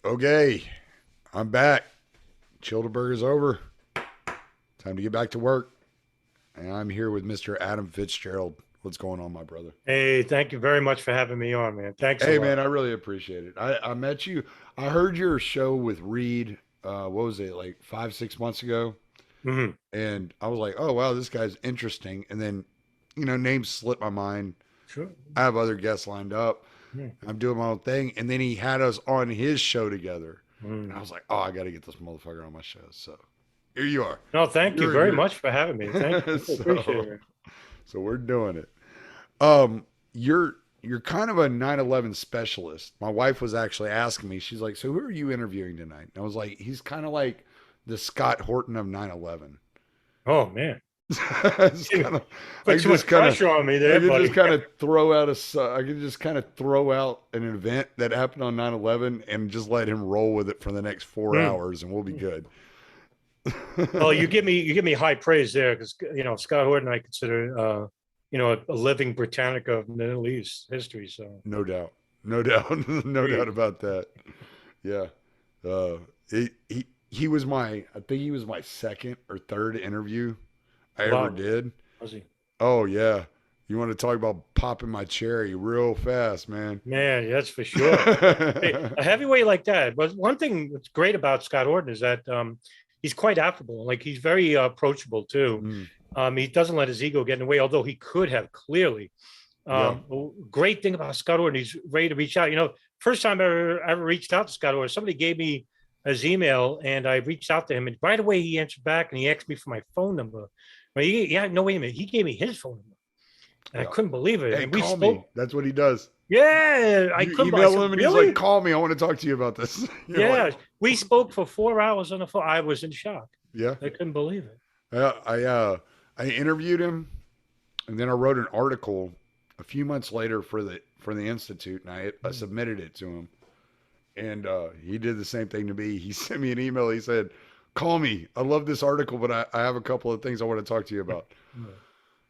Okay, I'm back. Childeberg is over. Time to get back to work. And I'm here with Mr. Adam Fitzgerald. What's going on, my brother? Hey, thank you very much for having me on, man. Thanks a Hey, lot. man, I really appreciate it. I met you. I heard your show with Reed. What was it, like 5, 6 months ago? Hmm. And I was like, oh, wow, this guy's interesting. And then, names slipped my mind. Sure. I have other guests lined up. Yeah. I'm doing my own thing. And then he had us on his show together. And I Mm. was like, oh, I got to get this motherfucker on my show. So here you are. No, thank you You're very here. much for having me. Thank you. I appreciate so it. so we're doing it. You're kind of a 9/11 specialist. My wife was actually asking me. She's like, "So who are you interviewing tonight?" And I was like, "He's kind of like the Scott Horton of 9/11." Oh man, It's you kind of I put could too much just kind of pressure on me I there, could just buddy. kind of throw out I could just kind of throw out an event that happened on 9/11 and just let him roll with it for the next four Mm. hours and we'll be good. Oh, you give me high praise there because Scott Horton I consider a living Britannica of Middle East history. So No doubt. No doubt. No doubt great. about that. Yeah. Uh, he was I think he was my second or third interview I ever Wow, did. was he? Oh, yeah. You want to talk about popping my cherry real fast, man. Man, that's for sure. Hey, a heavyweight like that. But one thing that's great about Scott Horton is that he's quite affable. Like he's very approachable too. Mm, He doesn't let his ego get in the way, although he could have clearly. yeah. Great thing about Scott Horton, he's ready to reach out. First time I ever reached out to Scott Horton, somebody gave me his email and I reached out to him, and right away he answered back and he asked me for my phone number. But yeah, no, wait a minute. He gave me his phone number. And I Yeah. couldn't believe it. Hey, And we call me. spoke. That's what he does. Yeah, I You couldn't. I email said, him and he's like, really? call me. I want to talk to you about this. You're like, Yeah, we spoke for 4 hours on the phone. I was in shock. yeah. I couldn't believe it. I interviewed him and then I wrote an article a few months later for the institute, and I Mm. submitted it to him. And he did the same thing to me. He sent me an email. He said, "Call me. I love this article, but I have a couple of things I want to talk to you about."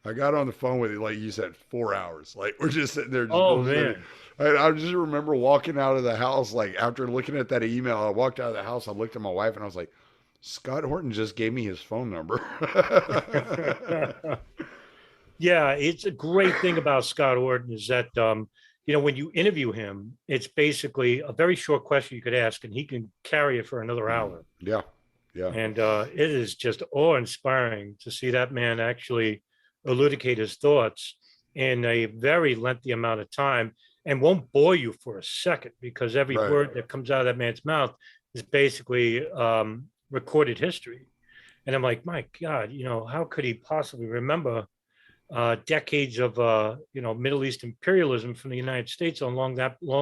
I got on the phone with it, like you said, 4 hours. Like we're just sitting there, just Oh bullshitting. man. I just remember walking out of the house, like after looking at that email, I walked out of the house. I looked at my wife, and I was like, "Scott Horton just gave me his phone number." Yeah, it's a great thing about Scott Horton is that when you interview him, it's basically a very short question you could ask, and he can carry it for another hour. Yeah, yeah, And it is just awe-inspiring to see that man actually elucidate his thoughts in a very lengthy amount of time and won't bore you for a second because every right. word that comes out of that man's mouth is basically recorded history. And I'm like, my God, how could he possibly remember decades of Middle East imperialism from the United States along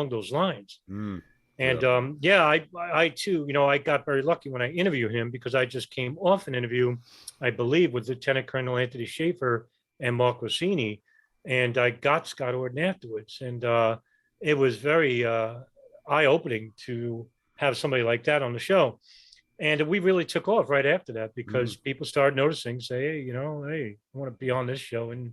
those lines? Mm, yeah, And yeah, I too, I got very lucky when I interviewed him because I just came off an interview, I believe, with Lieutenant Colonel Anthony Schaefer and Mark Rossini, and I got Scott Orden afterwards, and it was very eye-opening to have somebody like that on the show. And we really took off right after that mm, because people started noticing, say, hey, hey, I want to be on this show. And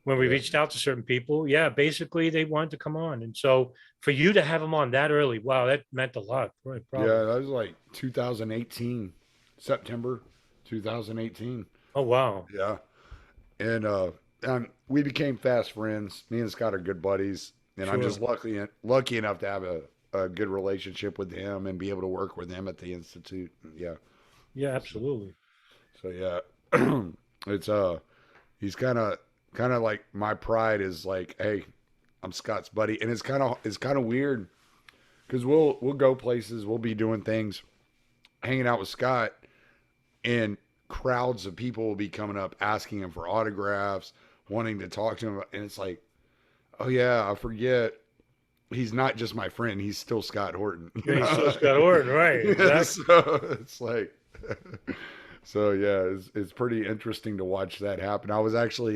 when we yeah, reached out to certain people, yeah, basically they wanted to come on. And so for you to have them on that early, wow, that meant a lot. Right, yeah. probably. That was like 2018, September 2018. Oh, wow. Yeah, and we became fast friends. Me and Scott are good buddies, and I'm just Sure. lucky enough to have a good relationship with him and be able to work with him at the institute. Yeah, Yeah, so, absolutely. so yeah, it's he's kind of like my pride is like, hey, I'm Scott's buddy, and it's kind of weird because we'll go places, we'll be doing things, hanging out with Scott, and crowds of people will be coming up asking him for autographs, wanting to talk to him, and it's like, oh yeah, I forget. He's not just my friend. He's still Scott Horton. Yeah, he's still Scott Orden, right? Exactly. So it's like, so yeah, it's pretty interesting to watch that happen. I was actually,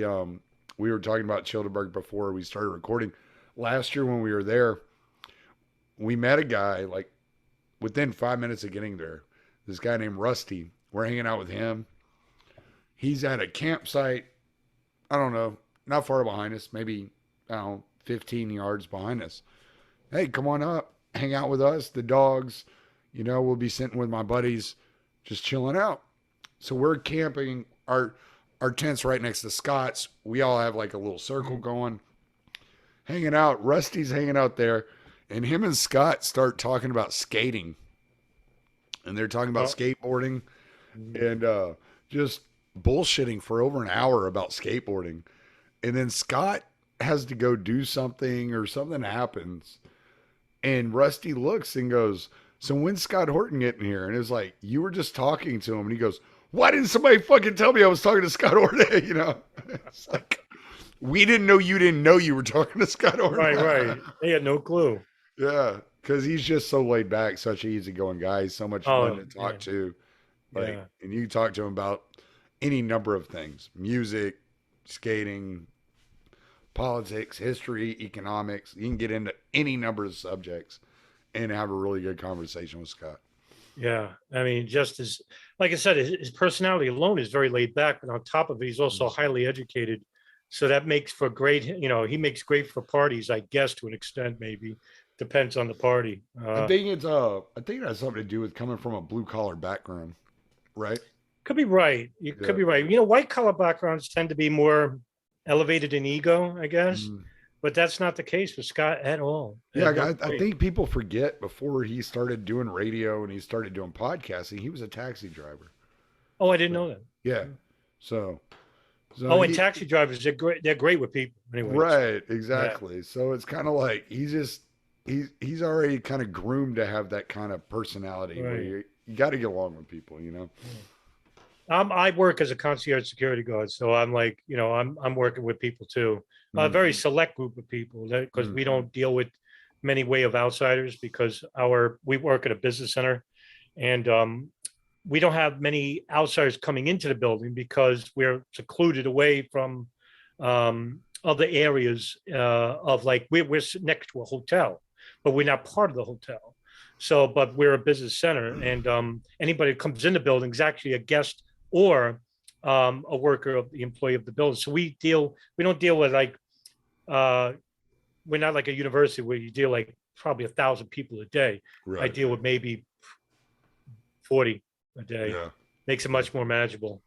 we were talking about Childeberg before we started recording. Last year when we were there, we met a guy like within 5 minutes of getting there. This guy named Rusty. We're hanging out with him. He's at a campsite. I don't know, not far behind us, maybe I don't know, 15 yards behind us. Hey, come on up. hang out with us, the dogs. You know, we'll be sitting with my buddies, just chilling out. So we're camping. Our tent's right next to Scott's. We all have like a little circle going, hanging out. Rusty's hanging out there, and him and Scott start talking about skating. And they're talking about skateboarding and just bullshitting for over an hour about skateboarding. And then Scott has to go do something or something happens. And Rusty looks and goes, so when's Scott Horton getting here? And it's like, you were just talking to him. And he goes, why didn't somebody fucking tell me I was talking to Scott Horton? You know, it's like, we didn't know you didn't know you were talking to Scott Horton. Right. They had no clue. Yeah. Because he's just so laid back, such an easygoing guy. He's so much fun to talk to. Like, and you can talk to him about any number of things: music, skating, politics, history, economics. You can get into any number of subjects and have a really good conversation with Scott. Yeah. I mean, just as, like I said, his personality alone is very laid back, but on top of it, he's also highly educated. So that makes for great, you know, he makes great for parties, I guess, to an extent, maybe. Depends on the party. I think it has something to do with coming from a blue collar background, right? Could be right. You could be right. You know, white collar backgrounds tend to be more elevated in ego, I guess. But that's not the case with Scott at all. Yeah, I think people forget before he started doing radio and he started doing podcasting, he was a taxi driver. Oh, I didn't know that. Yeah. So and taxi drivers, they're great. They're great with people. Anyway. Right. Exactly. Yeah. So it's kind of like he's already kind of groomed to have that kind of personality where you got to get along with people, you know? I work as a concierge security guard. So I'm like, you know, I'm working with people too. A very select group of people because we don't deal with many way of outsiders because we work at a business center and we don't have many outsiders coming into the building because we're secluded away from other areas of like, we're next to a hotel, but we're not part of the hotel. So, but we're a business center and anybody who comes in the building is actually a guest or a worker of the employee of the building. So we don't deal with like, we're not like a university where you deal like probably 1,000 people a day. Right. I deal with maybe 40 a day. Yeah. Makes it much more manageable.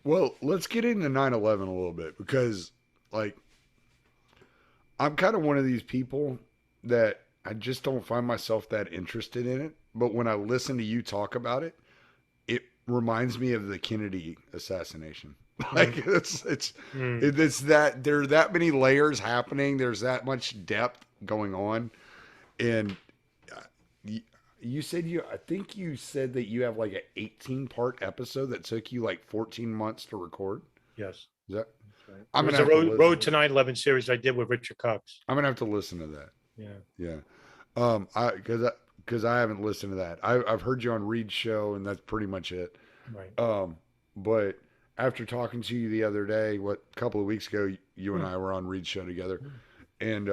Well, let's get into 9/11 a little bit because like, I'm kind of one of these people that I just don't find myself that interested in it. But when I listen to you talk about it, it reminds me of the Kennedy assassination. Like it's that there are that many layers happening. There's that much depth going on. And you said I think you said that you have like an 18-part episode that took you like 14 months to record. Yes. Is that? Right. I'm gonna road to 9/11 series I did with Richard Cox. I'm gonna have to listen to that. Yeah. Because I haven't listened to that. I've heard you on Reed's show, and that's pretty much it. Right. But after talking to you the other day, a couple of weeks ago, you and I were on Reed's show together, and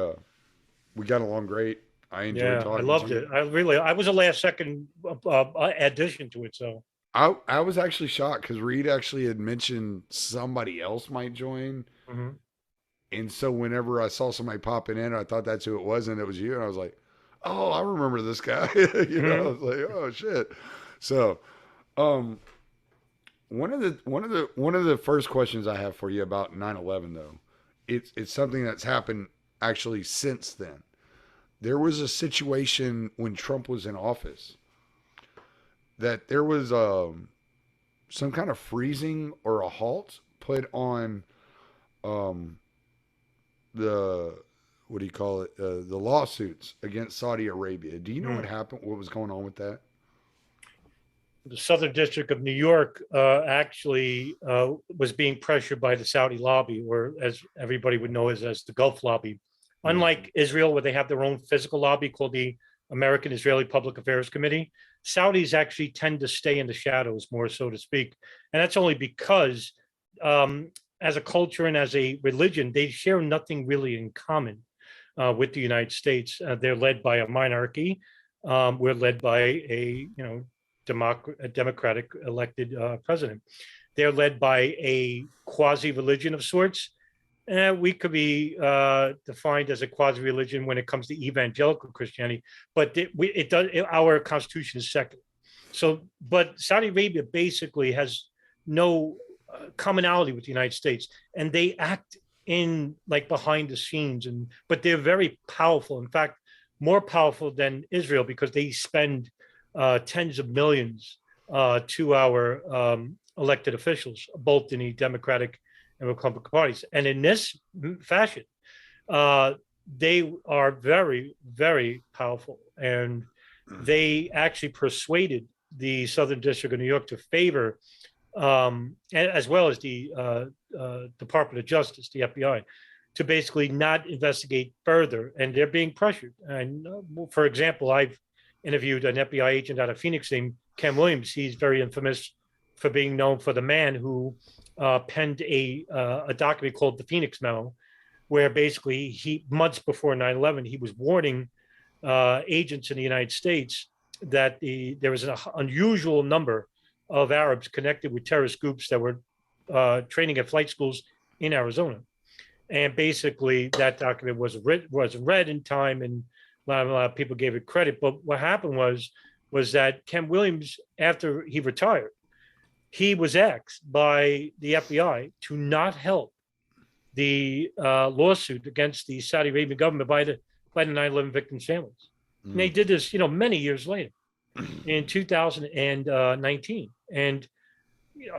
we got along great. I enjoyed talking. I loved it. I was a last second addition to it. So I was actually shocked because Reed actually had mentioned somebody else might join. And so whenever I saw somebody popping in, I thought that's who it was, and it was you. And I was like, "Oh, I remember this guy." know, I was like, "Oh shit." So, one of the first questions I have for you about 9/11 though, it's something that's happened actually since then. There was a situation when Trump was in office that there was some kind of freezing or a halt put on the lawsuits against Saudi Arabia. Do you know what happened? What was going on with that? The Southern District of New York actually was being pressured by the Saudi lobby, or as everybody would know as the Gulf lobby. Unlike Israel, where they have their own physical lobby called the American Israeli Public Affairs Committee, Saudis actually tend to stay in the shadows more, so to speak. And that's only because as a culture and as a religion, they share nothing really in common with the United States. They're led by a monarchy. We're led by a democratic elected president. They're led by a quasi-religion of sorts. We could be defined as a quasi-religion when it comes to evangelical Christianity, but our constitution is secular. So, but Saudi Arabia basically has no commonality with the United States, and they act in like behind the scenes, but they're very powerful. In fact, more powerful than Israel because they spend tens of millions to our elected officials, both in the Democratic and Republican parties. And in this fashion, they are very, very powerful. And they actually persuaded the Southern District of New York to favor, as well as the Department of Justice, the FBI, to basically not investigate further. And they're being pressured. And for example, I've interviewed an FBI agent out of Phoenix named Ken Williams. He's very infamous for being known for the man who penned a document called the Phoenix Memo, where basically months before 9/11, he was warning agents in the United States that there was an unusual number of Arabs connected with terrorist groups that were training at flight schools in Arizona. And basically that document was read in time, and a lot of people gave it credit. But what happened was that Ken Williams, after he retired, he was asked by the FBI to not help the lawsuit against the Saudi Arabian government by the 9/11 victims' families. And they did this, many years later, in 2019. And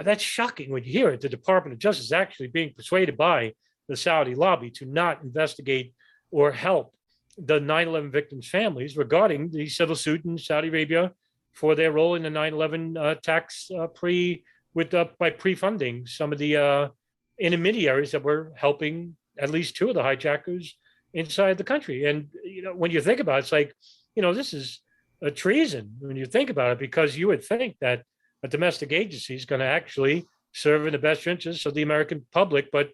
that's shocking when you hear it. The Department of Justice is actually being persuaded by the Saudi lobby to not investigate or help the 9/11 victims' families regarding the civil suit in Saudi Arabia for their role in the 9/11 attacks by pre-funding some of the intermediaries that were helping at least two of the hijackers inside the country. And when you think about it, it's like, this is a treason when you think about it, because you would think that a domestic agency is going to actually serve in the best interests of the American public, but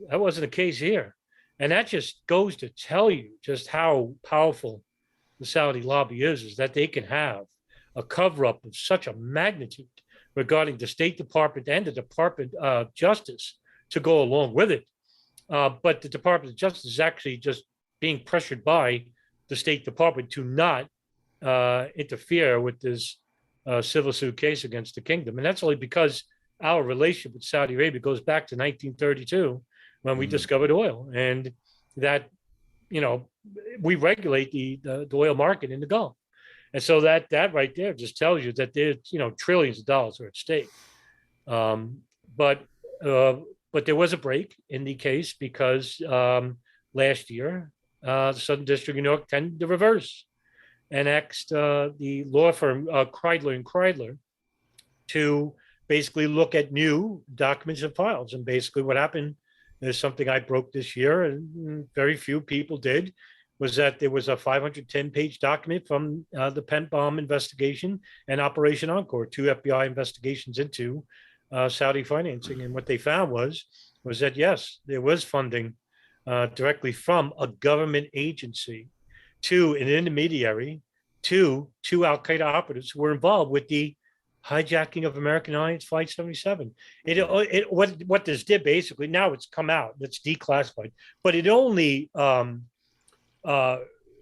that wasn't the case here. And that just goes to tell you just how powerful the Saudi lobby is that they can have a cover-up of such a magnitude regarding the State Department and the Department of Justice to go along with it. But the Department of Justice is actually just being pressured by the State Department to not interfere with this civil suit case against the kingdom. And that's only because our relationship with Saudi Arabia goes back to 1932 when we discovered oil, and that, we regulate the oil market in the Gulf. And so that right there just tells you that there's, trillions of dollars are at stake. But there was a break in the case because last year, the Southern District of New York tended to reverse and asked the law firm Kreidler and Kreidler to basically look at new documents and files. And basically what happened is something I broke this year, and very few people did, was that there was a 510-page document from the Penn bomb investigation and Operation Encore, two FBI investigations into Saudi financing. And what they found was that, yes, there was funding directly from a government agency to an intermediary to two al-Qaeda operatives who were involved with the hijacking of American Airlines Flight 77. What this did basically, now it's come out, it's declassified, but it only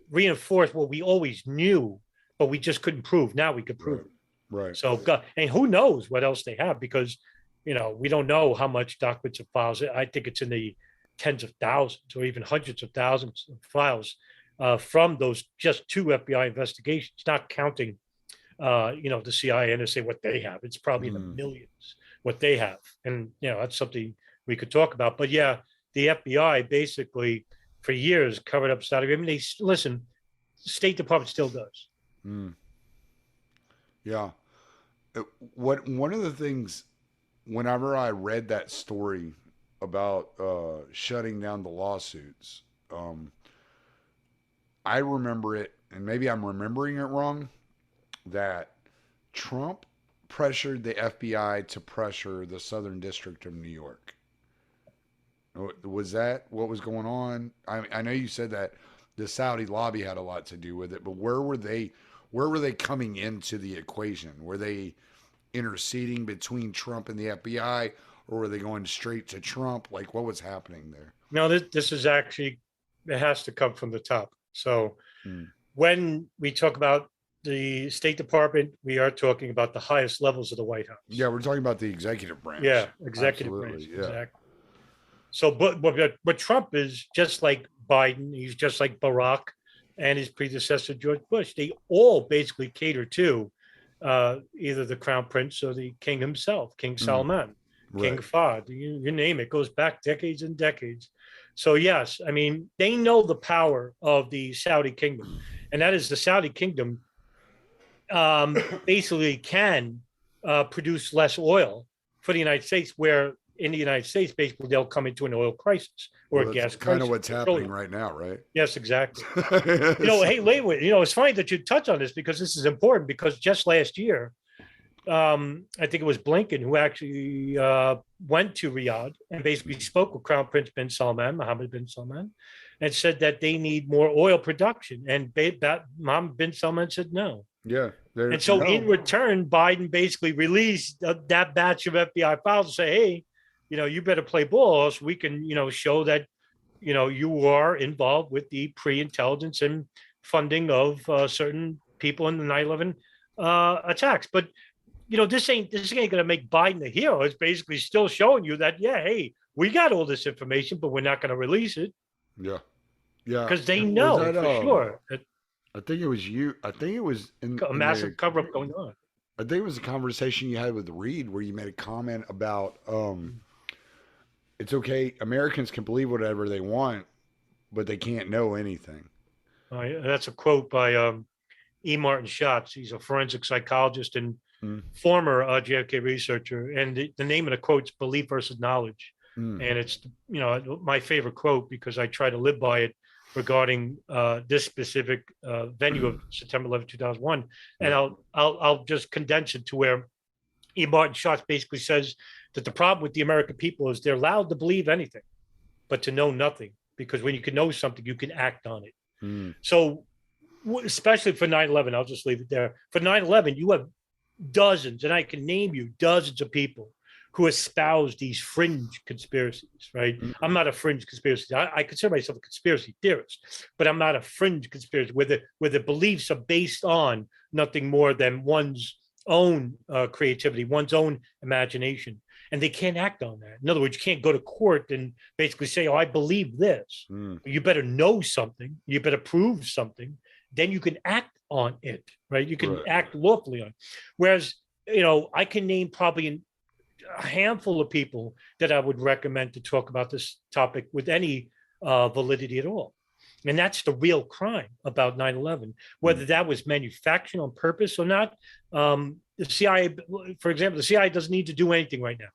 reinforced what we always knew, but we just couldn't prove. Now we could prove it. Right. So, and who knows what else they have, because, we don't know how much documents and files. I think it's in the tens of thousands or even hundreds of thousands of files from those just two FBI investigations, not counting, the CIA and NSA, what they have. It's probably in the millions what they have. And, that's something we could talk about. But yeah, the FBI basically for years covered up Saudi Arabia. The State Department still does. Yeah. One of the things, whenever I read that story about shutting down the lawsuits, I remember it, and maybe I'm remembering it wrong, that Trump pressured the FBI to pressure the Southern District of New York. Was that what was going on? I know you said that the Saudi lobby had a lot to do with it, but where were they coming into the equation? Were they interceding between Trump and the FBI, or were they going straight to Trump? Like, what was happening there? No, this is actually, it has to come from the top. So when we talk about the State Department, we are talking about the highest levels of the White House. Yeah, we're talking about the executive branch. Yeah, executive Absolutely, branch. yeah. Exactly. So, but Trump is just like Biden. He's just like Barack and his predecessor, George Bush. They all basically cater to either the crown prince or the king himself, King Salman, King Fahd, you name it, goes back decades and decades. So yes, I mean, they know the power of the Saudi kingdom, and that is the Saudi kingdom basically can produce less oil for the United States, where in the United States, basically they'll come into an oil crisis or a gas crisis. Kind of what's happening right now, right? Yes, exactly. Hey, Laywood, it's funny that you touch on this because this is important, because just last year, I think it was Blinken who actually went to Riyadh and basically spoke with Crown Prince bin Salman, Mohammed bin Salman, and said that they need more oil production. And Mohammed bin Salman said no. Yeah. And so in return, Biden basically released that batch of FBI files to say, hey, you better play ball so we can, show that, you are involved with the pre-intelligence and funding of certain people in the 9/11 attacks. But, this ain't going to make Biden a hero. It's basically still showing you that, yeah, hey, we got all this information, but we're not going to release it. Yeah. Yeah. Because they know for sure. I think it was you. I think it was a massive cover-up going on. I think it was a conversation you had with Reed where you made a comment about it's okay. Americans can believe whatever they want, but they can't know anything. That's a quote by E. Martin Schatz. He's a forensic psychologist and former JFK researcher. And the name of the quote is Belief versus Knowledge. And it's, my favorite quote because I try to live by it regarding this specific venue of September 11, 2001. And I'll just condense it to where E. Martin Schatz basically says that the problem with the American people is they're allowed to believe anything, but to know nothing, because when you can know something, you can act on it. So especially for 9/11, I'll just leave it there. For 9/11, you have dozens, and I can name you dozens of people who espouse these fringe conspiracies, right? I'm not a fringe conspiracy. I consider myself a conspiracy theorist, but I'm not a fringe conspiracy where the beliefs are based on nothing more than one's own creativity, one's own imagination. And they can't act on that. In other words, you can't go to court and basically say, oh, I believe this. You better know something. You better prove something. Then you can act on it, right? You can act lawfully on it. Whereas, I can name probably a handful of people that I would recommend to talk about this topic with any validity at all. And that's the real crime about 9/11, whether that was manufactured on purpose or not. The CIA, for example, the CIA doesn't need to do anything right now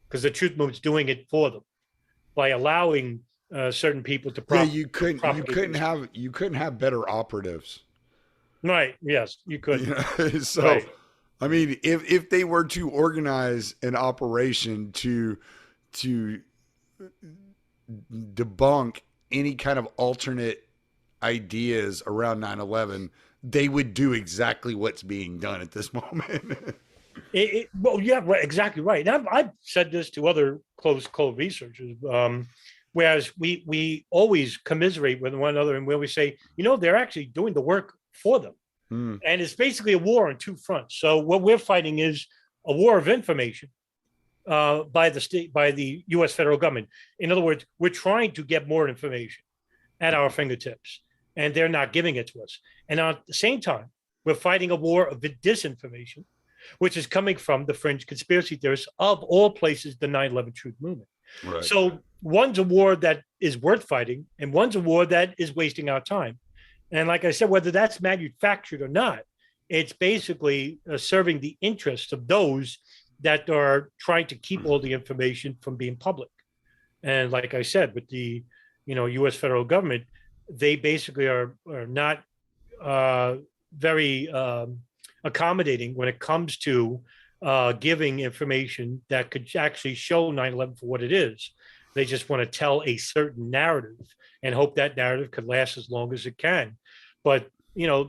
because the Truth Movement's doing it for them by allowing certain people to. You couldn't have better operatives. Right. Yes, you could. So, right. I mean, if they were to organize an operation to debunk any kind of alternate ideas around 9/11, they would do exactly what's being done at this moment. Well, yeah, right, exactly right. And I've said this to other close researchers, whereas we always commiserate with one another and where we say, they're actually doing the work for them. And it's basically a war on two fronts. So what we're fighting is a war of information by the U.S. federal government. In other words, we're trying to get more information at our fingertips, and they're not giving it to us. And at the same time, we're fighting a war of disinformation, which is coming from the fringe conspiracy theorists of all places, the 9/11 Truth Movement. Right. So one's a war that is worth fighting, and one's a war that is wasting our time. And like I said, whether that's manufactured or not, it's basically serving the interests of those that are trying to keep all the information from being public. And like I said, with the U.S. federal government, they basically are not very accommodating when it comes to giving information that could actually show 9/11 for what it is. They just want to tell a certain narrative and hope that narrative could last as long as it can. But,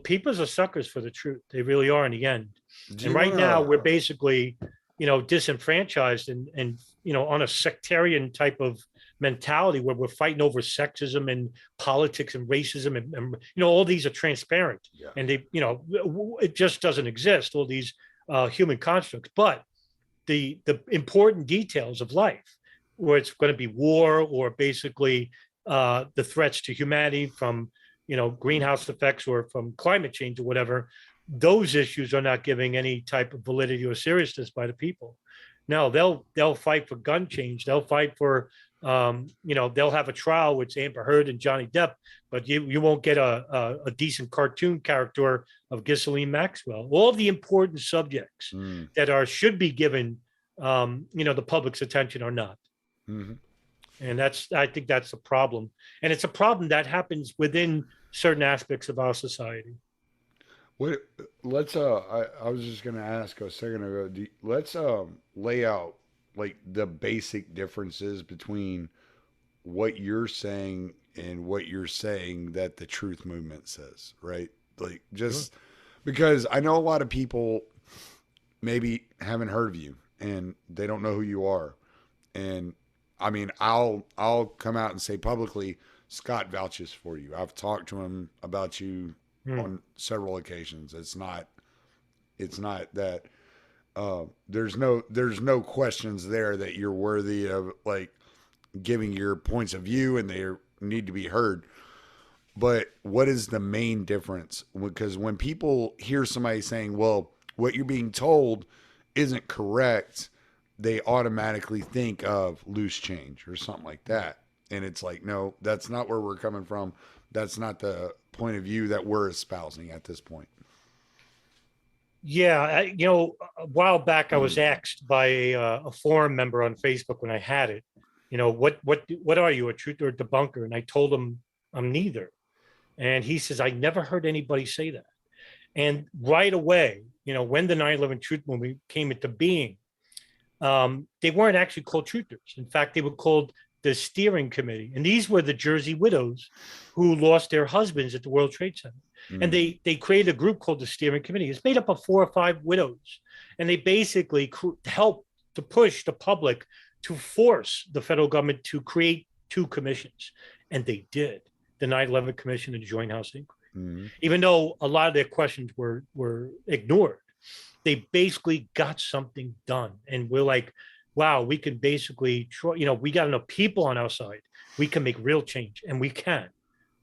people are suckers for the truth. They really are in the end. And right now we're basically disenfranchised and on a sectarian type of mentality where we're fighting over sexism and politics and racism and all these are transparent, and they, it just doesn't exist, all these human constructs. But the important details of life, where it's going to be war or basically the threats to humanity from greenhouse effects or from climate change or whatever, those issues are not giving any type of validity or seriousness by the people. No, they'll fight for gun change. They'll fight for they'll have a trial with Amber Heard and Johnny Depp, but you won't get a decent cartoon character of Ghislaine Maxwell. All the important subjects that should be given the public's attention are not. Mm-hmm. And I think that's a problem. And it's a problem that happens within certain aspects of our society. Let's I was just gonna ask a second ago. Let's lay out like the basic differences between what you're saying and what you're saying that the truth movement says, right? Like just because I know a lot of people maybe haven't heard of you and they don't know who you are. And I mean, I'll come out and say publicly, Scott vouches for you. I've talked to him about you on several occasions. It's not that there's no questions there that you're worthy of like giving your points of view and they need to be heard. But what is the main difference? Because when people hear somebody saying, well, what you're being told isn't correct, they automatically think of loose change or something like that. And it's like, no, that's not where we're coming from. That's not the point of view that we're espousing at this point. Yeah, a while back I was asked by a forum member on Facebook when I had it, what are you, a truth or a debunker? And I told him I'm neither. And he says, I never heard anybody say that. And right away, when the 9/11 truth movement came into being, they weren't actually called truthers. In fact, they were called the steering committee. And these were the Jersey widows who lost their husbands at the World Trade Center. And they created a group called the steering committee. It's made up of 4 or 5 widows. And they basically help to push the public to force the federal government to create 2 commissions. And they did, the 9/11 Commission and the Joint House Inquiry. Even though a lot of their questions were ignored, they basically got something done. And we're like, wow, we can basically, we got enough people on our side. We can make real change, and we can.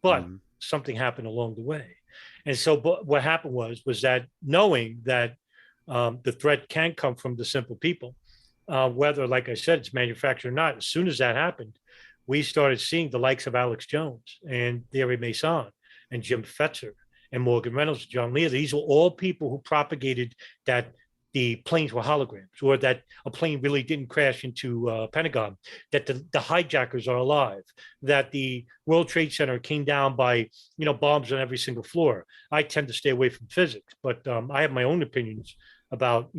But something happened along the way. And so what happened was that knowing that the threat can come from the simple people, whether, like I said, it's manufactured or not, as soon as that happened, we started seeing the likes of Alex Jones and Thierry Mason and Jim Fetzer and Morgan Reynolds, John Lear. These were all people who propagated that the planes were holograms, or that a plane really didn't crash into Pentagon, that the hijackers are alive, that the World Trade Center came down by, bombs on every single floor. I tend to stay away from physics, but I have my own opinions about,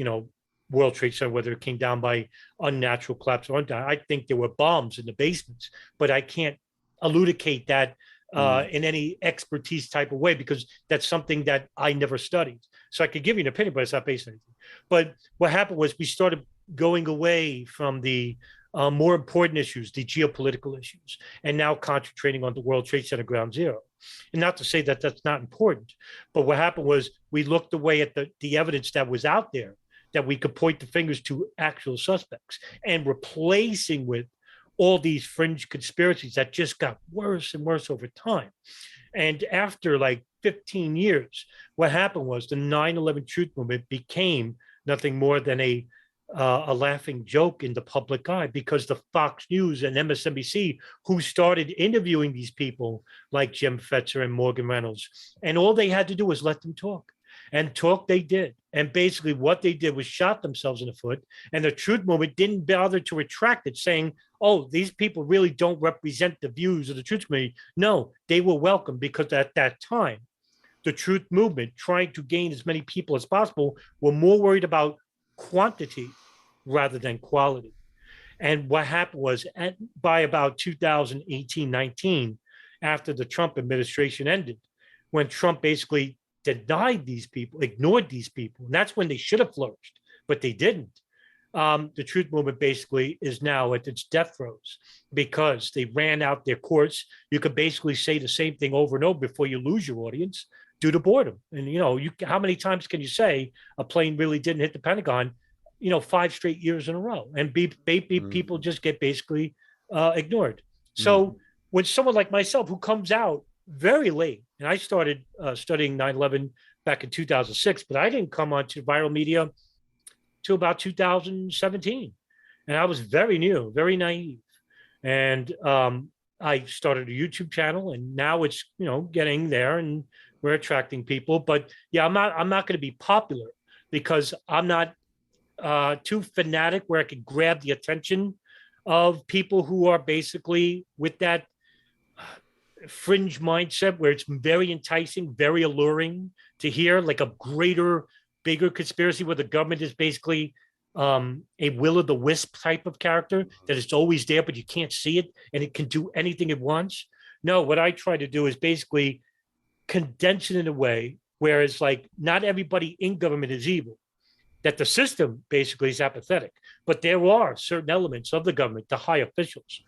World Trade Center, whether it came down by unnatural collapse or unnatural. I think there were bombs in the basements, but I can't elucidate that in any expertise type of way, because that's something that I never studied. So I could give you an opinion, but it's not based on anything. But what happened was we started going away from the more important issues, the geopolitical issues, and now concentrating on the World Trade Center ground zero. And not to say that that's not important, but what happened was we looked away at the evidence that was out there that we could point the fingers to actual suspects, and replacing with all these fringe conspiracies that just got worse and worse over time. And after like 15 years, what happened was the 9/11 truth movement became nothing more than a laughing joke in the public eye, because the Fox News and MSNBC, who started interviewing these people like Jim Fetzer and Morgan Reynolds, and all they had to do was let them talk. And talk they did. And basically what they did was shot themselves in the foot. And the truth movement didn't bother to retract it, saying, oh, these people really don't represent the views of the truth community. No, they were welcome, because at that time, the truth movement, trying to gain as many people as possible, were more worried about quantity rather than quality. And what happened was, by about 2018-19, after the Trump administration ended, when Trump basically denied these people, ignored these people, and that's when they should have flourished, but they didn't. The truth movement basically is now at its death throes because they ran out their course. You could basically say the same thing over and over before you lose your audience due to boredom. And, how many times can you say a plane really didn't hit the Pentagon, 5 straight years in a row? And people just get basically ignored. So when someone like myself who comes out very late, and I started studying 9/11 back in 2006, but I didn't come onto viral media till about 2017. And I was very new, very naive. And I started a YouTube channel, and now it's, getting there and we're attracting people. But yeah, I'm not going to be popular because I'm not too fanatic where I could grab the attention of people who are basically with that fringe mindset where it's very enticing, very alluring to hear, like a greater, bigger conspiracy where the government is basically a will-o'-the-wisp type of character, that it's always there, but you can't see it and it can do anything it wants. No, what I try to do is basically condense it in a way where it's like not everybody in government is evil, that the system basically is apathetic, but there are certain elements of the government, the high officials,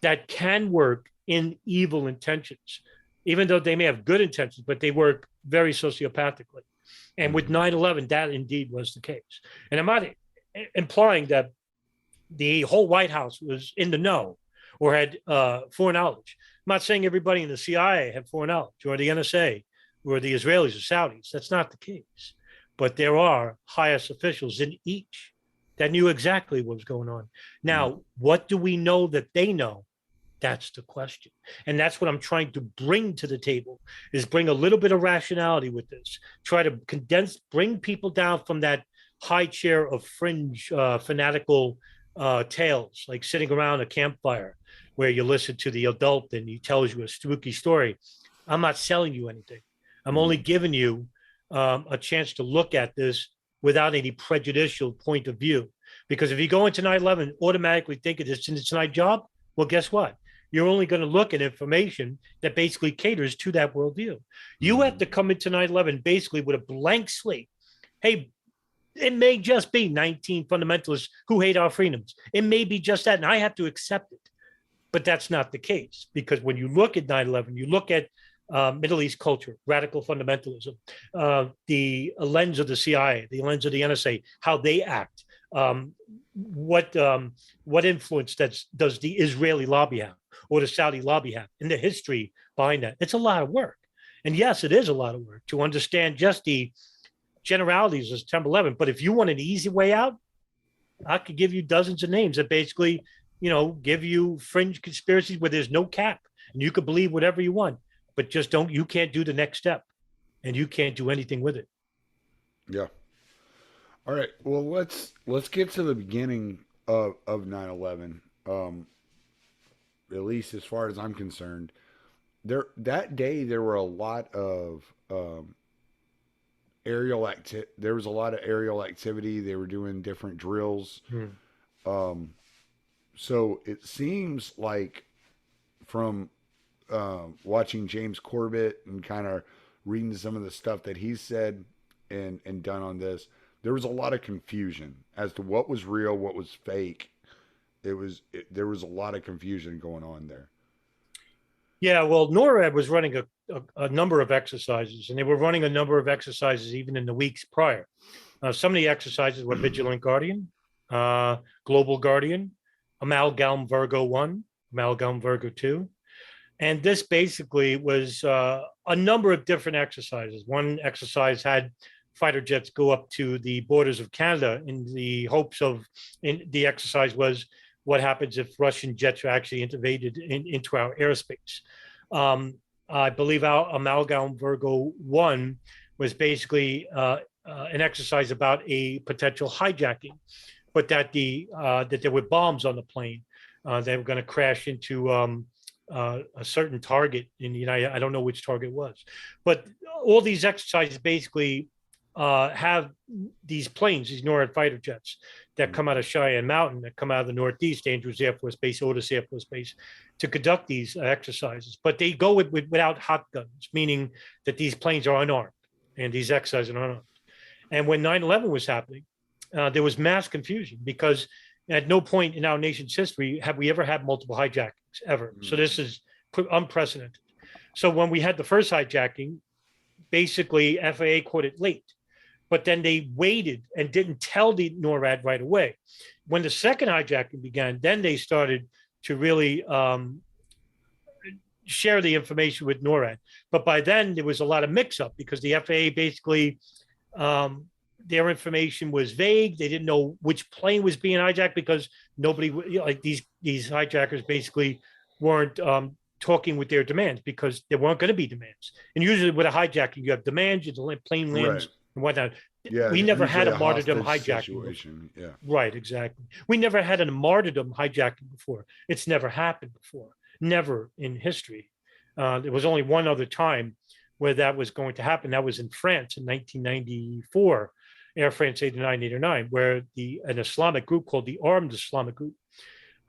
that can work in evil intentions, even though they may have good intentions, but they work very sociopathically. And with 9/11, that indeed was the case. And I'm not implying that the whole White House was in the know or had foreknowledge. I'm not saying everybody in the CIA had foreknowledge, or the NSA, or the Israelis or Saudis. That's not the case. But there are highest officials in each that knew exactly what was going on. Now, what do we know that they know? That's the question. And that's what I'm trying to bring to the table, is bring a little bit of rationality with this. Try to condense, bring people down from that high chair of fringe fanatical tales, like sitting around a campfire where you listen to the adult and he tells you a spooky story. I'm not selling you anything. I'm only giving you a chance to look at this without any prejudicial point of view. Because if you go into 9/11 automatically thinking it's an inside job, well, guess what? You're only going to look at information that basically caters to that worldview. You have to come into 9/11 basically with a blank slate. Hey, it may just be 19 fundamentalists who hate our freedoms. It may be just that, and I have to accept it. But that's not the case, because when you look at 9/11, you look at Middle East culture, radical fundamentalism, the lens of the CIA, the lens of the NSA, how they act, what influence does the Israeli lobby have or the Saudi lobby have, and the history behind that. It's a lot of work. And yes, it is a lot of work to understand just the generalities of September 11. But if you want an easy way out, I could give you dozens of names that basically, give you fringe conspiracies where there's no cap and you could believe whatever you want, but you can't do the next step and you can't do anything with it. Yeah. All right. Well, let's get to the beginning of 9/11. At least as far as I'm concerned, that day there were a lot of there was a lot of aerial activity. They were doing different drills. So it seems like from watching James Corbett and kind of reading some of the stuff that he said and done on this, there was a lot of confusion as to what was real, what was fake. There was a lot of confusion going on there. Yeah, well, NORAD was running a number of exercises, and they were running a number of exercises even in the weeks prior. Some of the exercises were Vigilant Guardian, Global Guardian, Amalgam Virgo 1, Amalgam Virgo 2. And this basically was a number of different exercises. One exercise had fighter jets go up to the borders of Canada in the hopes of, the exercise was, what happens if Russian jets are actually invaded into our airspace? I believe our Amalgam Virgo 1 was basically an exercise about a potential hijacking, but that there were bombs on the plane. They were going to crash into a certain target in the United. I don't know which target it was, but all these exercises basically have these planes, these NORAD fighter jets that come out of Cheyenne Mountain, that come out of the Northeast, Andrews Air Force Base, Otis Air Force Base, to conduct these exercises. But they go without hot guns, meaning that these planes are unarmed and these exercises are unarmed. And when 9/11 was happening, there was mass confusion because at no point in our nation's history have we ever had multiple hijackings ever. So this is unprecedented. So when we had the first hijacking, basically FAA caught it late, but then they waited and didn't tell the NORAD right away. When the second hijacking began, then they started to really share the information with NORAD. But by then there was a lot of mix-up because the FAA basically, their information was vague. They didn't know which plane was being hijacked because nobody, like these hijackers basically weren't talking with their demands because there weren't going to be demands. And usually with a hijacking, you have demands, the plane lands and whatnot. Yeah, we never had a martyrdom hijacking. Yeah, right, exactly. We never had a martyrdom hijacking before. It's never happened before. Never in history. There was only one other time where that was going to happen. That was in France in 1994, Air France 89, 89, where an Islamic group called the Armed Islamic Group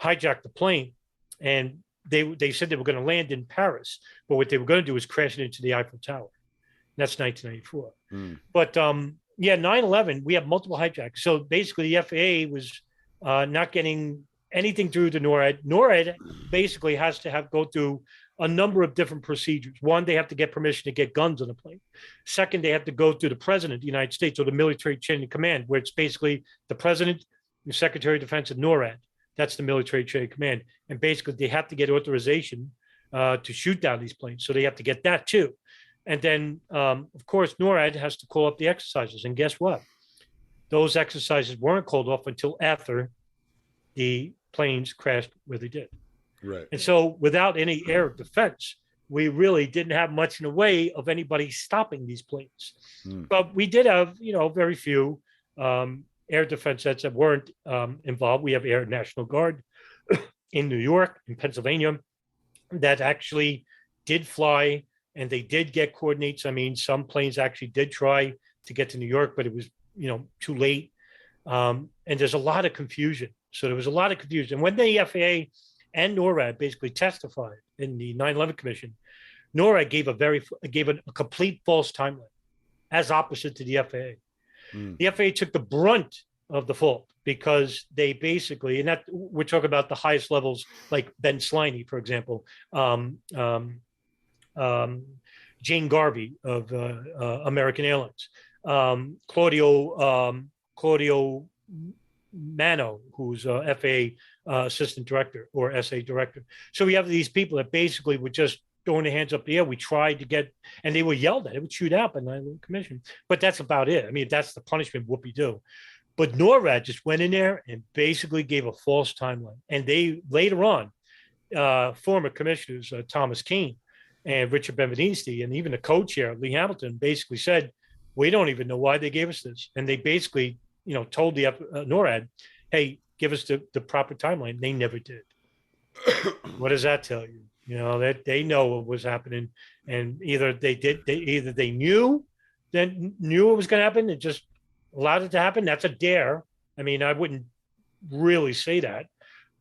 hijacked the plane, and they said they were going to land in Paris, but what they were going to do was crash it into the Eiffel Tower. That's 1994. But 9/11, we have multiple hijacks. So basically, the FAA was not getting anything through to NORAD. NORAD basically has to go through a number of different procedures. One, they have to get permission to get guns on the plane. Second, they have to go through the president of the United States or the military chain of command, where it's basically the president, the Secretary of Defense, and NORAD. That's the military chain of command. And basically, they have to get authorization to shoot down these planes. So they have to get that too. And then, of course, NORAD has to call up the exercises. And guess what? Those exercises weren't called off until after the planes crashed where they did. Right. And so without any air defense, we really didn't have much in the way of anybody stopping these planes. But we did have, very few air defense sets that weren't involved. We have Air National Guard in New York, in Pennsylvania, that actually did fly, and they did get coordinates. I mean, some planes actually did try to get to New York, but it was, too late. And there's a lot of confusion. So there was a lot of confusion. When the FAA and NORAD basically testified in the 9/11 Commission, NORAD gave a complete false timeline, as opposite to the FAA. The FAA took the brunt of the fault because they basically, and that we're talking about the highest levels, like Ben Sliney, for example, Jane Garvey of American Airlines, Claudio Mano, who's FAA assistant director or SA director. So we have these people that basically were just throwing their hands up the air. We tried to get, and they were yelled at. It would shoot out by the 9/11 Commission. But that's about it. I mean, that's the punishment whoopie-do. But NORAD just went in there and basically gave a false timeline. And they later on, former commissioners, Thomas Keane and Richard Benveniste, and even the co-chair, Lee Hamilton, basically said, we don't even know why they gave us this. And they basically, told the NORAD, hey, give us the proper timeline. They never did. What does that tell you? That they know what was happening, and either they knew it was going to happen and just allowed it to happen. That's a dare. I mean, I wouldn't really say that,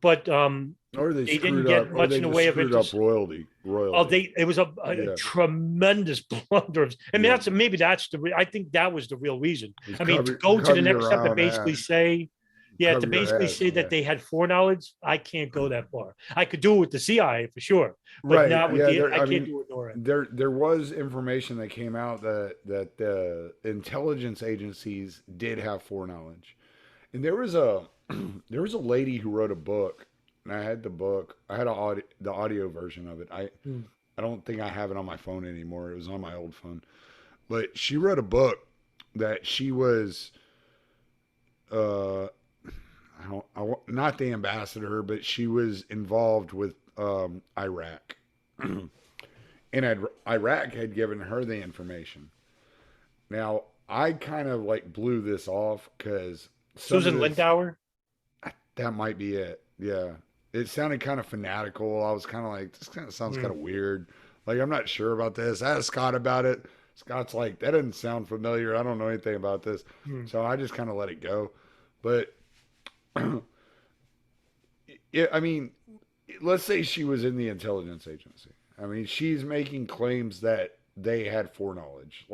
but or they didn't get much in the way of it. Royalty. Oh, it was a tremendous blunder. I mean, I think that was the real reason. I mean, to go to the next step and basically say, that they had foreknowledge, I can't go that far. I could do it with the CIA for sure, but not with I can't do it with NORAD. There was information that came out that the intelligence agencies did have foreknowledge, and there was a lady who wrote a book, and I had the book. I had the audio version of it. I don't think I have it on my phone anymore. It was on my old phone, but she wrote a book that she was. Not the ambassador, but she was involved with Iraq. And Iraq had given her the information. Now, I kind of blew this off because... Susan Lindauer? That might be it, yeah. It sounded kind of fanatical. I was kind of like, this kind of sounds kind of weird. I'm not sure about this. I asked Scott about it. Scott's like, that doesn't sound familiar. I don't know anything about this. So I just kind of let it go. But... I mean, let's say she was in the intelligence agency. I mean, she's making claims that they had foreknowledge.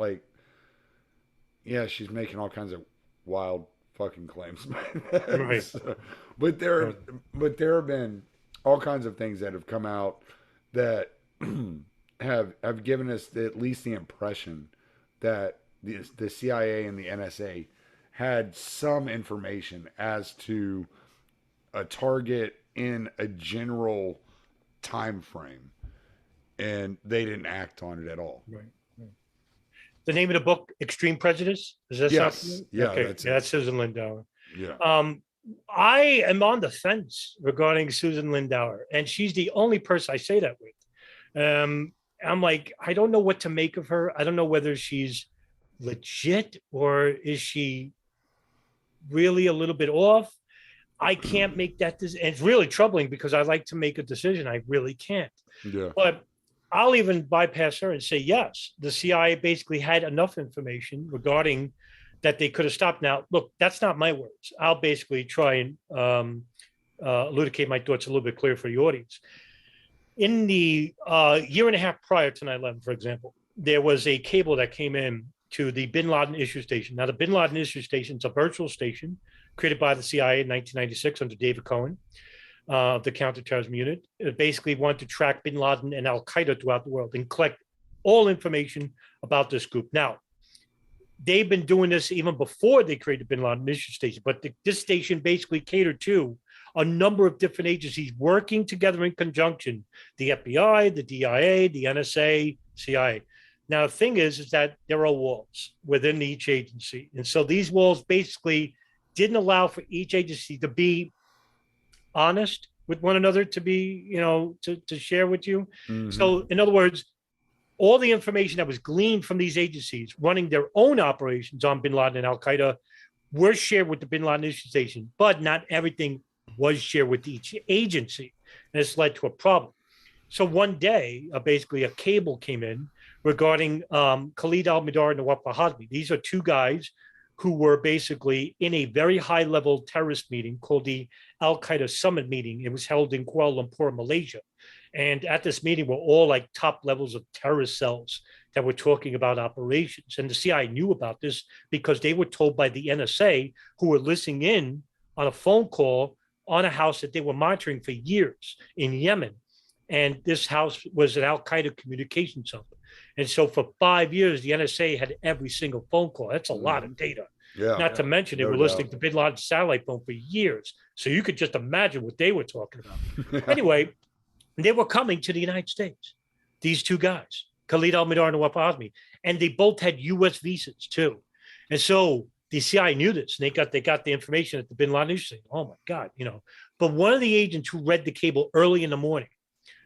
She's making all kinds of wild fucking claims. Right. So, but there have been all kinds of things that have come out that have given us at least the impression that the CIA and the NSA had some information as to a target in a general time frame, and they didn't act on it at all. Right. The name of the book, Extreme Prejudice, is that something? Yeah, okay, that's that's Susan Lindauer. Yeah. I am on the fence regarding Susan Lindauer, and she's the only person I say that with. I'm like, I don't know what to make of her. I don't know whether she's legit or is she really a little bit off. I can't make that decision. It's really troubling because I like to make a decision. I really can't. Yeah. But I'll even bypass her and say, yes, the CIA basically had enough information regarding that they could have stopped. Now, look, that's not my words. I'll basically try and elucidate my thoughts a little bit clearer for the audience. In the year and a half prior to 9/11, for example, there was a cable that came in to the Bin Laden issue station. Now, the Bin Laden issue station is a virtual station created by the CIA in 1996 under David Cohen, the counterterrorism unit. It basically wanted to track Bin Laden and Al Qaeda throughout the world and collect all information about this group. Now, they've been doing this even before they created the Bin Laden mission station, but this station basically catered to a number of different agencies working together in conjunction: the FBI, the DIA, the NSA, CIA. Now, the thing is that there are walls within each agency. And so these walls basically didn't allow for each agency to be honest with one another, to be, to share with you. Mm-hmm. So in other words, all the information that was gleaned from these agencies running their own operations on Bin Laden and Al Qaeda were shared with the Bin Laden issue station, but not everything was shared with each agency. And this led to a problem. So one day, basically a cable came in regarding Khalid al-Mihdhar and Nawaf al-Hazmi. These are two guys who were basically in a very high-level terrorist meeting called the Al-Qaeda Summit Meeting. It was held in Kuala Lumpur, Malaysia. And at this meeting were all like top levels of terrorist cells that were talking about operations. And the CIA knew about this because they were told by the NSA, who were listening in on a phone call on a house that they were monitoring for years in Yemen. And this house was an Al-Qaeda communications hub. And so for 5 years, the NSA had every single phone call. That's a lot of data. Yeah. Not to mention they were listening to Bin Laden's satellite phone for years. So you could just imagine what they were talking about. Anyway, they were coming to the United States, these two guys, Khalid al-Mihdhar and Nawaf al-Hazmi. And they both had U.S. visas too. And so the CIA knew this, and they got the information at the Bin Laden issue. Oh my God, But one of the agents who read the cable early in the morning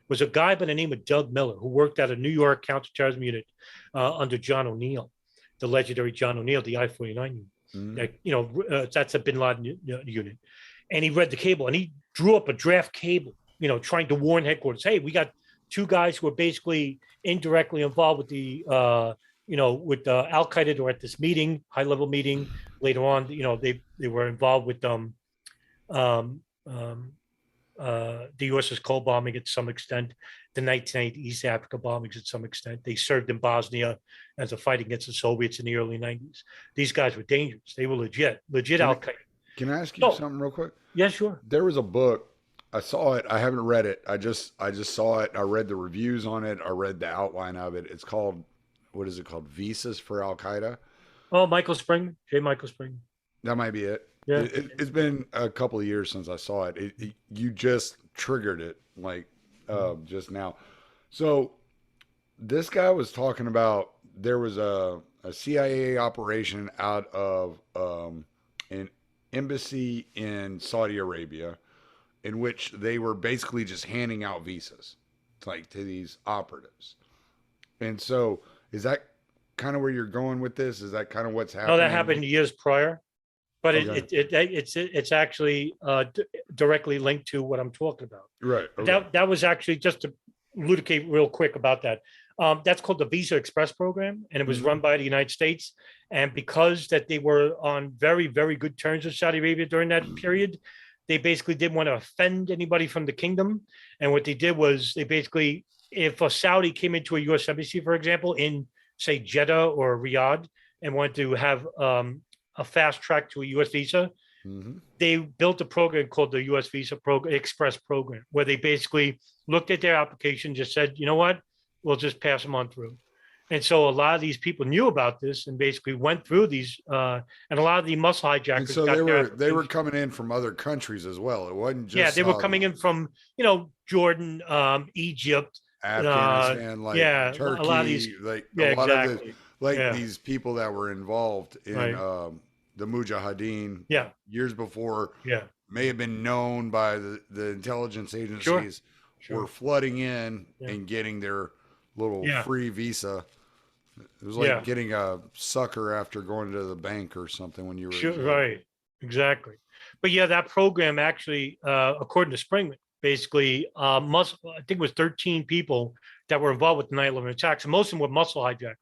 was a guy by the name of Doug Miller, who worked at a New York counterterrorism unit under John O'Neill, the legendary John O'Neill, the I-49 unit. Mm. That's a Bin Laden unit. And he read the cable, and he drew up a draft cable, trying to warn headquarters, hey, we got two guys who are basically indirectly involved with the with Al Qaeda, or at this meeting, high-level meeting. Later on, they were involved with the USS Cole bombing at some extent, the 1990 East Africa bombings at some extent. They served in Bosnia as a fight against the Soviets in the early 90s. These guys were dangerous. They were legit Al Qaeda. Can I ask you something real quick? Yeah, sure. There was a book. I saw it. I haven't read it. I just saw it. I read the reviews on it. I read the outline of it. It's called, what is it called? Visas for Al Qaeda. Oh, Michael Spring, J. Michael Spring. That might be it. Yeah. It's been a couple of years since I saw it. You just triggered it just now. So this guy was talking about there was a CIA operation out of an embassy in Saudi Arabia, in which they were basically just handing out visas to these operatives. And so is that kind of where you're going with this? Is that kind of what's happening? No, that happened years prior. But okay. It's actually directly linked to what I'm talking about. Right. Okay. That was actually, just to elucidate real quick about that. That's called the Visa Express program, and it was run by the United States. And because that they were on very, very good terms with Saudi Arabia during that period, they basically didn't want to offend anybody from the kingdom. And what they did was they basically, if a Saudi came into a U.S. embassy, for example, in say Jeddah or Riyadh, and wanted to have a fast track to a U.S. visa, they built a program called the U.S. Visa Express Program, where they basically looked at their application, just said, you know what, we'll just pass them on through. And so a lot of these people knew about this and basically went through these, and a lot of the muscle hijackers. And so they were coming in from other countries as well. It wasn't just they were coming in from Jordan, Egypt, Afghanistan, Turkey, a lot of these, these people that were involved in the Mujahideen years before may have been known by the intelligence agencies were flooding in and getting their little free visa. It was like getting a sucker after going to the bank or something when you were right. Exactly. But that program actually, according to Springman, basically, I think it was 13 people that were involved with the 9/11 attacks, and most of them were muscle hijackers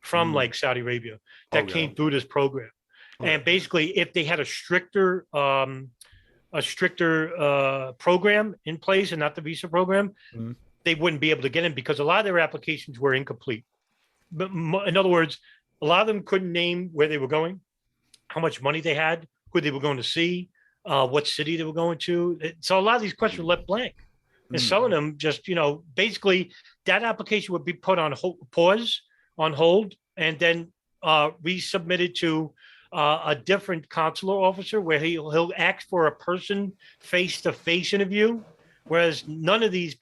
from like Saudi Arabia that came through this program. And basically, if they had a stricter program in place and not the visa program, they wouldn't be able to get in because a lot of their applications were incomplete. But in other words, a lot of them couldn't name where they were going, how much money they had, who they were going to see, what city they were going to. So a lot of these questions were left blank. And some of them just, basically that application would be put on hold, and then resubmitted to a different consular officer where he'll ask for a person face-to-face interview, whereas none of these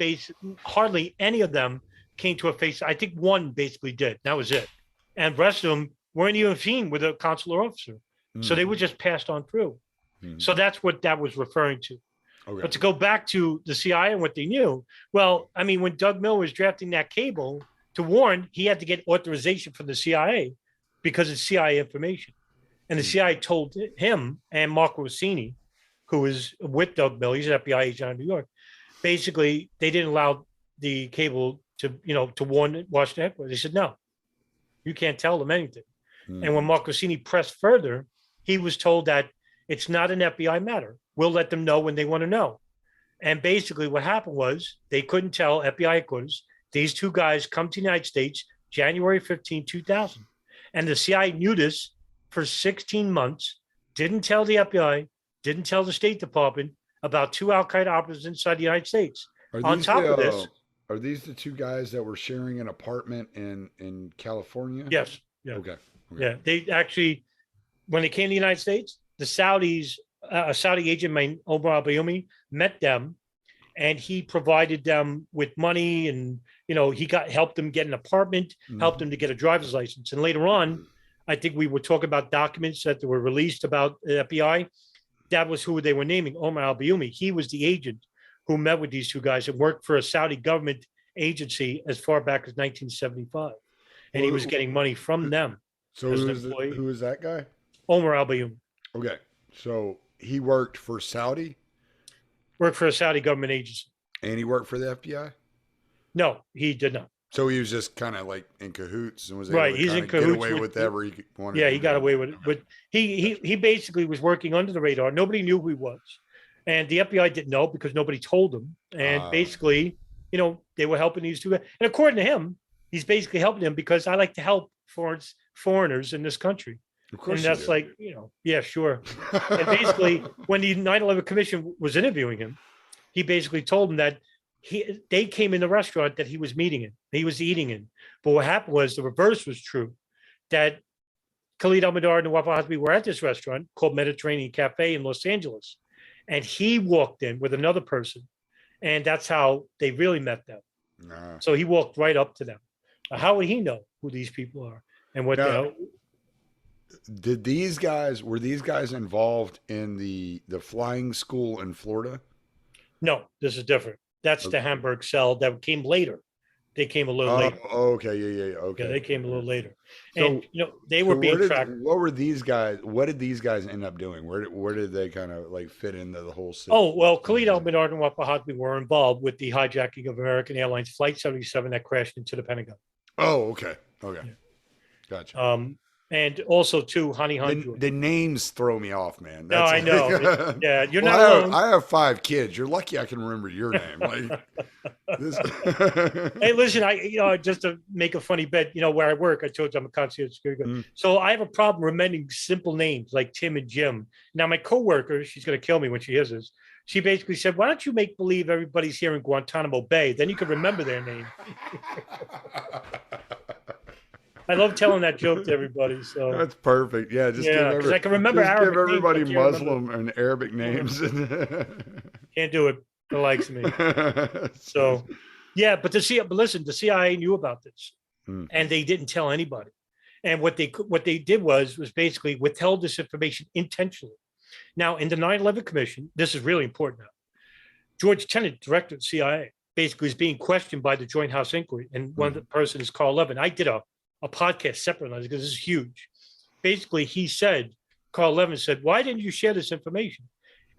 hardly any of them came to a face. I think one basically did. That was it. And the rest of them weren't even seen with a consular officer. So they were just passed on through. So that's what that was referring to. Okay. But to go back to the CIA and what they knew, well, I mean, when Doug Miller was drafting that cable to warn, he had to get authorization from the CIA because it's CIA information. And the CIA told him and Mark Rossini, who was with Doug Miller, he's an FBI agent out of New York, basically they didn't allow the cable to warn Washington headquarters. They said, no, you can't tell them anything. And when Mark Rossini pressed further, he was told that it's not an FBI matter. We'll let them know when they want to know. And basically what happened was they couldn't tell FBI headquarters, these two guys come to the United States, January 15, 2000. And the CIA knew this for 16 months, didn't tell the FBI, didn't tell the State Department about two Al-Qaeda operatives inside the United States. On top of this. Are these the two guys that were sharing an apartment in California? Yes. Yeah. Okay. Yeah. They actually, when they came to the United States, the Saudis, a Saudi agent named Omar al-Bayoumi met them, and he provided them with money, and he helped them get an apartment, helped them to get a driver's license. And later on, I think we were talking about documents that were released about the FBI. That was who they were naming, Omar al-Bayoumi. He was the agent who met with these two guys and worked for a Saudi government agency as far back as 1975. And he was getting money from them. So who is that guy? Omar al-Bayoumi. Okay. So he worked for Saudi? Worked for a Saudi government agency. And he worked for the FBI? No, he did not. So he was just kind of like in cahoots and was able to he's in cahoots, get away with whatever he wanted. Yeah, he got away with it. But he basically was working under the radar. Nobody knew who he was. And the FBI didn't know because nobody told them. And basically, they were helping these two guys. And according to him, he's basically helping them because I like to help foreigners in this country. Of course. And that's like, yeah, sure. And basically, when the 9/11 Commission was interviewing him, he basically told them that they came in the restaurant that he was meeting in, he was eating in. But what happened was the reverse was true, that Khalid al-Mihdhar and Nawaf al-Hazmi were at this restaurant called Mediterranean Cafe in Los Angeles. And he walked in with another person. And that's how they really met them. Nah. So he walked right up to them. How would he know who these people are and what were these guys involved in the flying school in Florida? No, this is different. That's the Hamburg cell that came later. They came a little later. Oh, okay. Yeah. Okay. Yeah, they came a little later. And, they were being tracked. What were these guys? What did these guys end up doing? Where did they kind of like fit into the whole system? Oh, well, Khalid al-Mihdhar and Nawaf al-Hazmi were involved with the hijacking of American Airlines Flight 77 that crashed into the Pentagon. Oh, okay. Okay. Yeah. Gotcha. And also too, Honey Hunt. The names throw me off, man. No, That's I know. Yeah, you're not well, alone. I have 5 kids. You're lucky I can remember your name. Like this. Hey, listen, just to make a funny bet, where I work, I told you I'm a concierge security guard. Mm. So I have a problem remembering simple names like Tim and Jim. Now, my coworker, she's going to kill me when she hears this. She basically said, why don't you make believe everybody's here in Guantanamo Bay? Then you can remember their name. I love telling that joke to everybody. So that's perfect. Yeah, because I can remember Arabic give everybody names, Muslim and Arabic names. Can't do it. The likes of me. So, yeah, but listen, the CIA knew about this, and they didn't tell anybody. And what they did was basically withheld this information intentionally. Now, in the 9/11 Commission, this is really important now. George Tenet, director of the CIA, basically is being questioned by the Joint House Inquiry, and one of the person is Carl Levin. I did a podcast separate on this because this is huge. Basically, Carl Levin said, why didn't you share this information?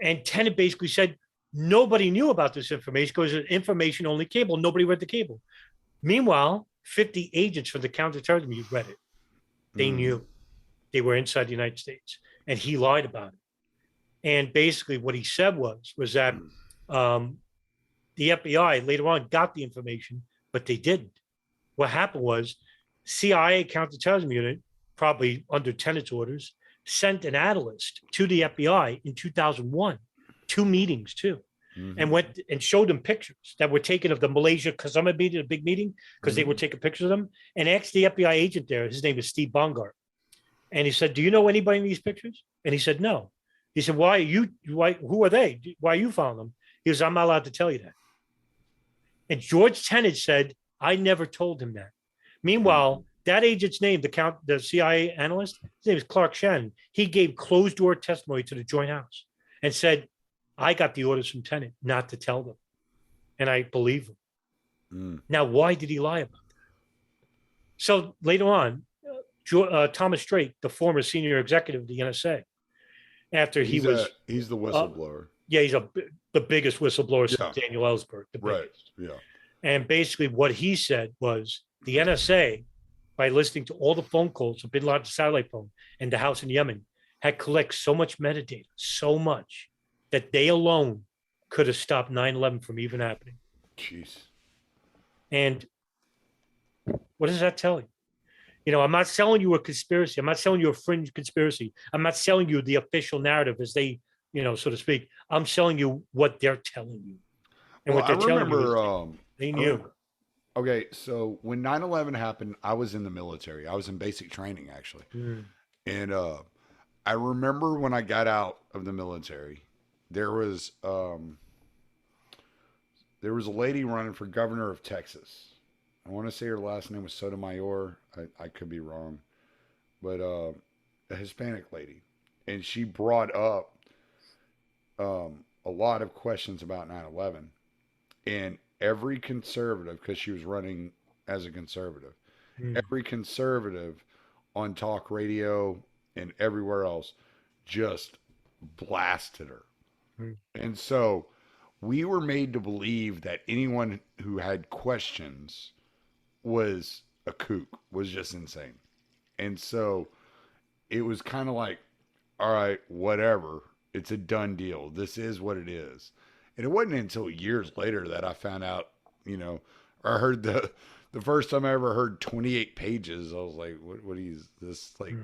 And Tenet basically said, nobody knew about this information because it's an information-only cable. Nobody read the cable. Meanwhile, 50 agents from the counterterrorism unit read it. They knew. They were inside the United States. And he lied about it. And basically what he said was that the FBI later on got the information, but they didn't. What happened was CIA counterterrorism unit, probably under Tenet's orders, sent an analyst to the FBI in 2001, 2 meetings too, and went and showed them pictures that were taken of the Malaysia Kazama meeting, a big meeting, because they were taking pictures of them, and asked the FBI agent there, his name is Steve Bongard, and he said, do you know anybody in these pictures? And he said, no. He said, who are they? Why you found them? He was, I'm not allowed to tell you that. And George Tenet said, I never told him that. Meanwhile, that agent's name, the CIA analyst, his name is Clark Shannon. He gave closed-door testimony to the Joint House and said, I got the orders from Tenet not to tell them. And I believe him. Now, why did he lie about that? So later on, Thomas Drake, the former senior executive of the NSA, after he's the whistleblower. He's the biggest whistleblower since Daniel Ellsberg. Right. Yeah. And basically what he said was the NSA, by listening to all the phone calls of Bin Laden's satellite phone and the house in Yemen, had collected so much metadata, so much, that they alone could have stopped 9/11 from even happening. Jeez. And what does that tell you? I'm not selling you a conspiracy. I'm not selling you a fringe conspiracy. I'm not selling you the official narrative as they, so to speak. I'm selling you what they're telling you. And what they're telling you is they knew. Okay, so when 9/11 happened, I was in the military. I was in basic training, actually. And I remember when I got out of the military, there was a lady running for governor of Texas. I want to say her last name was Sotomayor. I could be wrong. But a Hispanic lady. And she brought up a lot of questions about 9/11. And every conservative, because she was running as a conservative, every conservative on talk radio and everywhere else just blasted her. And so we were made to believe that anyone who had questions was a kook, was just insane. And so it was kind of like, all right, whatever. It's a done deal. This is what it is. And it wasn't until years later that I found out, or heard the first time I ever heard 28 pages. I was like, what is this? Like,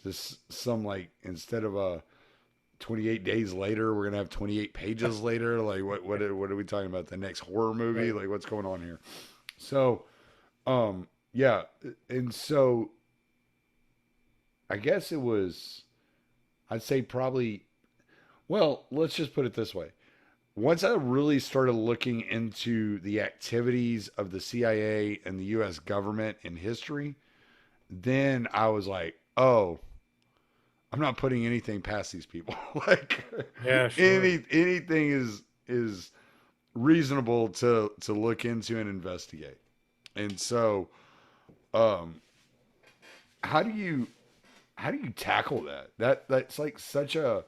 this some like, instead of 28 days later, we're going to have 28 pages later. Like, what are we talking about? The next horror movie? Like, what's going on here? So, yeah. And so I guess it was, I'd say probably, well, let's just put it this way. Once I really started looking into the activities of the CIA and the U.S. government in history, then I was like, oh, I'm not putting anything past these people. Like, yeah, sure. anything is reasonable to look into and investigate. And so, how do you tackle that? That's like such a,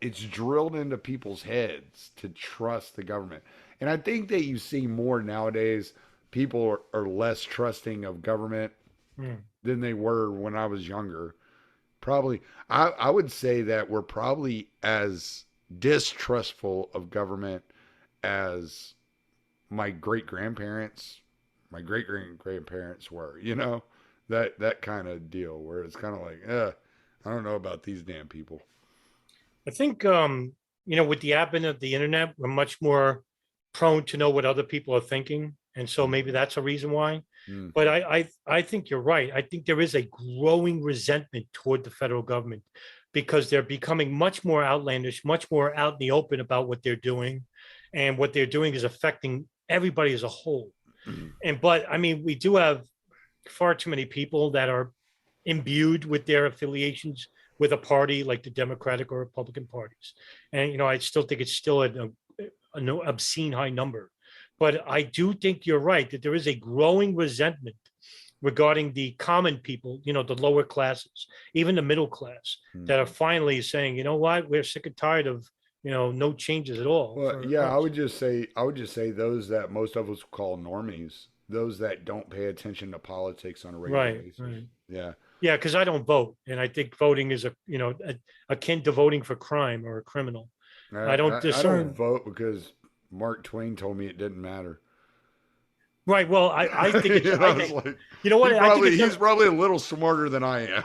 it's drilled into people's heads to trust the government. And I think that you see more nowadays, people are less trusting of government than they were when I was younger. Probably, I would say that we're probably as distrustful of government as my great grandparents, my great grandparents were. That kind of deal where it's kind of like, I don't know about these damn people. I think with the advent of the internet, we're much more prone to know what other people are thinking, and so maybe that's a reason why. But I think you're right. I think there is a growing resentment toward the federal government because they're becoming much more outlandish, much more out in the open about what they're doing, and what they're doing is affecting everybody as a whole. But I mean, we do have far too many people that are imbued with their affiliations with a party like the Democratic or Republican parties. And, I still think it's still an obscene high number. But I do think you're right that there is a growing resentment regarding the common people, the lower classes, even the middle class, that are finally saying, you know what, we're sick and tired of, no changes at all. Well, yeah, I would just say those that most of us call normies, those that don't pay attention to politics on a regular basis. Right. Yeah. Yeah, because I don't vote, and I think voting is akin to voting for crime or a criminal. I don't discern. I don't vote because Mark Twain told me it didn't matter. Right. Well, I think it's. He's probably a little smarter than I am.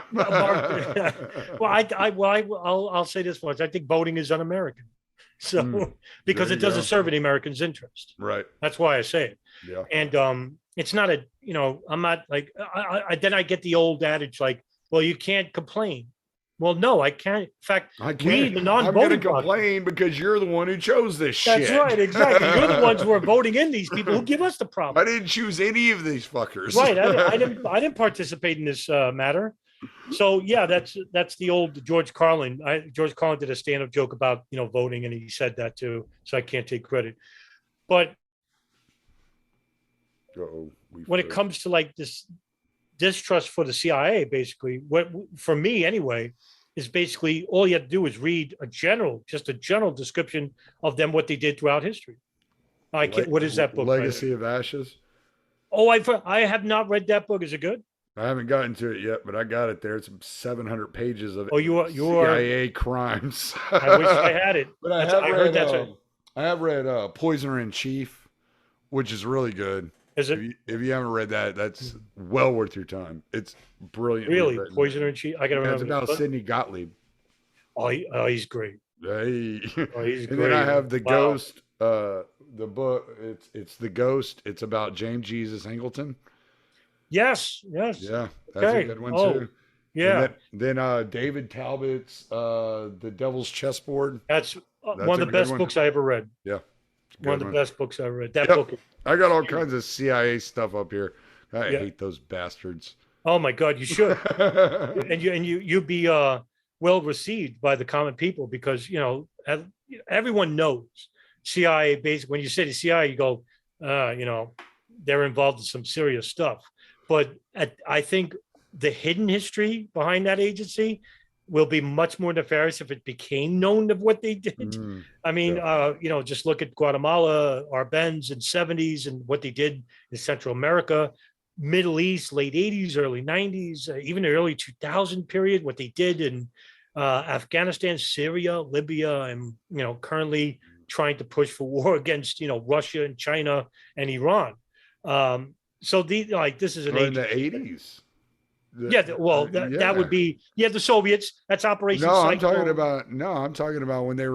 I'll say this once. I think voting is un-American. So because it doesn't serve any American's interest. Right. That's why I say it. Yeah. And it's not I'm not like then I get the old adage like, well, you can't complain. Well, no, I can't. In fact, I can't. I'm going to complain because you're the one who chose this shit. That's right, exactly. You're the ones who are voting in these people who give us the problem. I didn't choose any of these fuckers. Right, I didn't participate in this matter. So yeah, that's the old George Carlin. George Carlin did a stand-up joke about voting, and he said that too. So I can't take credit, but when it comes to like this distrust for the CIA, basically, what for me anyway is basically all you have to do is read a general description of them, what they did throughout history. What is that book? Legacy of Ashes. Oh, I have not read that book. Is it good? I haven't gotten to it yet, but I got it there. It's 700 pages of CIA crimes. I wish I had it. But I have read Poisoner in Chief, which is really good. Is it? If you haven't read that, that's well worth your time. It's brilliant. Really? Poisoner in Chief? I got to remember. It's about Sidney Gottlieb. Oh, he's great. Hey. Oh, he's and great. then I have The Ghost, the book. It's The Ghost. It's about James Jesus Angleton. Yes. Yeah, that's a good one too. Yeah. And then David Talbot's The Devil's Chessboard. That's one of the best books I ever read. Yeah. One of the best books I ever read. That book. I got all kinds of CIA stuff up here. I hate those bastards. Oh my God, you should. and you'd be well received by the common people because everyone knows CIA. Basically, when you say the CIA, you go, they're involved in some serious stuff. But I think the hidden history behind that agency will be much more nefarious if it became known of what they did. I mean, just look at Guatemala, Arbenz in the 70s and what they did in Central America, Middle East, late 80s, early 90s, even the early 2000 period, what they did in Afghanistan, Syria, Libya, and, currently trying to push for war against, Russia and China and Iran. So this is an in the 80s. That would be the Soviets. That's Operation. I'm talking about when they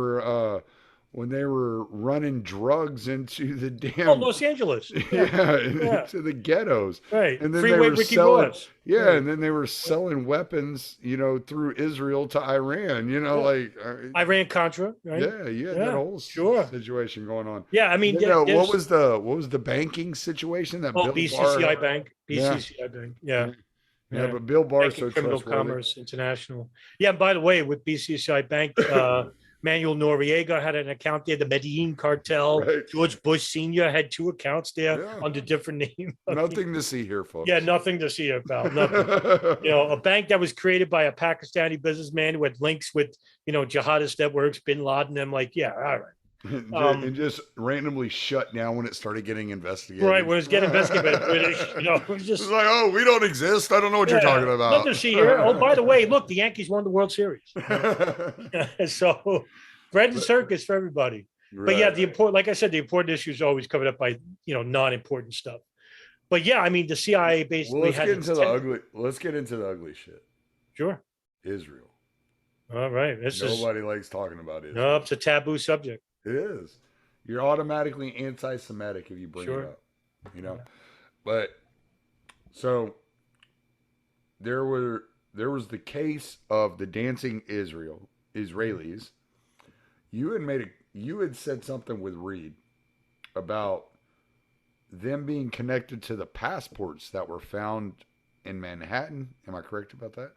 were running drugs into the damn Los Angeles. Into the ghettos. Right. And then Freeway Ricky Ross. And then they were selling weapons, through Israel to Iran. Iran Contra. Right. That whole situation going on. Yeah, I mean, what was the banking situation that Bill BCCI Barr, Bank. BCCI Bank. Yeah. Yeah, but Bill Barr so Criminal trustworthy. Commerce International. Yeah, by the way, with BCCI Bank, Manuel Noriega had an account there. The Medellin cartel. Right. George Bush Sr. had 2 accounts there under different names. Nothing to see here, folks. Yeah, nothing to see here, pal. Nothing. A bank that was created by a Pakistani businessman who had links with, jihadist networks, Bin Laden. I'm like, yeah, all right. And just randomly shut down when it started getting investigated. Right, when it's getting investigated by the British, it was just it's like, oh, we don't exist. I don't know what you're talking about. Nothing to see here. Oh, by the way, look, the Yankees won the World Series. So, bread and circus for everybody. Right. But yeah, the important, like I said, the important issues are always covered up by non-important stuff. But yeah, I mean, the CIA basically. Well, let's get into the ugly shit. Sure. Israel. All right. Nobody likes talking about Israel. No, it's a taboo subject. It is. You're automatically anti-Semitic if you bring it up. But so there was the case of the dancing Israelis. You had said something with Reed about them being connected to the passports that were found in Manhattan. Am I correct about that?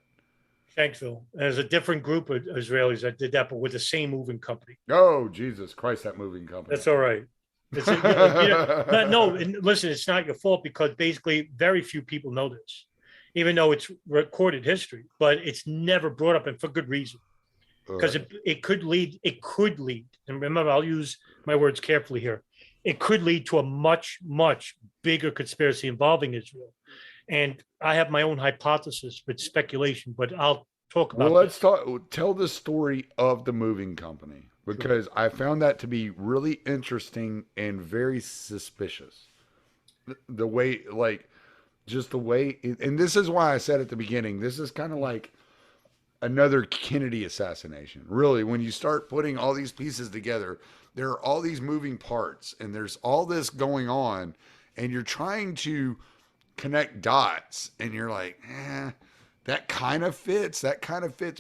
Shanksville. There's a different group of Israelis that did that, but with the same moving company. Oh, Jesus Christ, that moving company. That's all right. No, and listen, it's not your fault because basically very few people know this, even though it's recorded history, but it's never brought up, and for good reason. Because it could lead, and remember, I'll use my words carefully here. It could lead to a much, much bigger conspiracy involving Israel. And I have my own hypothesis with speculation, but I'll talk about tell the story of the moving company, because I found that to be really interesting and very suspicious. The way, and this is why I said at the beginning, this is kind of like another Kennedy assassination. Really, when you start putting all these pieces together, there are all these moving parts and there's all this going on, and you're trying to connect dots and you're like, that kind of fits,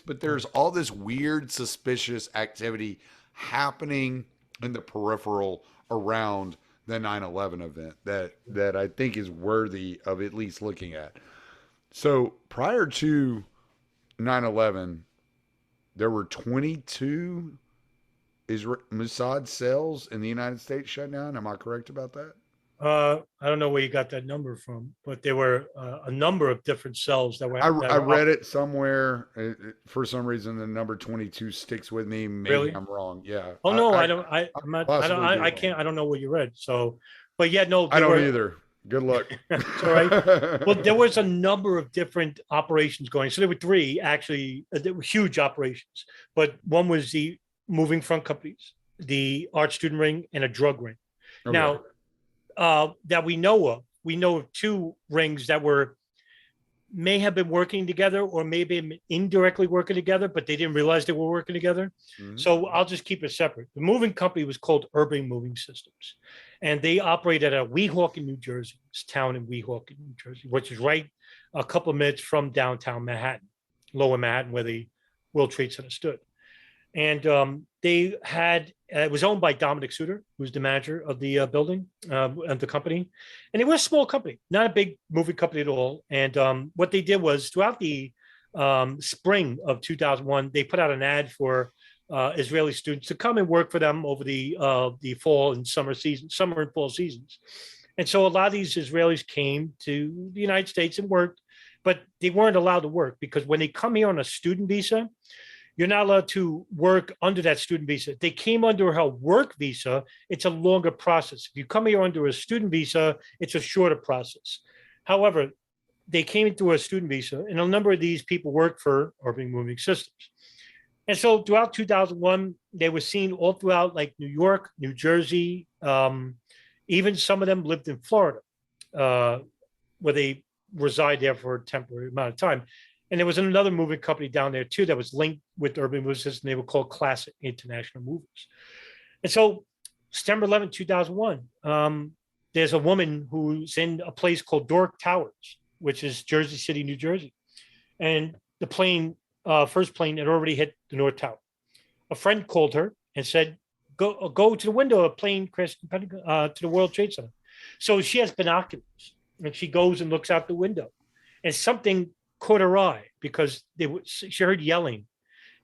but there's all this weird, suspicious activity happening in the peripheral around the 9/11 event that I think is worthy of at least looking at. So prior to 9/11, there were 22 Mossad cells in the United States shut down. Am I correct about that? I don't know where you got that number from, but there were a number of different cells that were. I read it somewhere. For some reason, the number 22 sticks with me. Maybe really? I'm wrong. Yeah. Oh no, I don't. I'm not. I can't. I don't know what you read. So, but yeah, no. I don't either. Good luck. It's all right. Well, there was a number of different operations going. So there were three actually. There were huge operations, but one was the moving front companies, the art student ring, and a drug ring. Okay. Now. That we know of two rings that may have been working together or maybe indirectly working together, but they didn't realize they were working together. Mm-hmm. So I'll just keep it separate. The moving company was called Urban Moving Systems, and they operated at Weehawken, New Jersey. It's a town in Weehawken, New Jersey, which is right a couple of minutes from downtown Manhattan, Lower Manhattan, where the World Trade Center stood. And they had, it was owned by Dominic Suter, who's the manager of the building, of the company. And it was a small company, not a big moving company at all. And what they did was throughout the spring of 2001, they put out an ad for Israeli students to come and work for them over the fall and summer and fall seasons. And so a lot of these Israelis came to the United States and worked, but they weren't allowed to work because when they come here on a student visa, you're not allowed to work under that student visa. They came under a work visa. It's a longer process. If you come here under a student visa, it's a shorter process. However, they came into a student visa, and a number of these people worked for Urban Moving Systems. And so throughout 2001, they were seen all throughout like New York, New Jersey. Even some of them lived in Florida, where they reside there for a temporary amount of time. And there was another moving company down there too that was linked with Urban Moving Systems, and they were called Classic International Movers. And so September 11, 2001, there's a woman who's in a place called Darkened Hour, which is Jersey City, New Jersey. And the plane, first plane had already hit the North Tower. A friend called her and said, go to the window, a plane crashed to the World Trade Center. So she has binoculars and she goes and looks out the window, and something caught her eye because she heard yelling,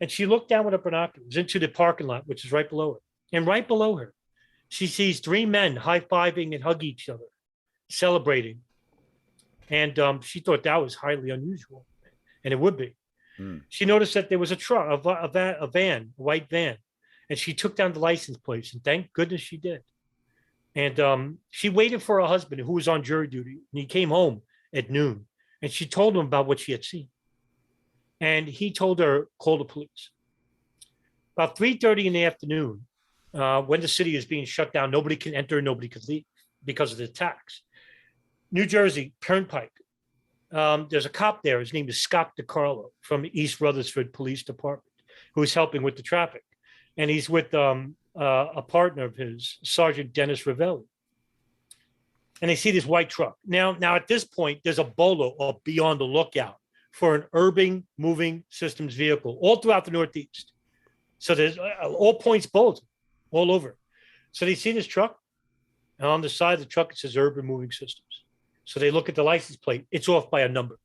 and she looked down with her binoculars into the parking lot, which is right below her. And right below her, she sees three men high-fiving and hugging each other, celebrating. And she thought that was highly unusual, and it would be. She noticed that there was a truck, a van, a white van, and she took down the license plates, and thank goodness she did. And she waited for her husband, who was on jury duty, and he came home at noon, and she told him about what she had seen. And he told her, call the police. About 3:30 in the afternoon, when the city is being shut down, nobody can enter, nobody can leave because of the attacks. New Jersey Turnpike. There's a cop there. His name is Scott DiCarlo from East Rutherford Police Department, who's helping with the traffic. And he's with a partner of his, Sergeant Dennis Ravelli. And they see this white truck. Now at this point, there's a bolo or be on the lookout for an urban moving systems vehicle all throughout the Northeast. So there's all points bulletin all over. So they see this truck, and on the side of the truck, it says urban moving systems. So they look at the license plate. It's off by a number.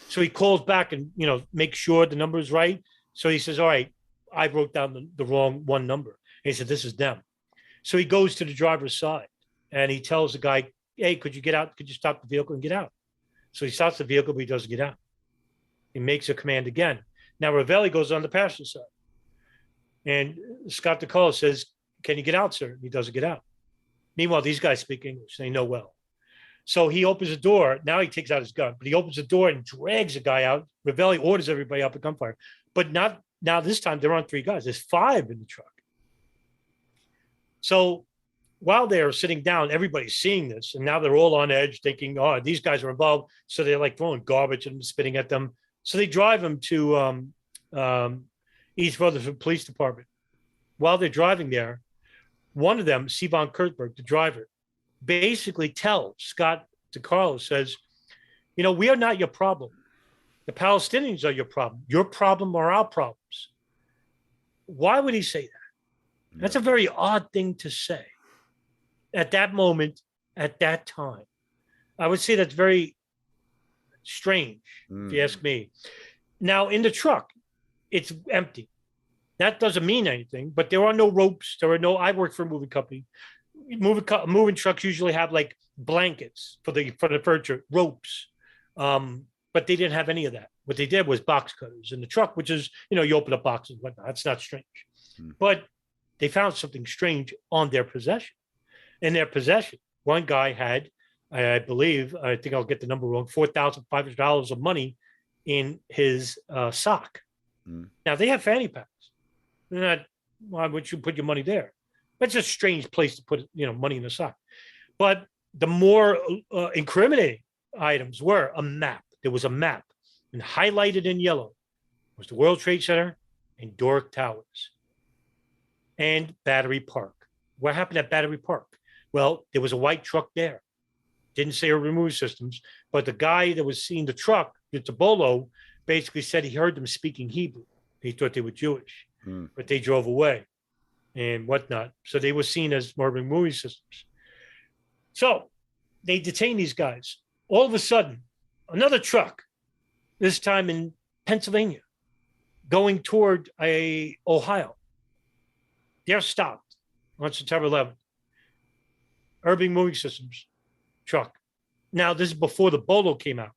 So he calls back and, make sure the number is right. So he says, all right, I wrote down the wrong one number. And he said, this is them. So he goes to the driver's side and he tells the guy, hey, could you get out? Could you stop the vehicle and get out? So he stops the vehicle, but he doesn't get out. He makes a command again. Now Ravelli goes on the passenger side. And Scott DiCarlo says, can you get out, sir? And he doesn't get out. Meanwhile, these guys speak English. They know well. So he opens the door. Now he takes out his gun, but he opens the door and drags the guy out. Ravelli orders everybody up at gunfire. But not now, this time they're on 3 guys. There's 5 in the truck. So while they're sitting down, everybody's seeing this. And now they're all on edge thinking, oh, these guys are involved. So they're like throwing garbage and spitting at them. So they drive them to East Rutherford Police Department. While they're driving there, one of them, Sivan Kurtberg, the driver, basically tells Scott DiCarlo, says, we are not your problem. The Palestinians are your problem. Your problem are our problems. Why would he say that? That's a very odd thing to say at that moment, at that time. I would say that's very strange, if you ask me. Now, in the truck, it's empty. That doesn't mean anything, but there are no ropes. I work for a moving company. Moving trucks usually have like blankets for the furniture, ropes. But they didn't have any of that. What they did was box cutters in the truck, which is, you open up boxes and whatnot. It's not strange. But they found something strange on their possession. In their possession, one guy had, I think I'll get the number wrong, $4,500 of money in his sock. Now, they have fanny packs. Why would you put your money there? That's a strange place to put, money in the sock. But the more incriminating items were a map. There was a map, and highlighted in yellow was the World Trade Center and Doric Towers and Battery Park. What happened at Battery Park? Well, there was a white truck there. Didn't say urban moving systems, but the guy that was seeing the truck, the Tabolo, basically said he heard them speaking Hebrew. He thought they were Jewish, but they drove away and whatnot. So they were seen as urban moving systems. So they detained these guys. All of a sudden, another truck, this time in Pennsylvania, going toward Ohio. They're stopped on September 11th. Urban Moving Systems truck. Now, this is before the Bolo came out,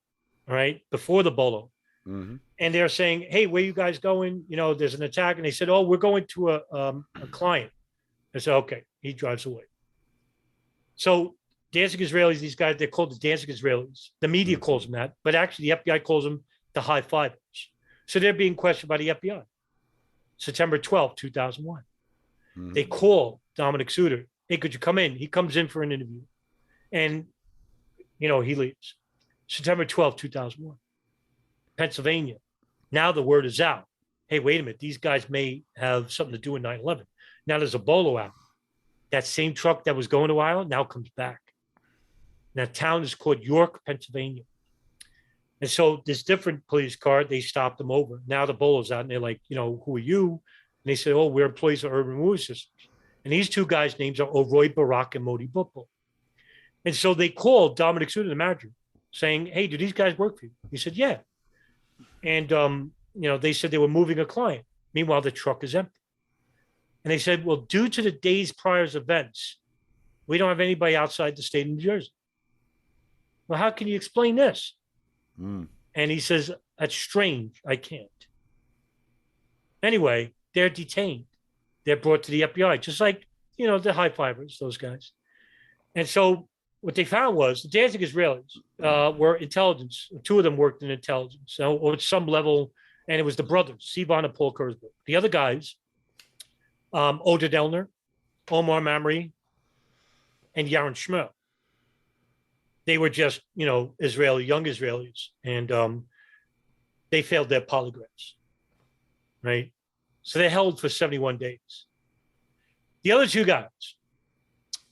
all right? Before the Bolo. And they're saying, hey, where you guys going? There's an attack. And they said, oh, we're going to a client. I said, okay. He drives away. So Dancing Israelis, these guys, they're called the Dancing Israelis. The media calls them that, but actually the FBI calls them the high fivers. So they're being questioned by the FBI. September 12th, 2001. They call Dominic Suter. Hey, could you come in? He comes in for an interview. And, he leaves. September 12th, 2001. Pennsylvania. Now the word is out. Hey, wait a minute. These guys may have something to do with 9/11. Now there's a Bolo out. That same truck that was going to Iowa now comes back. That town is called York, Pennsylvania. And so this different police car, they stopped them over. Now the Bolo's out and they're like, who are you? And they say, oh, we're employees of Urban Moving Systems. And these 2 guys' names are Oroy Barak and Modi Buppo. And so they called Dominic Suter, the manager, saying, hey, do these guys work for you? He said, yeah. And, they said they were moving a client. Meanwhile, the truck is empty. And they said, well, due to the days prior events, we don't have anybody outside the state of New Jersey. Well, how can you explain this? And he says, that's strange. I can't. Anyway, they're detained. they're brought to the FBI, just like, the high fivers, those guys. And so what they found was the Danzig Israelis were intelligence. Two of them worked in intelligence, or at some level, and it was the brothers, Sivan and Paul Kurzberg. The other guys, Oded Elner, Omar Mamre, and Yaron Shmuel. They were just, young Israelis, and they failed their polygraphs, right? So they held for 71 days. The other two guys,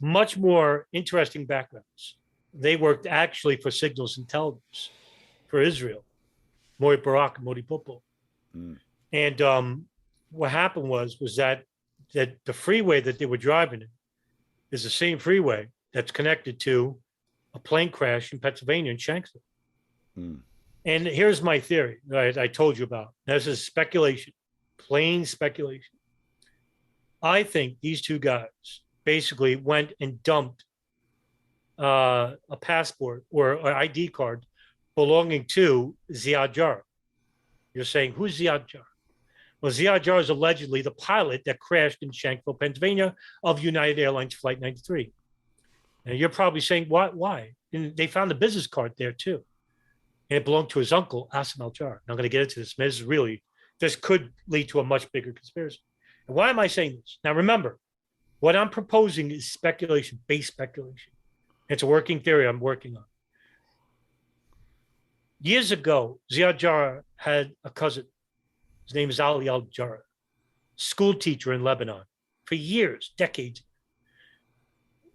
much more interesting backgrounds. They worked actually for signals intelligence for Israel, Mori Barak and Modi Popo. And what happened was that the freeway that they were driving in is the same freeway that's connected to a plane crash in Pennsylvania in Shanksville. And here's my theory that I told you about. This is speculation, plain speculation. I think these two guys basically went and dumped a passport or an ID card belonging to Ziad Jarrah. You're saying, who's Ziad Jarrah? Well, Ziad Jarrah is allegedly the pilot that crashed in Shanksville, Pennsylvania of United Airlines Flight 93. And you're probably saying, why? And they found the business card there too. And it belonged to his uncle, Asim al-Jarrah. I'm going to get into this. This could lead to a much bigger conspiracy. And why am I saying this? Now, remember, what I'm proposing is speculation, base speculation. It's a working theory I'm working on. Years ago, Ziad Jarrah had a cousin. His name is Ali al-Jarrah, school teacher in Lebanon for years, decades.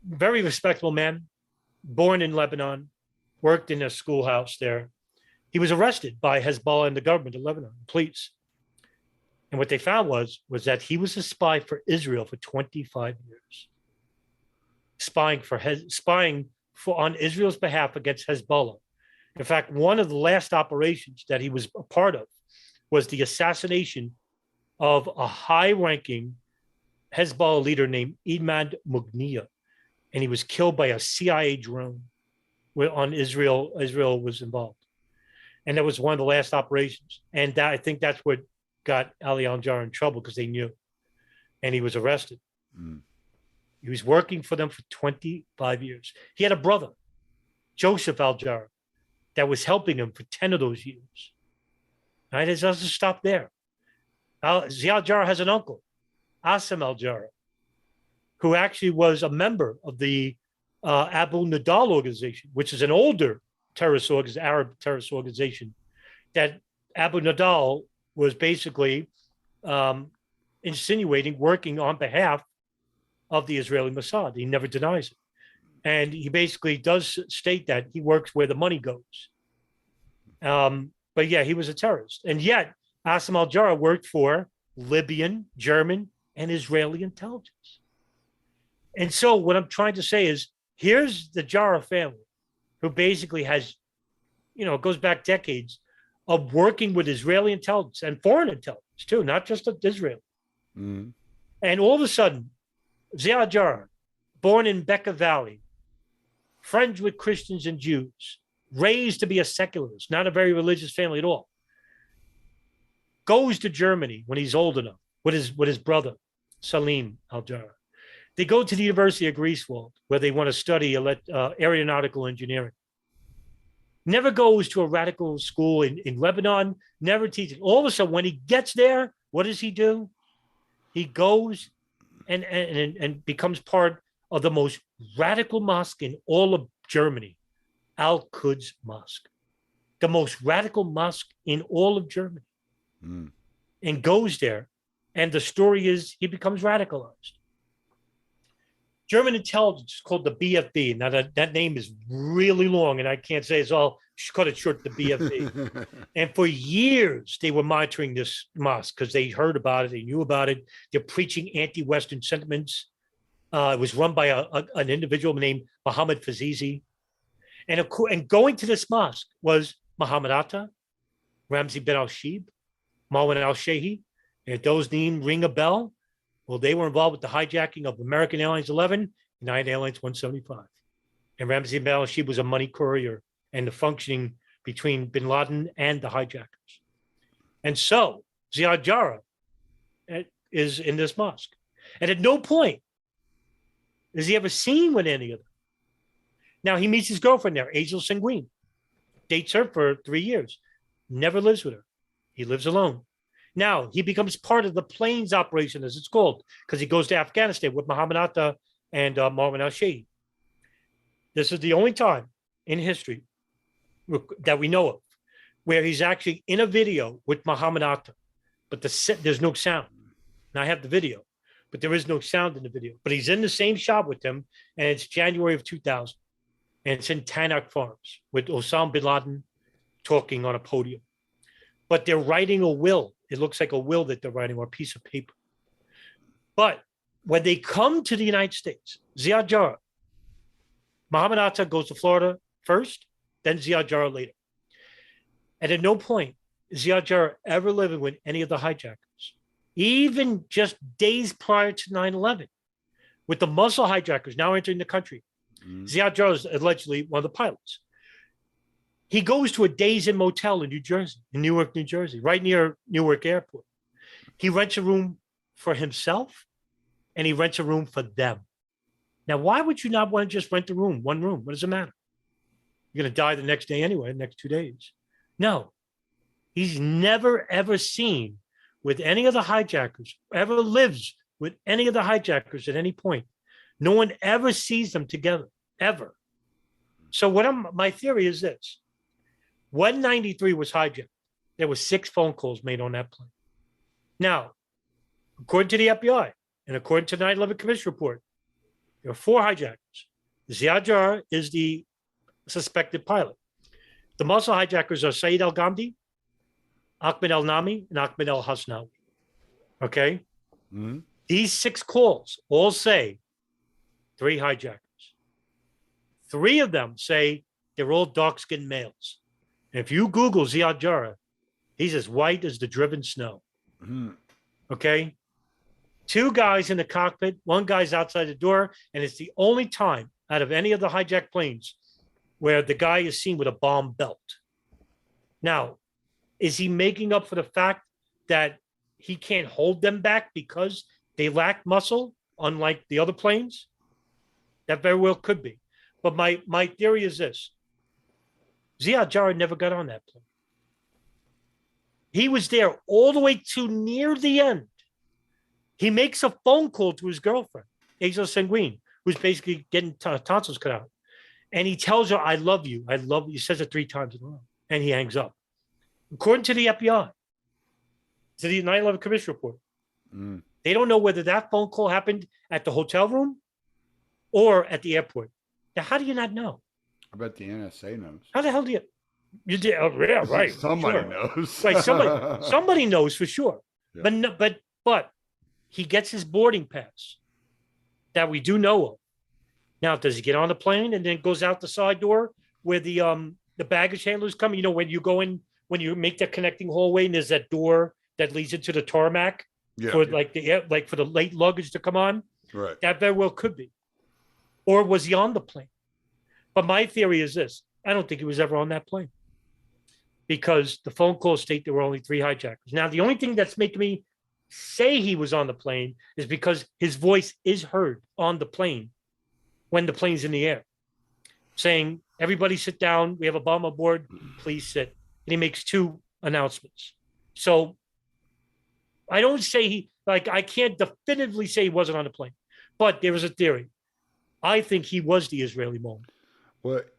Very respectable man, born in Lebanon, worked in a schoolhouse there. He was arrested by Hezbollah and the government of Lebanon, police. And what they found was that he was a spy for Israel for 25 years, spying on Israel's behalf against Hezbollah. In fact, one of the last operations that he was a part of was the assassination of a high-ranking Hezbollah leader named Imad Mughniya, and he was killed by a CIA drone on Israel. Israel was involved, and that was one of the last operations. And I think that's what got Ali al-Jarrah in trouble, because they knew, and he was arrested. He was working for them for 25 years. He had a brother, Joseph al-Jarrah, that was helping him for 10 of those years. Right? It doesn't stop there. Ziad Jarrah has an uncle, Asim al-Jarrah, who actually was a member of the Abu Nidal organization, which is an older Arab terrorist organization that Abu Nidal was basically insinuating working on behalf of the Israeli Mossad. He never denies it. And he basically does state that he works where the money goes. But yeah, he was a terrorist. And yet, Asim al-Jarrah worked for Libyan, German, and Israeli intelligence. And so what I'm trying to say is, here's the Jarrah family, who basically has, goes back decades of working with Israeli intelligence and foreign intelligence too, not just Israel. And all of a sudden, Ziad Jarrah, born in Bekaa Valley, friends with Christians and Jews, raised to be a secularist, not a very religious family at all, goes to Germany when he's old enough with his brother, Salim al-Jarrah. They go to the University of Greifswald, where they want to study aeronautical engineering. Never goes to a radical school in Lebanon, never teaches. All of a sudden, when he gets there, what does he do? He goes and becomes part of the most radical mosque in all of Germany, Al-Quds Mosque, the most radical mosque in all of Germany, and goes there. And the story is he becomes radicalized. German intelligence is called the BFB. Now that name is really long, and I can't say it's all. Cut it short, the BFB. And for years they were monitoring this mosque because they heard about it, they knew about it. They're preaching anti-Western sentiments. It was run by an individual named Mohammed Fazizi, and going to this mosque was Muhammad Atta, Ramzi bin al-Shib, Marwan al-Shehi. And those names ring a bell. Well, they were involved with the hijacking of American Airlines 11, United Airlines 175. And Ramzi bin al-Shib was a money courier and the functioning between bin Laden and the hijackers. And so Ziad Jarrah is in this mosque. And at no point is he ever seen with any of them. Now, he meets his girlfriend there, Angel Sanguine, dates her for 3 years, never lives with her. He lives alone. Now, he becomes part of the planes operation, as it's called, because he goes to Afghanistan with Muhammad Atta and Marwan al-Shehhi. This is the only time in history that we know of where he's actually in a video with Muhammad Atta, but there's no sound. Now, I have the video, but there is no sound in the video. But he's in the same shop with him, and it's January of 2000. And it's in Tanakh Farms with Osama bin Laden talking on a podium. But they're writing a will. It looks like a will that they're writing or a piece of paper. But when they come to the United States, Ziad Jarrah, Muhammad Atta goes to Florida first, then Ziad Jarrah later. And at no point is Ziad Jarrah ever living with any of the hijackers, even just days prior to 9/11, with the Muslim hijackers now entering the country. Ziad Jarrah is allegedly one of the pilots. He goes to a Days Inn motel in New Jersey, in Newark, New Jersey, right near Newark Airport. He rents a room for himself, and he rents a room for them. Now, why would you not want to just rent a room, one room? What does it matter? You're going to die the next day anyway, the next 2 days. No, he's never, ever seen with any of the hijackers, ever lives with any of the hijackers at any point. No one ever sees them together, ever. So my theory is this. When 93 was hijacked, there were 6 phone calls made on that plane. Now, according to the FBI and according to the 9/11 Commission report, there are 4 hijackers. Ziad Jarrah is the suspected pilot. The Muslim hijackers are Saeed al-Ghamdi, Ahmed al-Nami, and Ahmed al-Hasnawi. Okay? Mm-hmm. These 6 calls all say 3 hijackers. 3 of them say they're all dark-skinned males. And if you Google Ziad Jarrah, he's as white as the driven snow. Mm-hmm. Okay? 2 guys in the cockpit, 1 guy's outside the door, and it's the only time out of any of the hijacked planes where the guy is seen with a bomb belt. Now, is he making up for the fact that he can't hold them back because they lack muscle, unlike the other planes? That very well could be. But my theory is this. Ziad Jarrah never got on that plane. He was there all the way to near the end. He makes a phone call to his girlfriend, Angel Sanguine, who's basically getting tonsils cut out. And he tells her, I love you. I love you. He says it 3 times in a row. And he hangs up. According to the FBI, to the 9/11 Commission report, they don't know whether that phone call happened at the hotel room or at the airport. Now, how do you not know? I bet the NSA knows. How the hell do you did? Oh, yeah, right. Somebody knows. Right, somebody knows for sure. Yeah. But he gets his boarding pass that we do know of. Now, does he get on the plane and then goes out the side door where the baggage handlers come? You know, when you go in, when you make that connecting hallway, and there's that door that leads into the tarmac for for the late luggage to come on. Right. That very well could be. Or was he on the plane? But my theory is this. I don't think he was ever on that plane because the phone calls state there were only 3 hijackers. Now, the only thing that's making me say he was on the plane is because his voice is heard on the plane when the plane's in the air saying, everybody sit down. We have a bomb aboard. Please sit. And he makes 2 announcements. So I don't say I can't definitively say he wasn't on the plane, but there is a theory. I think he was the Israeli moment. What?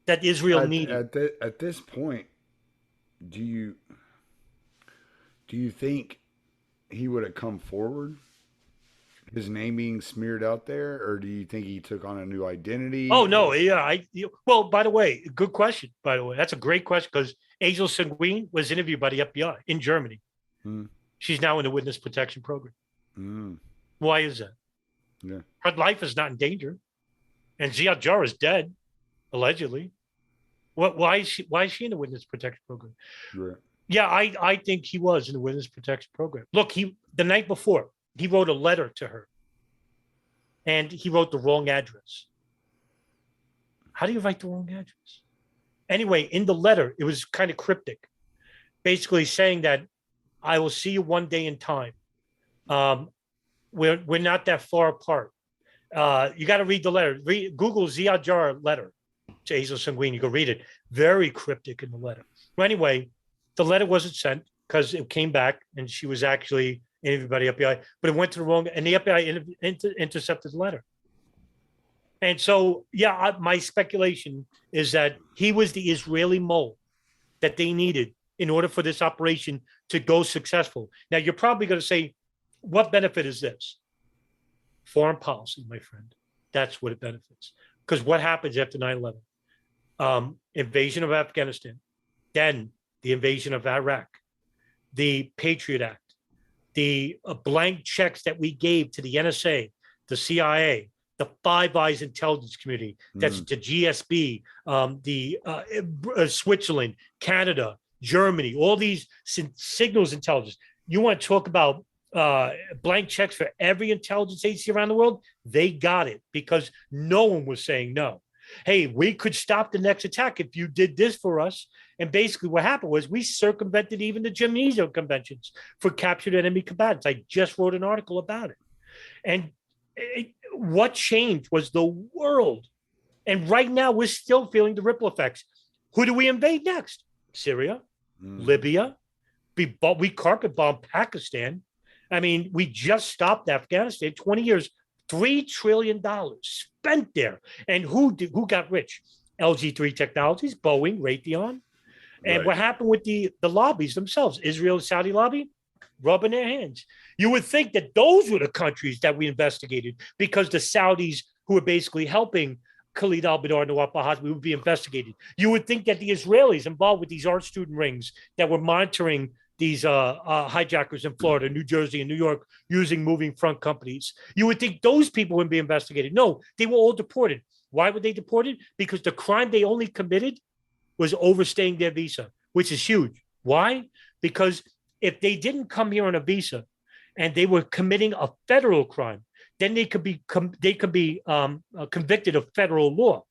That Israel needed. At this point, do you think he would have come forward? His name being smeared out there, or do you think he took on a new identity? Oh no, yeah. Well, by the way, good question. By the way, that's a great question because Angel Sanguine was interviewed by the FBI in Germany. She's now in the witness protection program. Why is that? Yeah, her life is not in danger, and Ziad Jarrah is dead, allegedly. Why is she in the witness protection program? Right. Yeah, I think he was in the witness protection program. Look, the night before, he wrote a letter to her, and he wrote the wrong address. How do you write the wrong address? Anyway, in the letter, it was kind of cryptic, basically saying that I will see you one day in time. we're not that far apart. You got to read the letter. Google Ziad Jarrah letter to Hazel Sanguine. You go read it. Very cryptic in the letter. Well, anyway, the letter wasn't sent because it came back and she was actually interviewed by the FBI, but it went to the wrong, and the FBI intercepted the letter. And so, yeah, my speculation is that he was the Israeli mole that they needed in order for this operation to go successful. Now, you're probably going to say, what benefit is this? Foreign policy, my friend. That's what it benefits. Because what happens after 9/11? Invasion of Afghanistan, then the invasion of Iraq, the Patriot Act, the blank checks that we gave to the NSA, the CIA, the Five Eyes intelligence community, that's the GSB, Switzerland, Canada, Germany, all these signals intelligence. You want to talk about blank checks for every intelligence agency around the world? They got it because no one was saying no. Hey, we could stop the next attack if you did this for us. And basically what happened was we circumvented even the Geneva Conventions for captured enemy combatants. I just wrote an article about it. And what changed was the world. And right now we're still feeling the ripple effects. Who do we invade next? Syria, Libya. We carpet bombed Pakistan. I mean, we just stopped Afghanistan, 20 years, $3 trillion spent there. And who got rich? LG3 Technologies, Boeing, Raytheon. And right. What happened with the lobbies themselves? Israel, Saudi lobby, rubbing their hands. You would think that those were the countries that we investigated because the Saudis who were basically helping Khalid al-Badr, Nawaf al-Hazmi would be investigated. You would think that the Israelis involved with these art student rings that were monitoring these hijackers in Florida, New Jersey, and New York using moving front companies. You would think those people would be investigated. No, they were all deported. Why were they deported? Because the crime they only committed was overstaying their visa, which is huge. Why? Because if they didn't come here on a visa and they were committing a federal crime, then they could be convicted of federal law.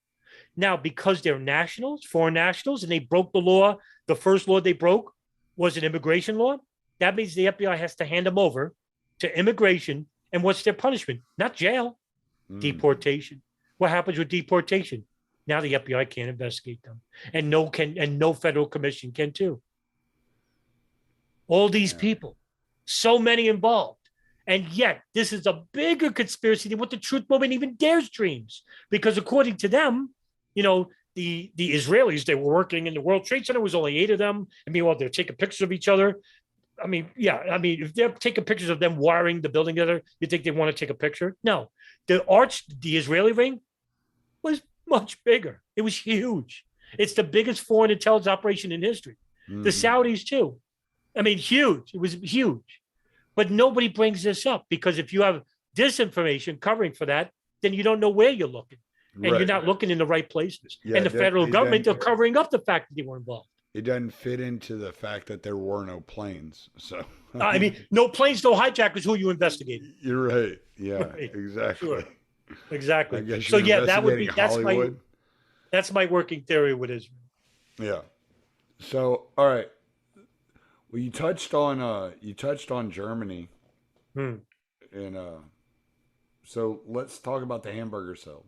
Now, because they're nationals, foreign nationals, and they broke the law, the first law they broke was an immigration law. That means the FBI has to hand them over to immigration. And what's their punishment? Not jail, deportation. What happens with deportation? Now the FBI can't investigate them, and no federal commission can too. All these people, so many involved, and yet this is a bigger conspiracy than what the Truth Movement even dares dreams. Because according to them, you know, the Israelis, they were working in the World Trade Center. There was only 8 of them. I mean, well, they're taking pictures of each other. I mean, yeah. I mean, if they're taking pictures of them wiring the building together, you think they want to take a picture? No. The Israeli ring was much bigger. It was huge. It's the biggest foreign intelligence operation in history. The Saudis too. I mean, huge. It was huge. But nobody brings this up because if you have disinformation covering for that, then you don't know where you're looking. And you're not looking in the right places. Yeah, and the federal government are covering up the fact that they were involved. It doesn't fit into the fact that there were no planes. So I mean, no planes, no hijackers. Who you investigating? You're right. Yeah, right. Exactly. Sure. Exactly. So yeah, that would be that's my working theory with Israel. Yeah. So all right. Well, you touched on Germany, and so let's talk about the Hamburg cell.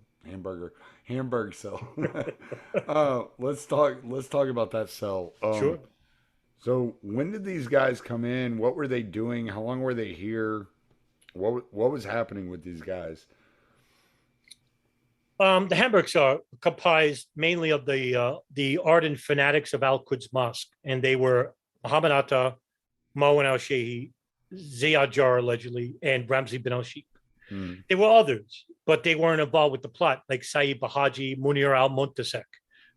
Let's talk about that cell. Sure. So when did these guys come in? What were they doing? How long were they here? What was happening with these guys? The Hamburg cell comprised mainly of the ardent fanatics of Al-Quds Mosque, and they were Muhammad Atta, Marwan al-Shehi, Ziad Jarrah allegedly, and Ramzi bin al-Sheikh. There were others, but they weren't involved with the plot, like Saeed Bahaji, Munir al-Muntasek.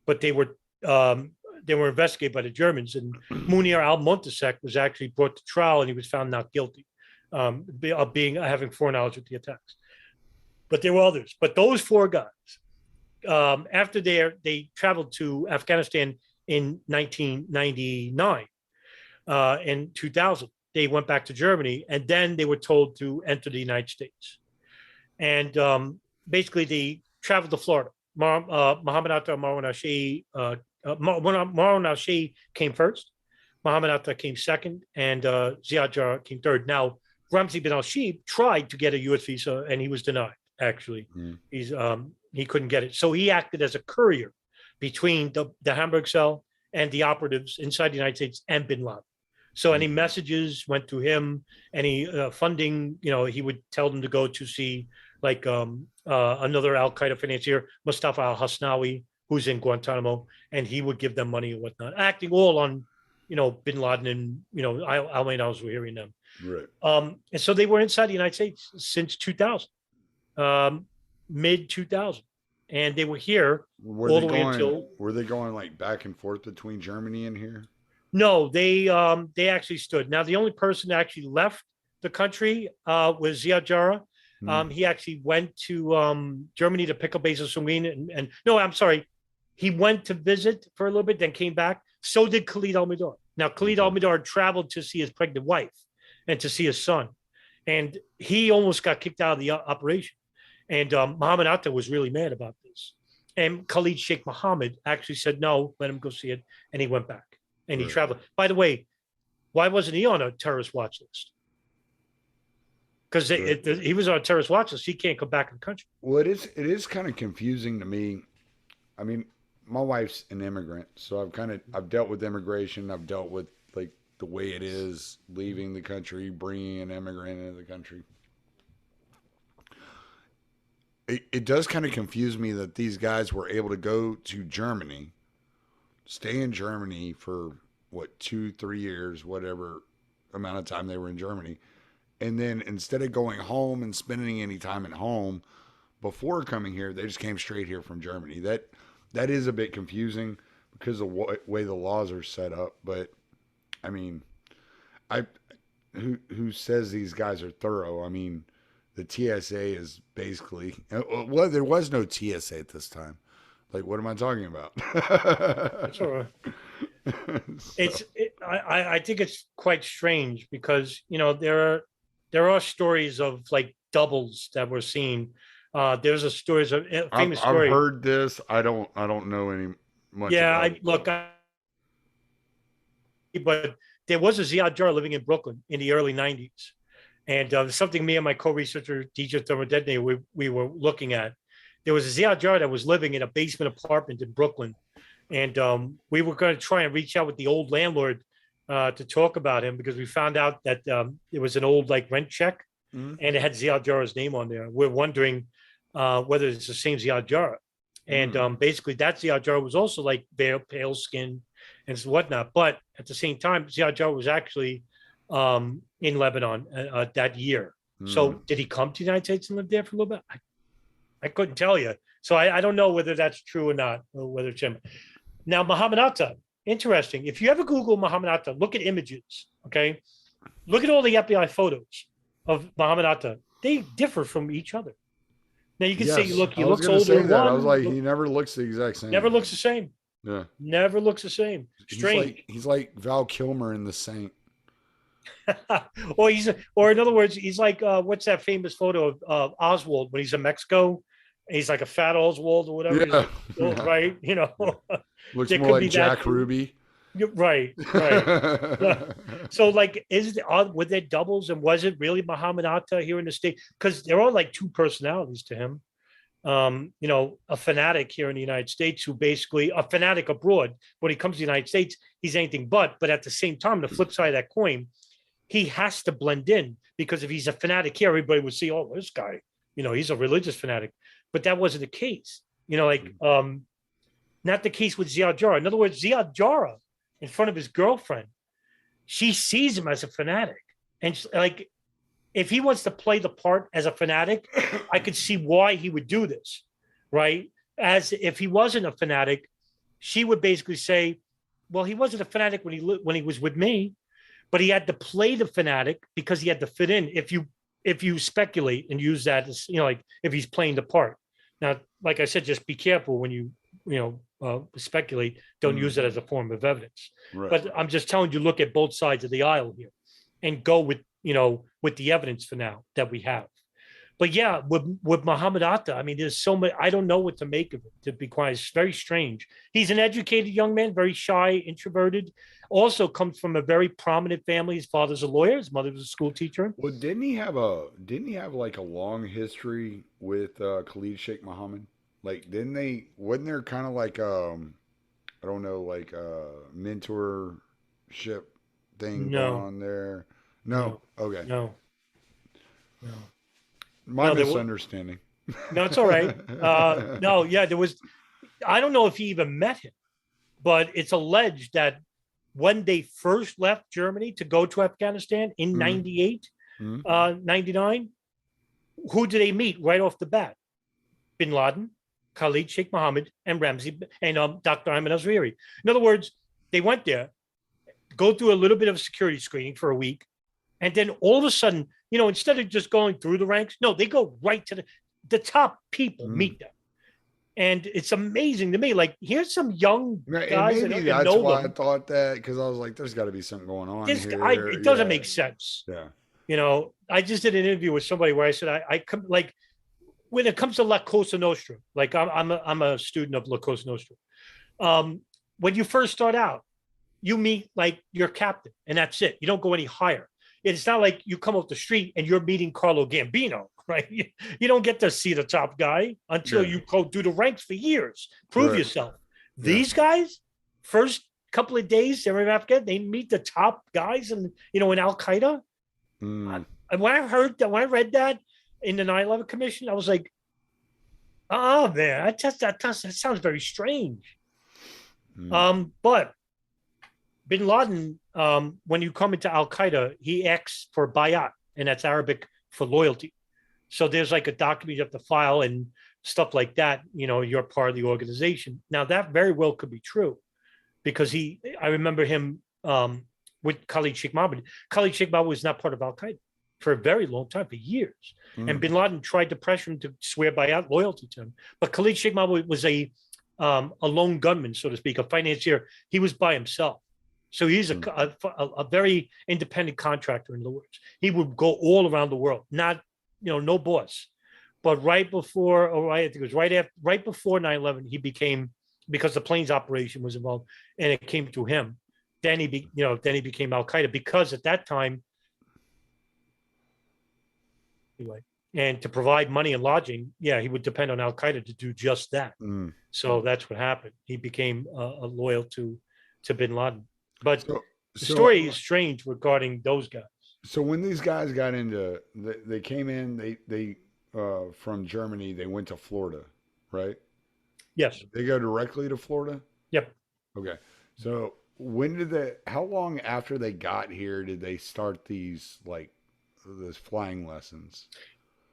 But they were investigated by the Germans, and Munir al-Muntasek was actually brought to trial, and he was found not guilty of having foreknowledge of the attacks. But there were others. But those 4 guys, after they traveled to Afghanistan in 1999 and 2000. They went back to Germany, and then they were told to enter the United States. And basically, they traveled to Florida. Muhammad Atta, Marwan al-Shehi, Marwan al-Shehi came first. Muhammad Atta came second, and Ziad Jarrah came third. Now, Ramzi bin al-Shibh tried to get a U.S. visa and he was denied. Actually, he couldn't get it. So he acted as a courier between the Hamburg cell and the operatives inside the United States and bin Laden. So any messages went to him, any funding, he would tell them to go to see like another Al Qaeda financier, Mustafa al-Hasnawi, who's in Guantanamo, and he would give them money and whatnot, acting all on, bin Laden and, al-Qaeda were hearing them. Right. And so they were inside the United States since 2000, mid 2000. And they were here all the way until. Were they going like back and forth between Germany and here? No, they actually stood. Now, the only person that actually left the country was Ziad Jarrah. He actually went to Germany to pick up Basil Sungin. And no, I'm sorry. He went to visit for a little bit, then came back. So did Khalid al-Mihdhar. Now, Khalid al-Mihdhar traveled to see his pregnant wife and to see his son. And he almost got kicked out of the operation. And Mohammed Atta was really mad about this. And Khalid Sheikh Mohammed actually said, no, let him go see it. And he went back and he traveled. By the way, why wasn't he on a terrorist watch list? Because he was on a terrorist watch list. He can't come back in the country. Well, it is kind of confusing to me. I mean, my wife's an immigrant, so I've dealt with immigration. I've dealt with like the way it is leaving the country, bringing an immigrant into the country. It does kind of confuse me that these guys were able to go to Germany, stay in Germany for 2-3 years, whatever amount of time they were in Germany. And then instead of going home and spending any time at home before coming here, they just came straight here from Germany. That is a bit confusing because of the way the laws are set up. But I mean, who says these guys are thorough? I mean, the TSA is basically, well, there was no TSA at this time. Like, what am I talking about? That's all right. I think it's quite strange because, there are stories of like doubles that were seen. There's a famous story. I've heard this. I don't know any much. Yeah, but there was a Ziad Jarrah living in Brooklyn in the early 90s. And something me and my co-researcher, DJ Thermodetonator, we were looking at. There was a Ziad Jarrah that was living in a basement apartment in Brooklyn. And we were going to try and reach out with the old landlord to talk about him because we found out that it was an old like rent check and it had Ziad Jarrah's name on there. We're wondering whether it's the same Ziad Jarrah. And basically that Ziad Jarrah was also like pale skin and whatnot. But at the same time, Ziad Jarrah was actually in Lebanon that year. So did he come to the United States and live there for a little bit? I couldn't tell you. So I don't know whether that's true or not, or whether it's him. Now, Mohammed Atta, interesting. If you ever Google Mohammed Atta, look at images, okay? Look at all the FBI photos of Mohammed Atta. They differ from each other. Now, you can say, look, he looks older than one. I was like, he never looks the exact same. Never looks the same. Yeah. Never looks the same. Strange. He's like Val Kilmer in The Saint. Or in other words, he's like, what's that famous photo of Oswald when he's in Mexico? He's like a fat Oswald or whatever. Yeah. Right? Looks more like Jack Ruby. Right. So like, were there doubles and was it really Mohammed Atta here in the state? Because there are like two personalities to him. A fanatic here in the United States who basically a fanatic abroad. When he comes to the United States, he's anything but at the same time, the flip side of that coin, he has to blend in because if he's a fanatic here, everybody would see, oh, this guy, he's a religious fanatic. But that wasn't the case, not the case with Ziad Jarrah. In other words, Ziad Jarrah, in front of his girlfriend, she sees him as a fanatic. And like, if he wants to play the part as a fanatic, I could see why he would do this, right? As if he wasn't a fanatic, she would basically say, well, he wasn't a fanatic when he was with me, but he had to play the fanatic because he had to fit in. If you speculate and use that as, like if he's playing the part. Now, like I said, just be careful when you speculate, don't use it as a form of evidence. Right. But I'm just telling you, look at both sides of the aisle here and go with the evidence for now that we have. But yeah, with Muhammad Atta, I mean, there's so much. I don't know what to make of it. To be quiet, it's very strange. He's an educated young man, very shy, introverted. Also comes from a very prominent family. His father's a lawyer. His mother was a school teacher. Well, didn't he have like a long history with Khalid Sheikh Mohammed? Like, didn't they? Wasn't there kind of like I don't know, like a mentorship thing going No, on there? No. no, Okay. no, no, My no. misunderstanding. No, it's all right. No, yeah, there was. I don't know if he even met him, but it's alleged that when they first left Germany to go to Afghanistan in Mhm. 98, Mhm. 99, who did they meet right off the bat? Bin Laden, Khalid Sheikh Mohammed, and Ramzi and Dr. Ayman Azriri. In other words, they went there, go through a little bit of security screening for a week, and then all of a sudden, instead of just going through the ranks, no, they go right to the top people, Mhm. meet them. And it's amazing to me. Like, here's some young And guys that maybe don't even that's know why I them. thought that, because I was like, there's got to be something going on This guy, here. it doesn't Yeah. make sense. Yeah. I just did an interview with somebody where I said, I come like, when it comes to La Cosa Nostra, like I'm a student of La Cosa Nostra. When you first start out, you meet like your captain, and that's it. You don't go any higher. It's not like you come off the street and you're meeting Carlo Gambino, right? You don't get to see the top guy until Yeah. you go through the ranks for years, prove Correct. yourself. Yeah. These guys, first couple of days they're in Afghanistan, they meet the top guys, and in Al Qaeda. Mm. And when I read that in the 9/11 Commission, I was like, oh man, that sounds very strange. Mm. But Bin Laden, when you come into Al Qaeda, he asks for bayat, and that's Arabic for loyalty. So there's like a document you have to file and stuff like that. You're part of the organization. Now that very well could be true, because I remember him with Khalid Sheikh Mohammed. Khalid Sheikh Mohammed was not part of Al Qaeda for a very long time, for years. And Bin Laden tried to pressure him to swear bayat loyalty to him. But Khalid Sheikh Mohammed was a lone gunman, so to speak, a financier. He was by himself. So he's a very independent contractor, in other words. He would go all around the world, not, no boss. But right before, or I think it was right before 9/11, he became, because the planes operation was involved and it came through him. Then he became Al Qaeda, because at that time, anyway, and to provide money and lodging, he would depend on Al Qaeda to do just that. So that's what happened. He became loyal to Bin Laden. But the story is strange regarding those guys. So when these guys got into, they came in, they from Germany, they went to Florida, right? Yes. They go directly to Florida? Yep. Okay. So how long after they got here did they start these flying lessons?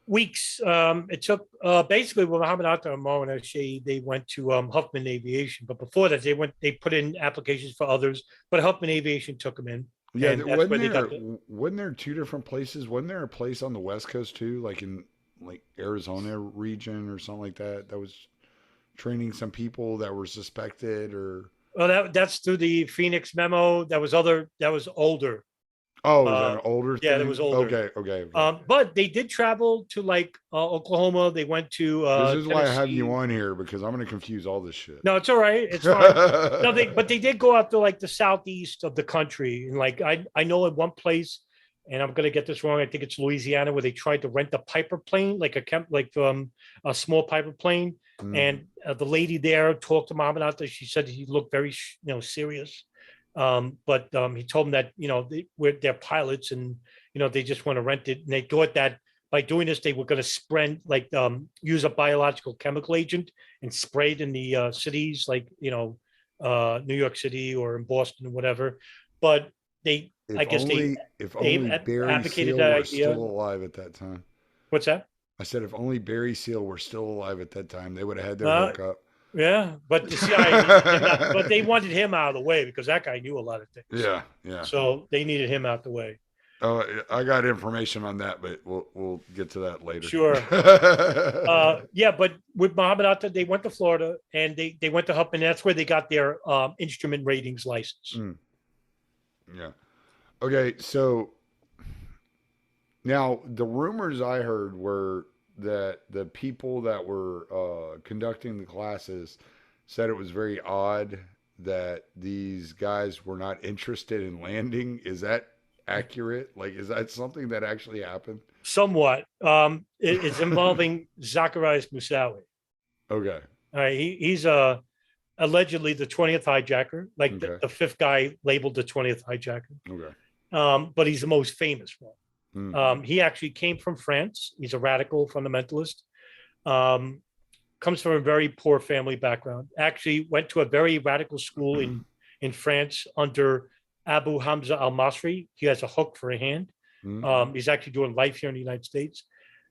Weeks. It took basically with Muhammad Atta and Marwan al-Sheh, they went to Huffman Aviation, but before that they put in applications for others, but Huffman Aviation took them in. Yeah, and that's where they got wasn't there two different places? Wasn't there a place on the West Coast too, like in Arizona region or something like that, that was training some people that were suspected? Or that's through the Phoenix memo. That was older. Oh, is that an older thing? Yeah, it was older. Okay. But they did travel to Oklahoma. They went to this is why I have Tennessee. you on here, because I'm going to confuse all this shit. No, it's all right. It's fine. No, but they did go out to the southeast of the country, and I know in one place, and I'm going to get this wrong, I think it's Louisiana, where they tried to rent a Piper plane, a small Piper plane, and the lady there talked to Muhammad Atta. She said he looked very serious. But he told them that they're pilots, and they just want to rent it, and they thought that by doing this they were going to use a biological chemical agent and spray it in the cities, New York City or in Boston or whatever. But they if only Barry Seal were still alive at that time. What's that? I said if only Barry Seal were still alive at that time, they would have had their hookup. Yeah, but the CIA, but they wanted him out of the way because that guy knew a lot of things. Yeah. So they needed him out the way. Oh, I got information on that, but we'll get to that later. Sure. But with Muhammad Atta, they went to Florida and they went to Huffman. That's where they got their instrument ratings license. Yeah. Okay, so now the rumors I heard were that the people that were conducting the classes said it was very odd that these guys were not interested in landing. Is that accurate? Like, is that something that actually happened? Somewhat. It's involving Zacharias Moussaoui. Okay. All right, he's allegedly the 20th hijacker, like Okay. the fifth guy labeled the 20th hijacker. Okay. But he's the most famous one. Mm. He actually came from France. He's a radical fundamentalist. Comes from a very poor family background. Actually went to a very radical school in France under Abu Hamza al-Masri. He has a hook for a hand. He's actually doing life here in the United States,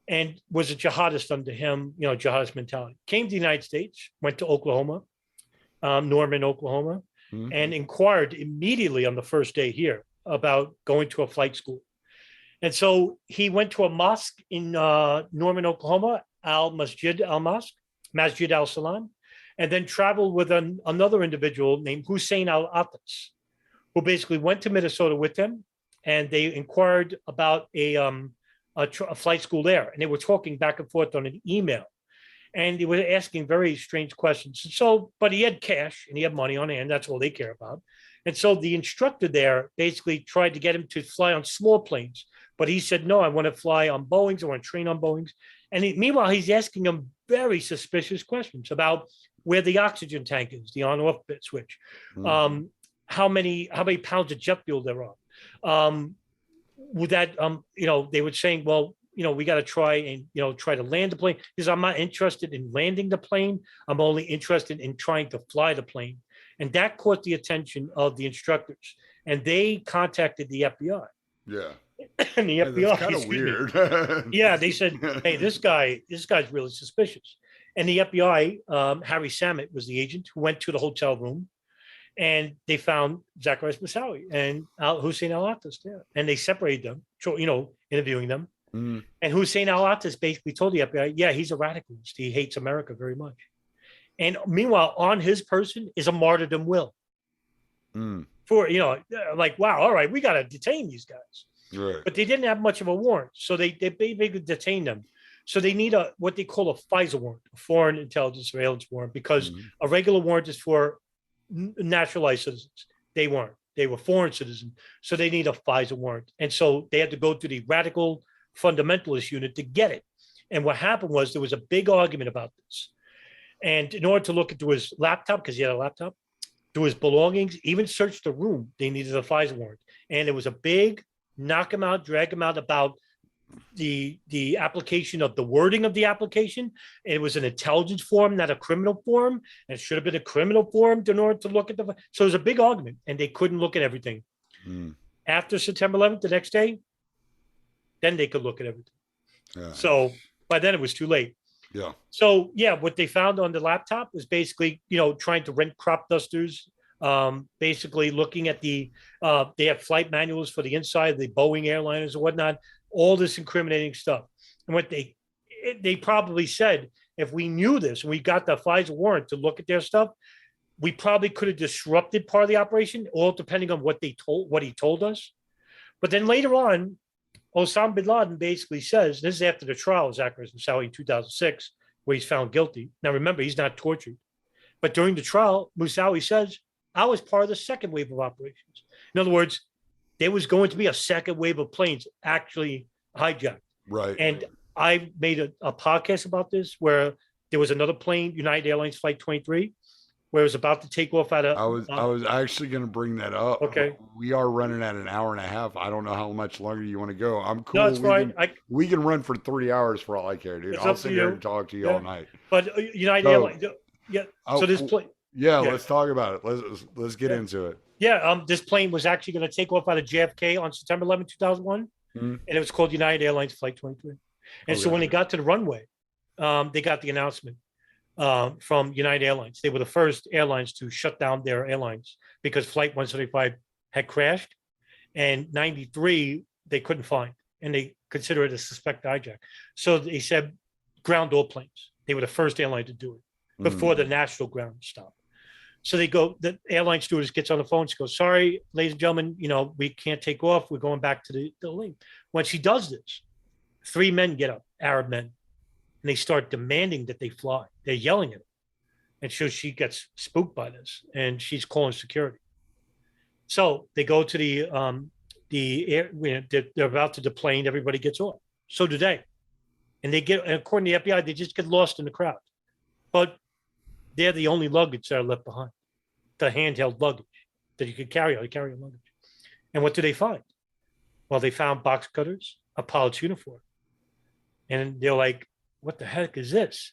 and was a jihadist under him, jihadist mentality. Came to the United States, went to Oklahoma, Norman, Oklahoma, and inquired immediately on the first day here about going to a flight school. And so he went to a mosque in Norman, Oklahoma, Masjid al-Salam, and then traveled with another individual named Hussein al-Attas, who basically went to Minnesota with him, and they inquired about a flight school there. And they were talking back and forth on an email. And he was asking very strange questions. So, but he had cash and he had money on hand. That's all they care about. And so the instructor there basically tried to get him to fly on small planes. But he said, no, I want to fly on Boeings. I want to train on Boeings. And meanwhile, he's asking him very suspicious questions about where the oxygen tank is, the on-off switch, how many pounds of jet fuel there are. With that, they were saying, well, we got to try to land the plane. Because I'm not interested in landing the plane. I'm only interested in trying to fly the plane. And that caught the attention of the instructors. And they contacted the FBI. Yeah. And the FBI, that's kind of weird. Yeah, they said, hey, this guy's really suspicious. And the FBI, Harry Samet was the agent who went to the hotel room, and they found Zacharias Moussaoui and Hussein al-Attas there. And they separated them, interviewing them. And Hussein al-Attas basically told the FBI, yeah, he's a radicalist. He hates America very much. And meanwhile, on his person is a martyrdom will. For, like, wow, all right, we got to detain these guys. Right. But they didn't have much of a warrant. So they basically detained them. So they need what they call a FISA warrant, a foreign intelligence surveillance warrant, because a regular warrant is for naturalized citizens. They weren't. They were foreign citizens. So they need a FISA warrant. And so they had to go to the radical fundamentalist unit to get it. And what happened was there was a big argument about this. And in order to look into his laptop, because he had a laptop, to his belongings, even search the room, they needed a FISA warrant. And it was a big knock him out, drag him out about the application of the wording of the application. It was an intelligence form, not a criminal form. And it should have been a criminal form in order to look at the. So it was a big argument, and they couldn't look at everything. After September 11th, the next day, then they could look at everything. So by then it was too late. Yeah. So yeah, what they found on the laptop was basically, trying to rent crop dusters. Basically looking at they have flight manuals for the inside, the Boeing airliners and whatnot, all this incriminating stuff. And what they probably said, if we knew this and we got the FISA warrant to look at their stuff, we probably could have disrupted part of the operation, all depending on what he told us. But then later on, Osama bin Laden basically says, this is after the trial of Zacharias Moussaoui in 2006, where he's found guilty. Now remember, he's not tortured. But during the trial, Moussaoui says, I was part of the second wave of operations. In other words, there was going to be a second wave of planes actually hijacked. Right. And I made a podcast about this where there was another plane, United Airlines Flight 23, where it was about to take off out of. I was actually going to bring that up. Okay. We are running at an hour and a half. I don't know how much longer you want to go. I'm cool. No, it's fine. We can run for 3 hours for all I care, dude. I'll sit here and talk to you all night. But United Airlines, yeah. So this plane. Yeah, let's talk about it. Let's get into it. Yeah, this plane was actually going to take off out of JFK on September 11, 2001, and it was called United Airlines Flight 23. And so when they got to the runway, they got the announcement from United Airlines. They were the first airlines to shut down their airlines because Flight 175 had crashed, and 93 they couldn't find, and they consider it a suspect hijack. So they said ground all planes. They were the first airline to do it before the national ground stopped. So the airline stewardess gets on the phone. She goes, sorry, ladies and gentlemen, we can't take off. We're going back to the lane. When she does this, 3 men get up, Arab men, and they start demanding that they fly. They're yelling at her. And so she gets spooked by this, and she's calling security. So they go to the air, they're about to deplane, everybody gets off. So do they. And according to the FBI, they just get lost in the crowd. But they're the only luggage that are left behind, the handheld luggage that you could carry on, carry luggage. And what do they find? Well, they found box cutters, a pilot's uniform. And they're like, what the heck is this?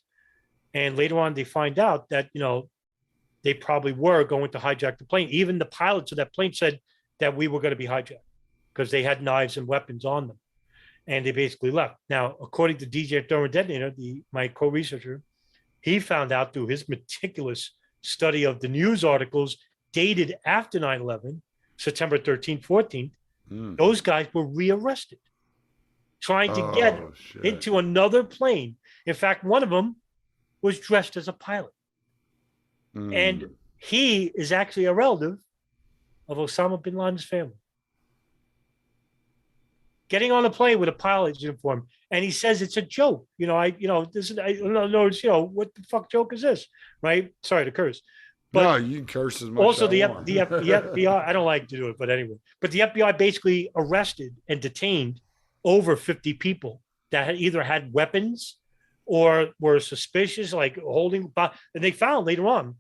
And later on, they find out that, they probably were going to hijack the plane. Even the pilots of that plane said that we were going to be hijacked because they had knives and weapons on them. And they basically left. Now, according to DJ Thermal Detonator, my co-researcher, he found out through his meticulous study of the news articles dated after 9/11, September 13th, 14th, those guys were rearrested, trying to get into another plane. In fact, one of them was dressed as a pilot. And he is actually a relative of Osama bin Laden's family. Getting on a plane with a pilot's uniform, and he says it's a joke. What the fuck joke is this? Right? Sorry to curse. But no, you can curse as much. Also, the FBI, I don't like to do it, but anyway. But the FBI basically arrested and detained over 50 people that had either had weapons or were suspicious, like holding. And they found later on,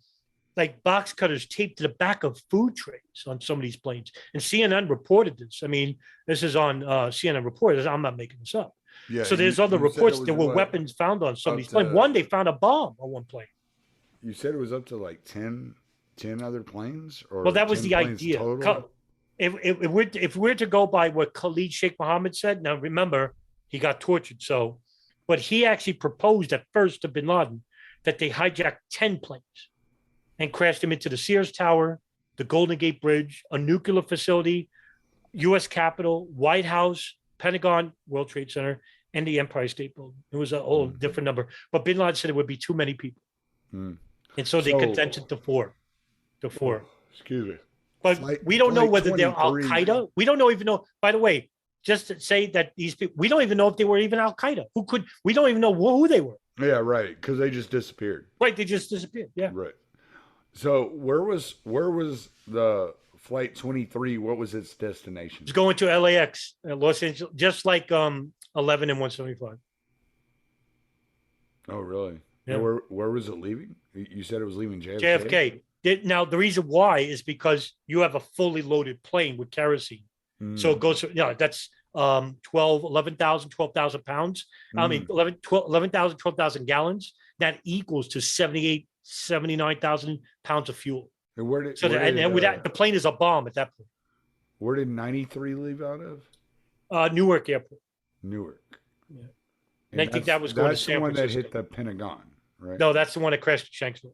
like box cutters taped to the back of food trays on some of these planes. And CNN reported this. I mean, this is on CNN reported. I'm not making this up. Yeah, so there's other reports. There were weapons found on some of these planes. One, they found a bomb on one plane. You said it was up to like 10 other planes? Well, that was the idea. If we're to go by what Khalid Sheikh Mohammed said, now remember, he got tortured. But he actually proposed at first to bin Laden that they hijacked 10 planes and crashed them into the Sears Tower, the Golden Gate Bridge, a nuclear facility, U.S. Capitol, White House, Pentagon, World Trade Center, and the Empire State Building. It was a whole different number. But bin Laden said it would be too many people. And so they condensed it to four. Excuse me. But we don't know whether they're Al-Qaeda. We don't even know, by the way, just to say that these people, we don't even know if they were even Al-Qaeda. We don't even know who they were. Yeah, right. Because they just disappeared. Right. They just disappeared. Yeah. Right. So where was the Flight 23? What was its destination? It's going to LAX, Los Angeles, just like 11 and 175. Oh, really? Yeah. Where was it leaving? You said it was leaving JFK? Now, the reason why is because you have a fully loaded plane with kerosene. So it goes, that's 11,000 pounds. I mean, 11,000, 12,000 gallons. That equals to 79,000 pounds of fuel. And where did the plane is a bomb at that point. Where did 93 leave out of? Newark Airport. Newark. Yeah. And I think that was going to San Francisco. That's the one that hit the Pentagon, right? No, that's the one that crashed at Shanksville.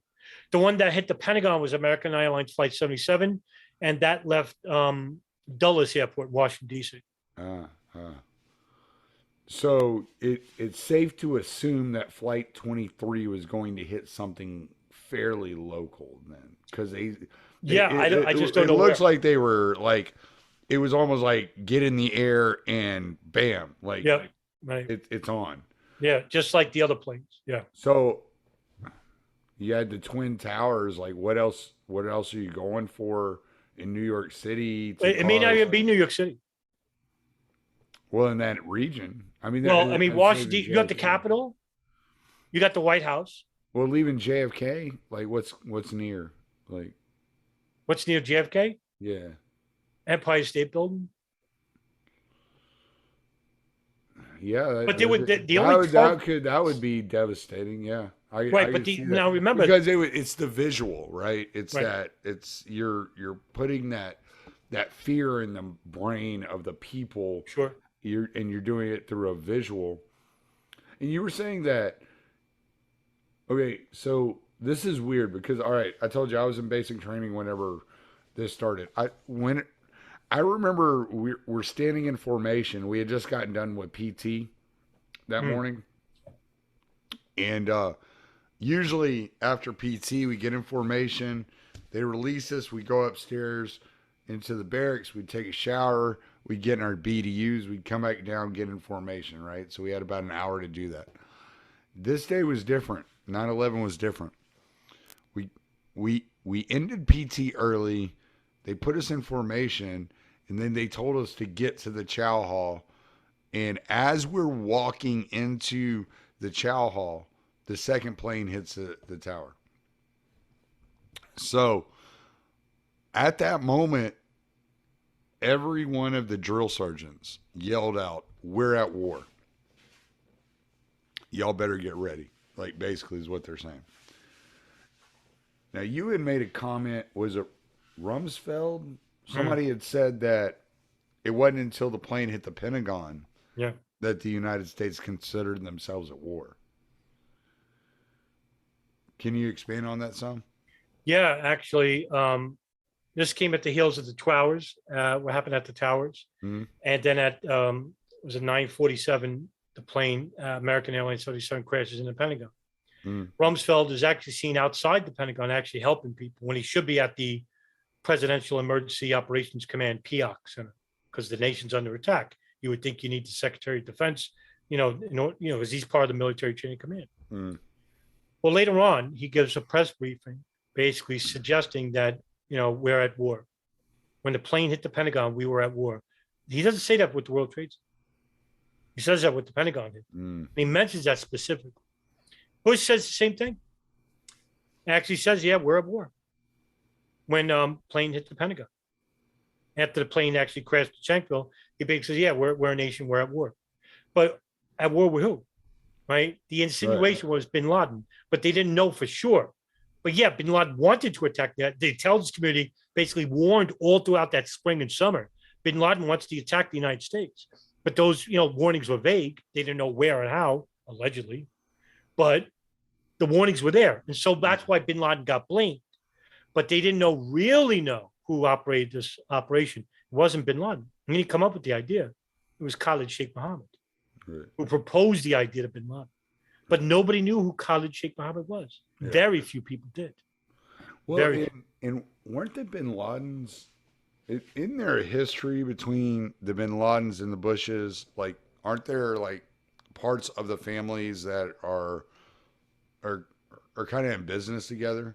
The one that hit the Pentagon was American Airlines Flight 77, and that left Dulles Airport, Washington, D.C. So it's safe to assume that Flight 23 was going to hit something fairly local then, because I just don't know. It looks like they were like, it was almost like get in the air and bam, like right. It's on. Yeah, just like the other planes. Yeah. So you had the Twin Towers. Like, what else are you going for in New York City? It may not even be New York City. Well, in that region, I mean. Washington. You got the Capitol. You got the White House. Well, leaving JFK, like what's near, like. What's near JFK? Yeah. Empire State Building. Yeah, but they would. That would be devastating. Yeah. Now remember, because it's the visual, right? It's right. You're putting that fear in the brain of the people. Sure. You're doing it through a visual. And you were saying that. Okay, so this is weird because, all right, I told you I was in basic training whenever this started. I remember we're standing in formation. We had just gotten done with PT that morning. And usually after PT, we get in formation. They release us. We go upstairs into the barracks. We take a shower. We get in our BDUs. We come back down, get in formation, right? So we had about an hour to do that. This day was different. 9/11 was different. We we ended PT early. They put us in formation, and then they told us to get to the chow hall. And as we're walking into the chow hall, the second plane hits the tower. So at that moment, every one of the drill sergeants yelled out, "We're at war. Y'all better get ready." Like, basically is what they're saying. Now, you had made a comment, was it Rumsfeld? Somebody had said that it wasn't until the plane hit the Pentagon Yeah. that the United States considered themselves at war. Can you expand on that some? Yeah, actually, this came at the heels of the towers, what happened at the towers. Mm-hmm. And then at, it was a 9:47, the plane, American Airlines 77 crashes in the Pentagon. Rumsfeld is actually seen outside the Pentagon actually helping people when he should be at the Presidential Emergency Operations Command, PEOC Center, because the nation's under attack. You would think you need the Secretary of Defense, because he's part of the military chain of command. Well, later on, he gives a press briefing, basically suggesting that, we're at war. When the plane hit the Pentagon, we were at war. He doesn't say that with the World Trade Center. He says that with the Pentagon hit. He mentions that specifically. Bush says the same thing. Actually says, yeah, we're at war. When plane hit the Pentagon. After the plane actually crashed at Shanksville, he basically says, yeah, we're a nation, we're at war. But at war with who? Right? The insinuation was bin Laden, but they didn't know for sure. But yeah, bin Laden wanted to attack that. The intelligence community basically warned all throughout that spring and summer. Bin Laden wants to attack the United States. But those, warnings were vague. They didn't know where and how, allegedly. But the warnings were there. And so that's why bin Laden got blamed. But they didn't really know who operated this operation. It wasn't bin Laden. I mean, he come up with the idea. It was Khalid Sheikh Mohammed, who proposed the idea to bin Laden. But nobody knew who Khalid Sheikh Mohammed was. Yeah. Very few people did. Well, and weren't the bin Ladens, isn't there a history between the bin Ladens and the Bushes? Like, aren't there, like, parts of the families that are kind of in business together?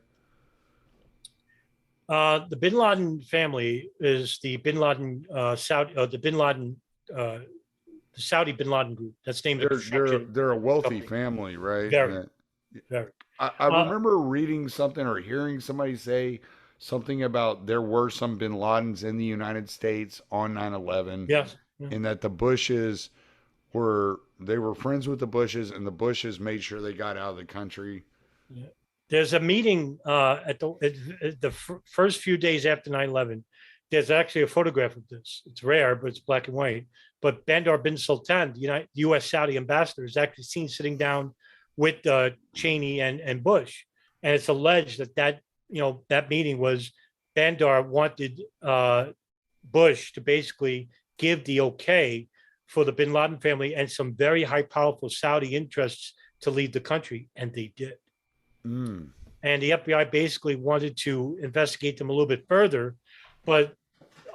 The bin Laden family is the bin Laden Saudi, the Saudi bin Laden group. That's named. They're a wealthy family, right? Very. I remember reading something or hearing somebody say something about there were some bin Ladens in the United States on 9/11. Yes. And that the Bushes were friends with the Bushes, and the Bushes made sure they got out of the country. Yeah. There's a meeting at the first few days after 9/11. There's actually a photograph of this. It's rare, but it's black and white. But Bandar bin Sultan, the U.S. Saudi ambassador, is actually seen sitting down with Cheney and Bush. And it's alleged that meeting was Bandar wanted Bush to basically give the okay for the bin Laden family and some very high powerful Saudi interests to leave the country. And they did. And the FBI basically wanted to investigate them a little bit further. But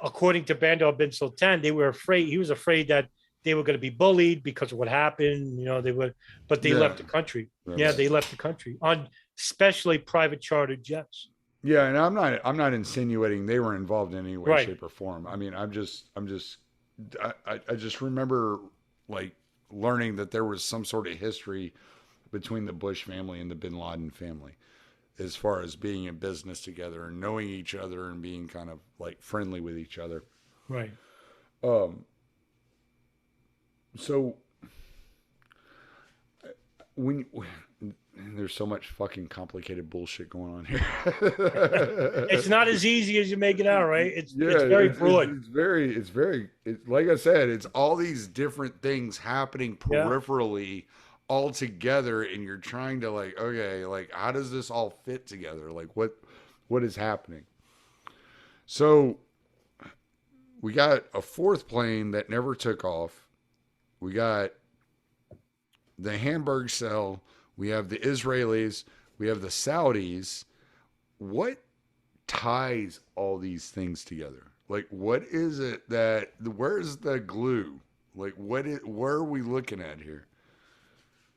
according to Bandar bin Sultan, he was afraid that they were going to be bullied because of what happened. But they left the country. Right. Yeah, they left the country on specially private chartered jets. Yeah, and I'm not insinuating they were involved in any way, shape, or form. I mean, I just remember like learning that there was some sort of history between the Bush family and the bin Laden family, as far as being in business together and knowing each other and being kind of like friendly with each other. Right. So when there's so much fucking complicated bullshit going on here. It's not as easy as you make it out, right? It's very broad. It's very, like I said, it's all these different things happening peripherally all together, and you're trying to like, okay, like how does this all fit together? Like what is happening? So we got a fourth plane that never took off. We got the Hamburg cell. We have the Israelis. We have the Saudis. What ties all these things together? Like, what is it where's the glue? Like, where are we looking at here?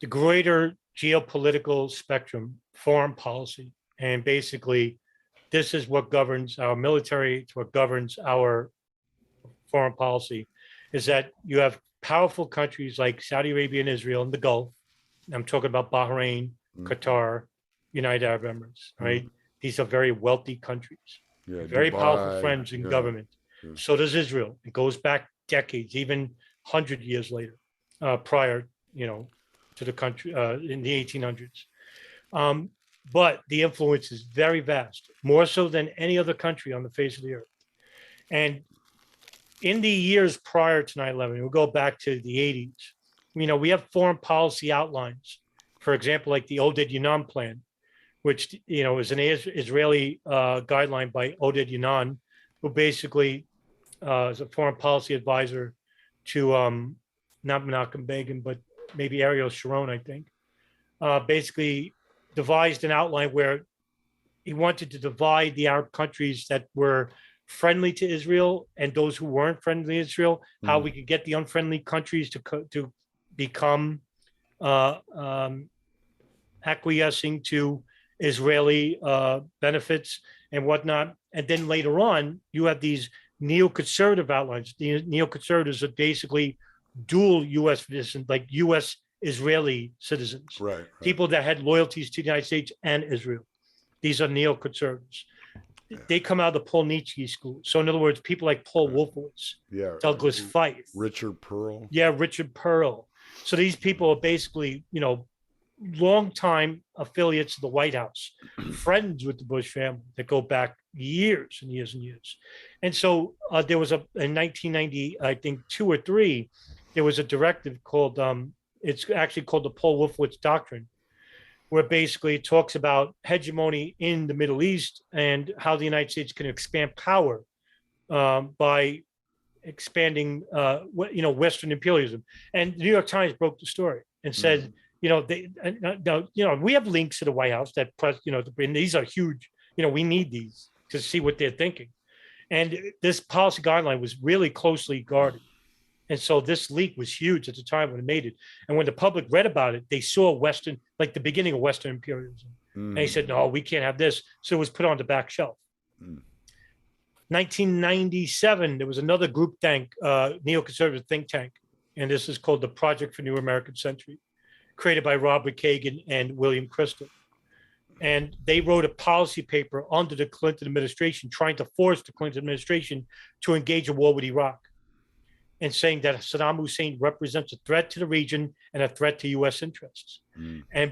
The greater geopolitical spectrum, foreign policy. And basically, this is what governs our military, it's what governs our foreign policy, is that you have powerful countries like Saudi Arabia and Israel in the Gulf. I'm talking about Bahrain, Qatar, United Arab Emirates, right? These are very wealthy countries, very powerful friends in government. So does Israel. It goes back decades, even 100 years later, prior, to the country in the 1800s. But the influence is very vast, more so than any other country on the face of the earth. And in the years prior to 9/11, we'll go back to the 80s. We have foreign policy outlines, for example, like the Oded Yinon plan, which is an Israeli guideline by Oded Yinon, who basically is a foreign policy advisor to not Menachem Begin, but maybe Ariel Sharon, I think. Basically devised an outline where he wanted to divide the Arab countries that were friendly to Israel and those who weren't friendly to Israel, how we could get the unfriendly countries to become acquiescing to Israeli benefits and whatnot. And then later on, you have these neoconservative outlines. The neoconservatives are basically dual U.S. citizens, like U.S. Israeli citizens, right. People that had loyalties to the United States and Israel. These are neoconservatives. They come out of the Paul Nietzsche school. So in other words, people like Paul Wolfowitz, Douglas Feith, Richard Pearl. Yeah, Richard Pearl. So these people are basically, longtime affiliates of the White House, friends with the Bush family that go back years and years and years. And so there was in 1990, I think 2 or 3, there was a directive called, it's actually called the Paul Wolfowitz Doctrine, where basically it talks about hegemony in the Middle East and how the United States can expand power by expanding, Western imperialism. And the New York Times broke the story and said, we have links to the White House that and these are huge. We need these to see what they're thinking. And this policy guideline was really closely guarded. And so this leak was huge at the time when it made it. And when the public read about it, they saw Western, like the beginning of Western imperialism. And they said, no, we can't have this. So it was put on the back shelf. 1997, there was another group think, neoconservative think tank. And this is called the Project for New American Century, created by Robert Kagan and William Crystal. And they wrote a policy paper under the Clinton administration, trying to force the Clinton administration to engage a war with Iraq, and saying that Saddam Hussein represents a threat to the region and a threat to U.S. interests.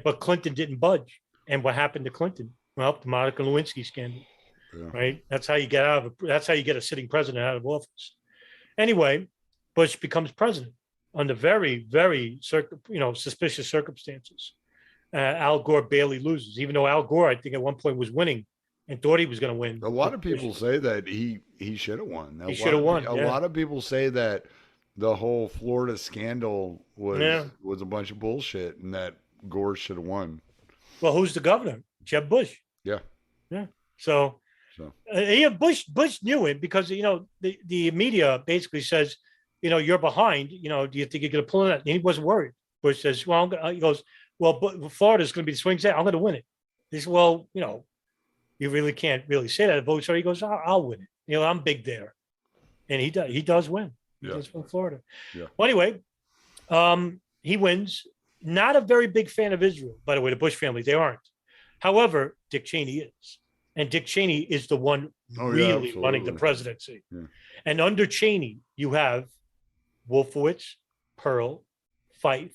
But Clinton didn't budge. And what happened to Clinton? Well, the Monica Lewinsky scandal, right? That's how you get that's how you get a sitting president out of office. Anyway, Bush becomes president under very, very suspicious circumstances. Al Gore barely loses, even though Al Gore, I think at one point was winning and thought he was going to win. A lot of people say that he should have won. He should have won. A lot of people say that the whole Florida scandal was a bunch of bullshit and that Gore should have won. Well, who's the governor? Jeb Bush. Yeah. So Bush knew it because the media basically says, you're behind. Do you think you're going to pull it out? And he wasn't worried. Bush says, well, he goes, well, but Florida's going to be the swing state. I'm going to win it. He said, well, you really can't really say that. Vote. So he goes, I'll win it. I'm big there, and he does. He does win. He does win Florida. Yeah. Well, anyway, he wins. Not a very big fan of Israel, by the way. The Bush family, they aren't. However, Dick Cheney is, and Dick Cheney is the one really running the presidency. Yeah. And under Cheney, you have Wolfowitz, Pearl, Feith,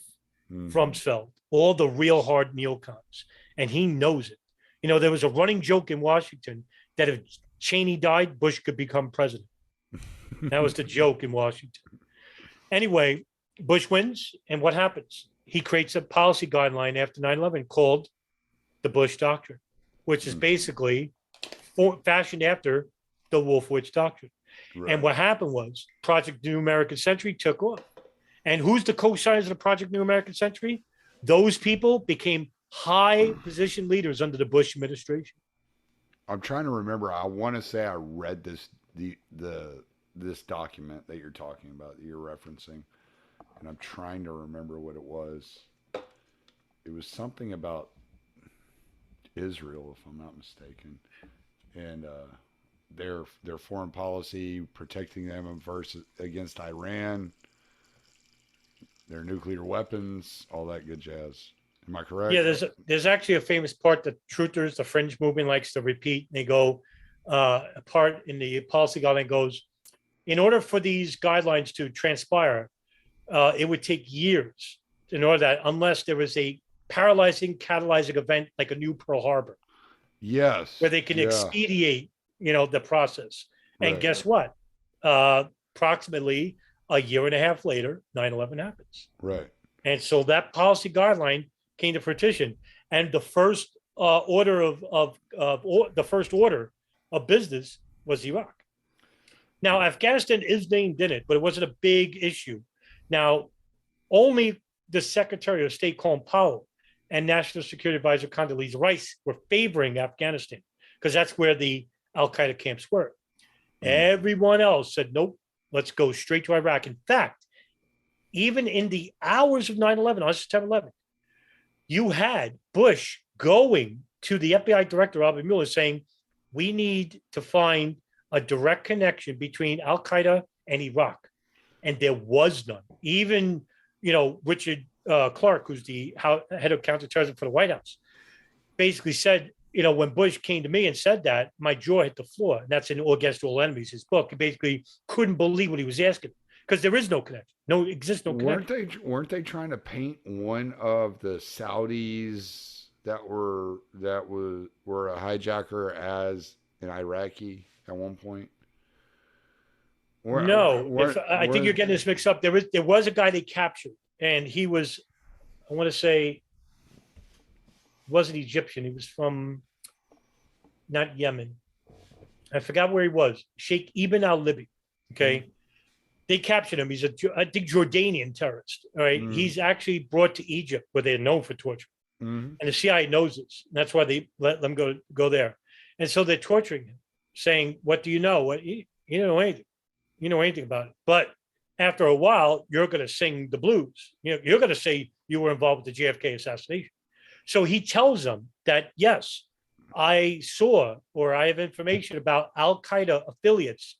Rumsfeld, all the real hard neocons, and he knows it. There was a running joke in Washington that if Cheney died, Bush could become president. That was the joke in Washington. Anyway, Bush wins, and what happens? He creates a policy guideline after 9/11 called the Bush Doctrine, which is basically fashioned after the Wolfowitz Doctrine. Right. And what happened was Project New American Century took off. And who's the co-signers of the Project New American Century? Those people became high position leaders under the Bush administration. I'm trying to remember. I want to say I read this document that you're talking about, that you're referencing, and I'm trying to remember what it was. it was something about Israel, if I'm not mistaken, and their foreign policy protecting them versus against Iran, their nuclear weapons, all that good jazz. Am I correct? Yeah, there's actually a famous part that truthers, the fringe movement, likes to repeat. They go a part in the policy guideline goes, in order for these guidelines to transpire, it would take years in order that unless there was a paralyzing, catalyzing event like a new Pearl Harbor. Yes. Where they can expedite, the process. And Right. guess what? Approximately a year and a half later, 9/11 happens. Right. And so that policy guideline came to fruition. And the first order of the first order of business was Iraq. Now, Afghanistan is named in it, but it wasn't a big issue. Now, only the Secretary of State, Colin Powell, and National Security Advisor Condoleezza Rice were favoring Afghanistan because that's where the al-Qaeda camps were. Everyone else said, nope, let's go straight to Iraq. In fact, even in the hours of 9/11, on September 11th, you had Bush going to the FBI director, Robert Mueller, saying, we need to find a direct connection between al-Qaeda and Iraq. And there was none. Even, Richard Clark, who's the head of counterterrorism for the White House, basically said, when Bush came to me and said that, my jaw hit the floor. And that's in Against All Enemies, his book. He basically couldn't believe what he was asking because there is no connection. No connection. Weren't they trying to paint one of the Saudis that were a hijacker as an Iraqi at one point? I think you're getting this mixed up. There was a guy they captured, and he was, I want to say, wasn't Egyptian. He was from not Yemen. I forgot where he was. Sheikh Ibn al-Libi. Okay. Mm-hmm. They captured him. He's I think Jordanian terrorist. All right. Mm-hmm. He's actually brought to Egypt where they're known for torture. Mm-hmm. And the CIA knows this. And that's why they let them go there. And so they're torturing him, saying, what do you know? You don't know anything. You know anything about it. But after a while, you're going to sing the blues. You're going to say you were involved with the JFK assassination. So he tells them that, yes, I saw or I have information about al-Qaeda affiliates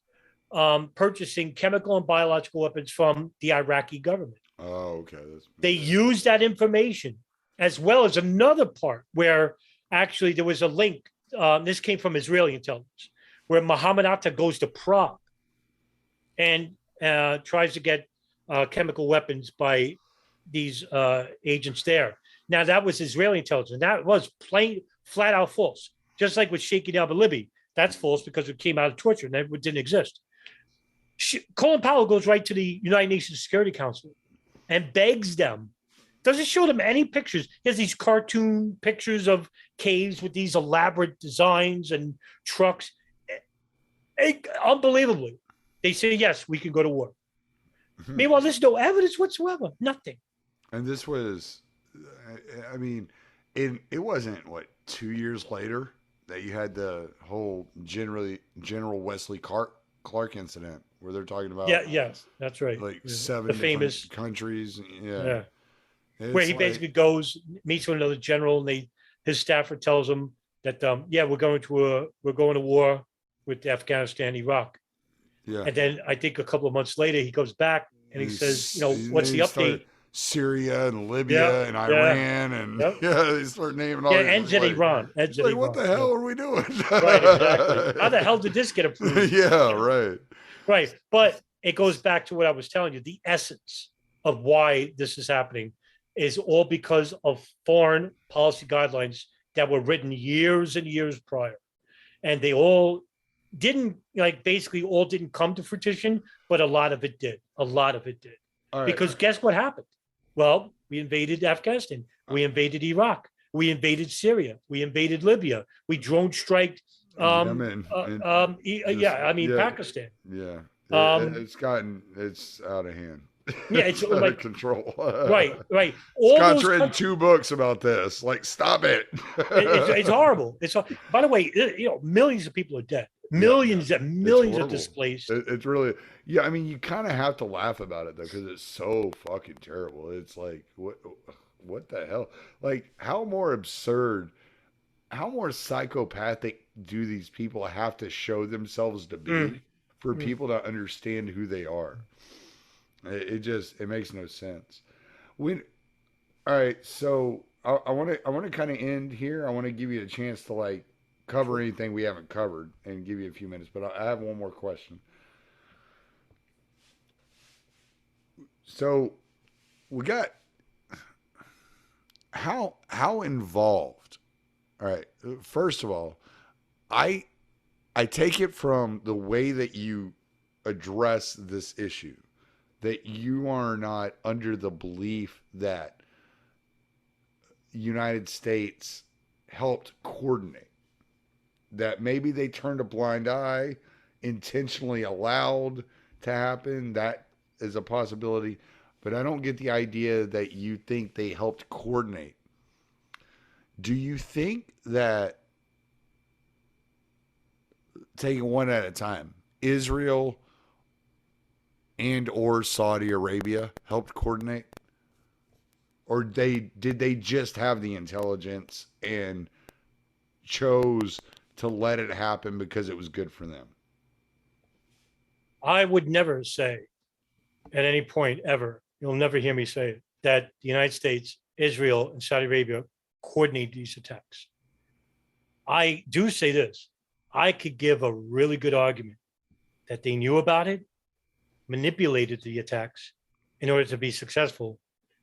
purchasing chemical and biological weapons from the Iraqi government. Oh, okay. They used that information as well as another part where actually there was a link. This came from Israeli intelligence, where Mohammed Atta goes to Prague and tries to get chemical weapons by these agents there. Now, that was Israeli intelligence. That was plain, flat out false. Just like with Sheikh al-Libi, that's false because it came out of torture and it didn't exist. Colin Powell goes right to the United Nations Security Council and begs them. Doesn't show them any pictures. He has these cartoon pictures of caves with these elaborate designs and trucks. Unbelievably, they say, yes, we can go to war. Mm-hmm. Meanwhile, there's no evidence whatsoever. Nothing. And this was, I mean, it wasn't, 2 years later that you had the whole General Wesley Clark incident where they're talking about. Yes, that's right. Like 7 famous countries. Yeah. Where he basically goes, meets with another general, and his staffer tells him that, we're going to war with Afghanistan, Iraq. Yeah. And then I think a couple of months later, he goes back and he says, what's the update? Syria and Libya and Iran and they start naming all. Yeah, ends in Iran. What the hell are we doing? Right, exactly. How the hell did this get approved? Right. But it goes back to what I was telling you. The essence of why this is happening is all because of foreign policy guidelines that were written years and years prior, and they all didn't all didn't come to fruition, but a lot of it did. Right. Because guess what happened? Well, we invaded Afghanistan. We invaded Iraq. We invaded Syria. We invaded Libya. We drone striked. Pakistan. Yeah. It's out of hand. Yeah, it's out of control. Right. Scott's written 2 books about this. Stop it. It's horrible. By the way, millions of people are dead. Millions are displaced. It's really, you kind of have to laugh about it though, because it's so fucking terrible. It's like, what the hell? Like, how more absurd, how more psychopathic do these people have to show themselves to Mm, be for mm. people to understand who they are? It just it makes no sense. When all right, so I want to kind of end here. I want to give you a chance to like cover Sure. anything we haven't covered and give you a few minutes. But I have one more question. So we got how involved. All right, first of all, I I take it from the way that you address this issue that you are not under the belief that United States helped coordinate. That maybe they turned a blind eye, intentionally allowed to happen. That is a possibility. But I don't get the idea that you think they helped coordinate. Do you think that, taking one at a time, Israel and or Saudi Arabia helped coordinate? Or did they just have the intelligence and chose to let it happen because it was good for them? I would never say at any point ever, you'll never hear me say it, that the United States, Israel, and Saudi Arabia coordinate these attacks. I do say this. I could give a really good argument that they knew about it, manipulated the attacks in order to be successful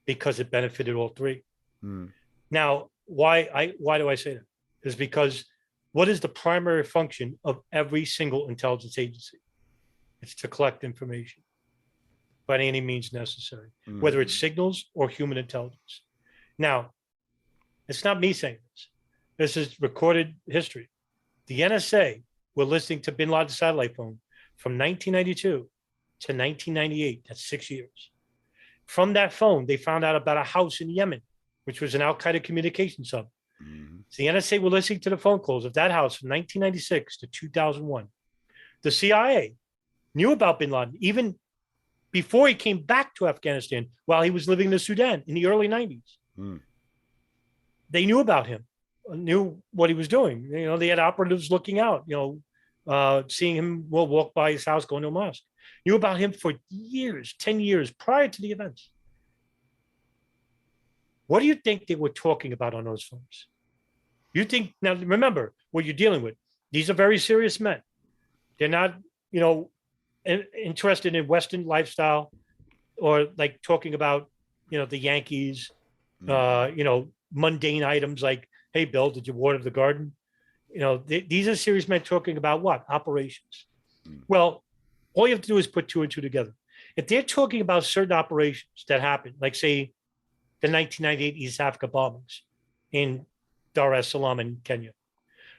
because it benefited all three. Hmm. Now, why do I say that? Is because what is the primary function of every single intelligence agency? It's to collect information by any means necessary, whether it's signals or human intelligence. Now, it's not me saying this. This is recorded history. The NSA were listening to bin Laden's satellite phone from 1992 to 1998. That's 6 years. From that phone, they found out about a house in Yemen, which was an Al Qaeda communications hub. So the NSA were listening to the phone calls of that house from 1996 to 2001. The CIA knew about bin Laden even before he came back to Afghanistan while he was living in the Sudan in the early 90s. They knew about him, knew what he was doing. You know, they had operatives looking out, seeing him walk by his house going to a mosque. Knew about him for years, 10 years prior to the events. What do you think they were talking about on those phones? You think, now remember what you're dealing with. These are very serious men. They're not, interested in Western lifestyle or like talking about, the Yankees, mundane items like, hey, Bill, did you water the garden? These are serious men talking about what? Operations. Well, all you have to do is put two and two together. If they're talking about certain operations that happened, like say the 1998 East Africa bombings in Dar es Salaam in Kenya,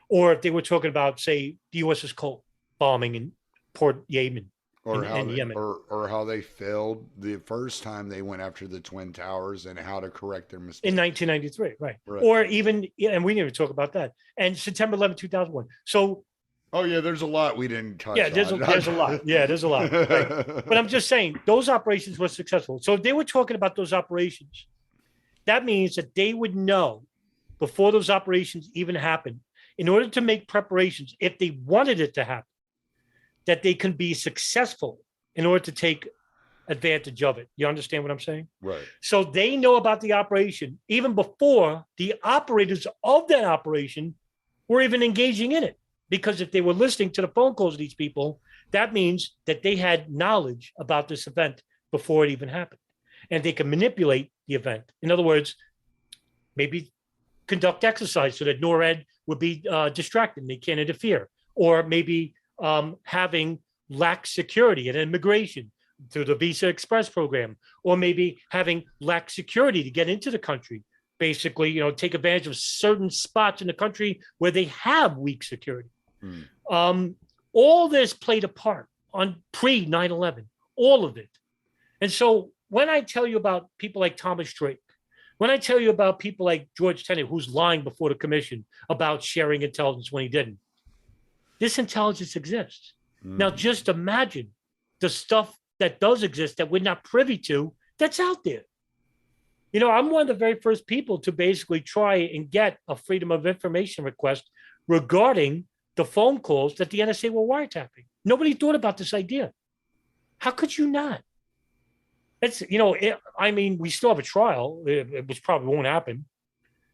or if they were talking about, say, the USS Cole bombing in Port Yemen in Yemen, or how they failed the first time they went after the Twin Towers and how to correct their mistakes in 1993, right? Or even, and we didn't even talk about that, and September 11, 2001. So, oh yeah, there's a lot we didn't touch. Yeah, there's a lot. Yeah, there's a lot. Right. But I'm just saying those operations were successful. So if they were talking about those operations, that means that they would know before those operations even happened, in order to make preparations, if they wanted it to happen, that they can be successful in order to take advantage of it. You understand what I'm saying? Right. So they know about the operation even before the operators of that operation were even engaging in it. Because if they were listening to the phone calls of these people, that means that they had knowledge about this event before it even happened. And they can manipulate the event. In other words, maybe conduct exercise so that NORAD would be distracted and they can't interfere. Or maybe having lax security and immigration through the Visa Express program. Or maybe having lax security to get into the country. Basically, take advantage of certain spots in the country where they have weak security. All this played a part on pre 9/11, all of it. And so when I tell you about people like Thomas Drake, when I tell you about people like George Tenet, who's lying before the commission about sharing intelligence when he didn't, this intelligence exists. Now, just imagine the stuff that does exist that we're not privy to that's out there. I'm one of the very first people to basically try and get a freedom of information request regarding the phone calls that the NSA were wiretapping. Nobody thought about this idea. How could you not? It's, we still have a trial, which probably won't happen.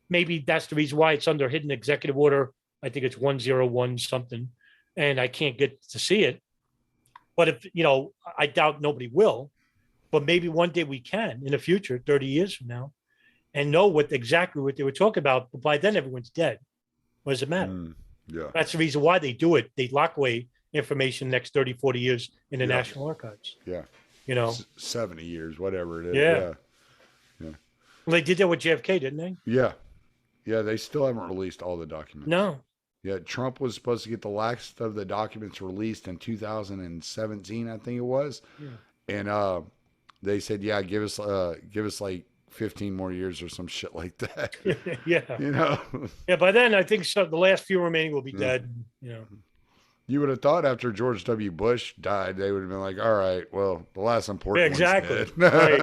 Maybe that's the reason why it's under hidden executive order. I think it's 101 something, and I can't get to see it. But if, I doubt nobody will, but maybe one day we can in the future, 30 years from now, and know exactly what they were talking about. But by then, everyone's dead. What does it matter? Yeah. That's the reason why they do it. They lock away information next 30, 40 years in the National Archives. Yeah. 70 years, whatever it is. Yeah. Well, they did that with JFK, didn't they? Yeah. Yeah, they still haven't released all the documents. No. Yeah, Trump was supposed to get the last of the documents released in 2017, I think it was. Yeah. And they said, yeah, give us like 15 more years or some shit like that. Yeah. Yeah, by then I think the last few remaining will be dead. You would have thought after George W. Bush died, they would have been like, all right, well, the last important one's dead. Right.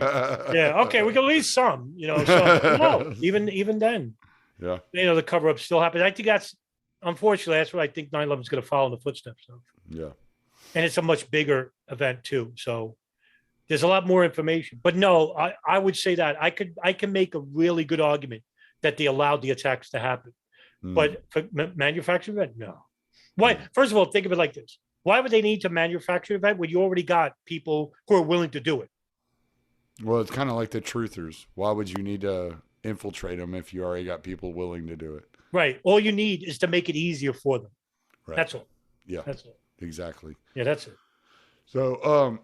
Yeah. Okay, we can release some, no, even then. Yeah. The cover-up still happens. I think unfortunately, that's what I think 9/11 is going to follow in the footsteps of. Yeah. And it's a much bigger event too. So there's a lot more information. But no, I would say that I can make a really good argument that they allowed the attacks to happen. But for manufactured event, no. Why? First of all, think of it like this. Why would they need to manufacture an event when you already got people who are willing to do it? Well, it's kind of like the truthers. Why would you need to infiltrate them if you already got people willing to do it? Right. All you need is to make it easier for them. Right. That's all. Yeah. That's it. Exactly. Yeah, that's it. So,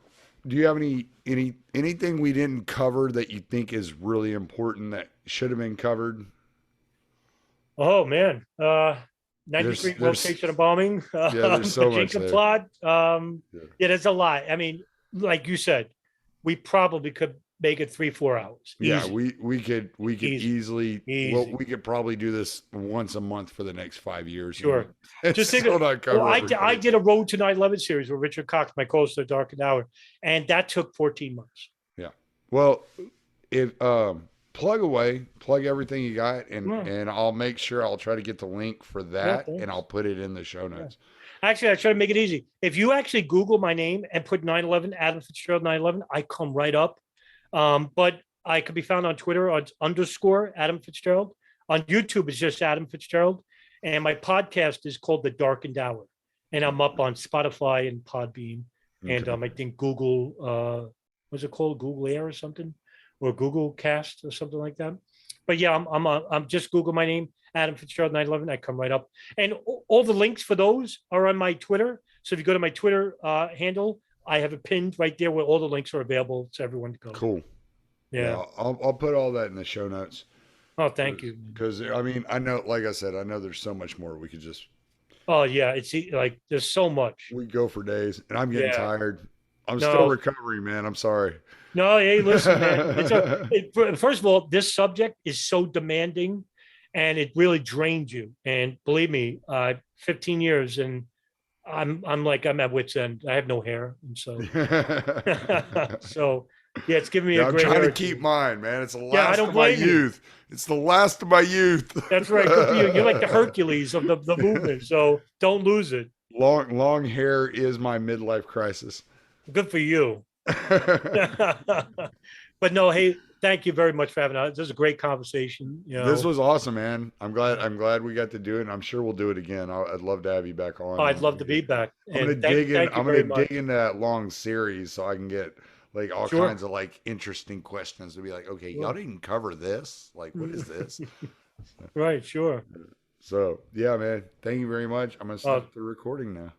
do you have anything we didn't cover that you think is really important that should have been covered? Oh man, 93 location of bombing. There's so much there. Plot. There's a lot. I mean, like you said, we probably could make it 3-4 hours. Easy. Yeah, we could easily. Well, we could probably do this once a month for the next 5 years. Sure. Just think I did a Road to 9/11 series with Richard Cox, my co-host of Darkened Hour, and that took 14 months. Yeah. Well, plug everything you got, and I'll make sure I'll try to get the link for that, and I'll put it in the show notes. Yeah. Actually, I try to make it easy. If you actually Google my name and put 9/11, Adam Fitzgerald 9/11, I come right up. But I could be found on Twitter on _ Adam Fitzgerald. On YouTube, it's just Adam Fitzgerald. And my podcast is called The Darkened Hour. And I'm up on Spotify and Podbean. Okay. And I think Google, what's it called? Google Air or something? Or Google Cast or something like that. But yeah, I'm just Google my name, Adam Fitzgerald 9/11. I come right up. And all the links for those are on my Twitter. So if you go to my Twitter handle, I have it pinned right there where all the links are available to everyone to go. Cool. Yeah. I'll put all that in the show notes. Oh, thank you. Because I mean, I know, like I said, I know there's so much more we could just. Oh yeah, it's like there's so much. We go for days, and I'm getting tired. I'm still recovering, man. I'm sorry. No, hey, listen, man. First of all, this subject is so demanding, and it really drains you. And believe me, 15 years and. I'm at wit's end. I have no hair, and so it's giving me a great. I'm trying to keep mine, man. It's the last of my youth. It's the last of my youth. That's right. Good for you. You're like the Hercules of the movement, so don't lose it. Long hair is my midlife crisis. Good for you. But no, hey, thank you very much for having us. This is a great conversation. This was awesome, man. I'm glad we got to do it, and I'm sure we'll do it again. I'd love to have you back on. Oh, I'd love to be back. I'm gonna dig into that long series so I can get like all kinds of like interesting questions to be like, okay, y'all didn't cover this. Like, what is this? Right, sure. So yeah, man. Thank you very much. I'm gonna stop the recording now.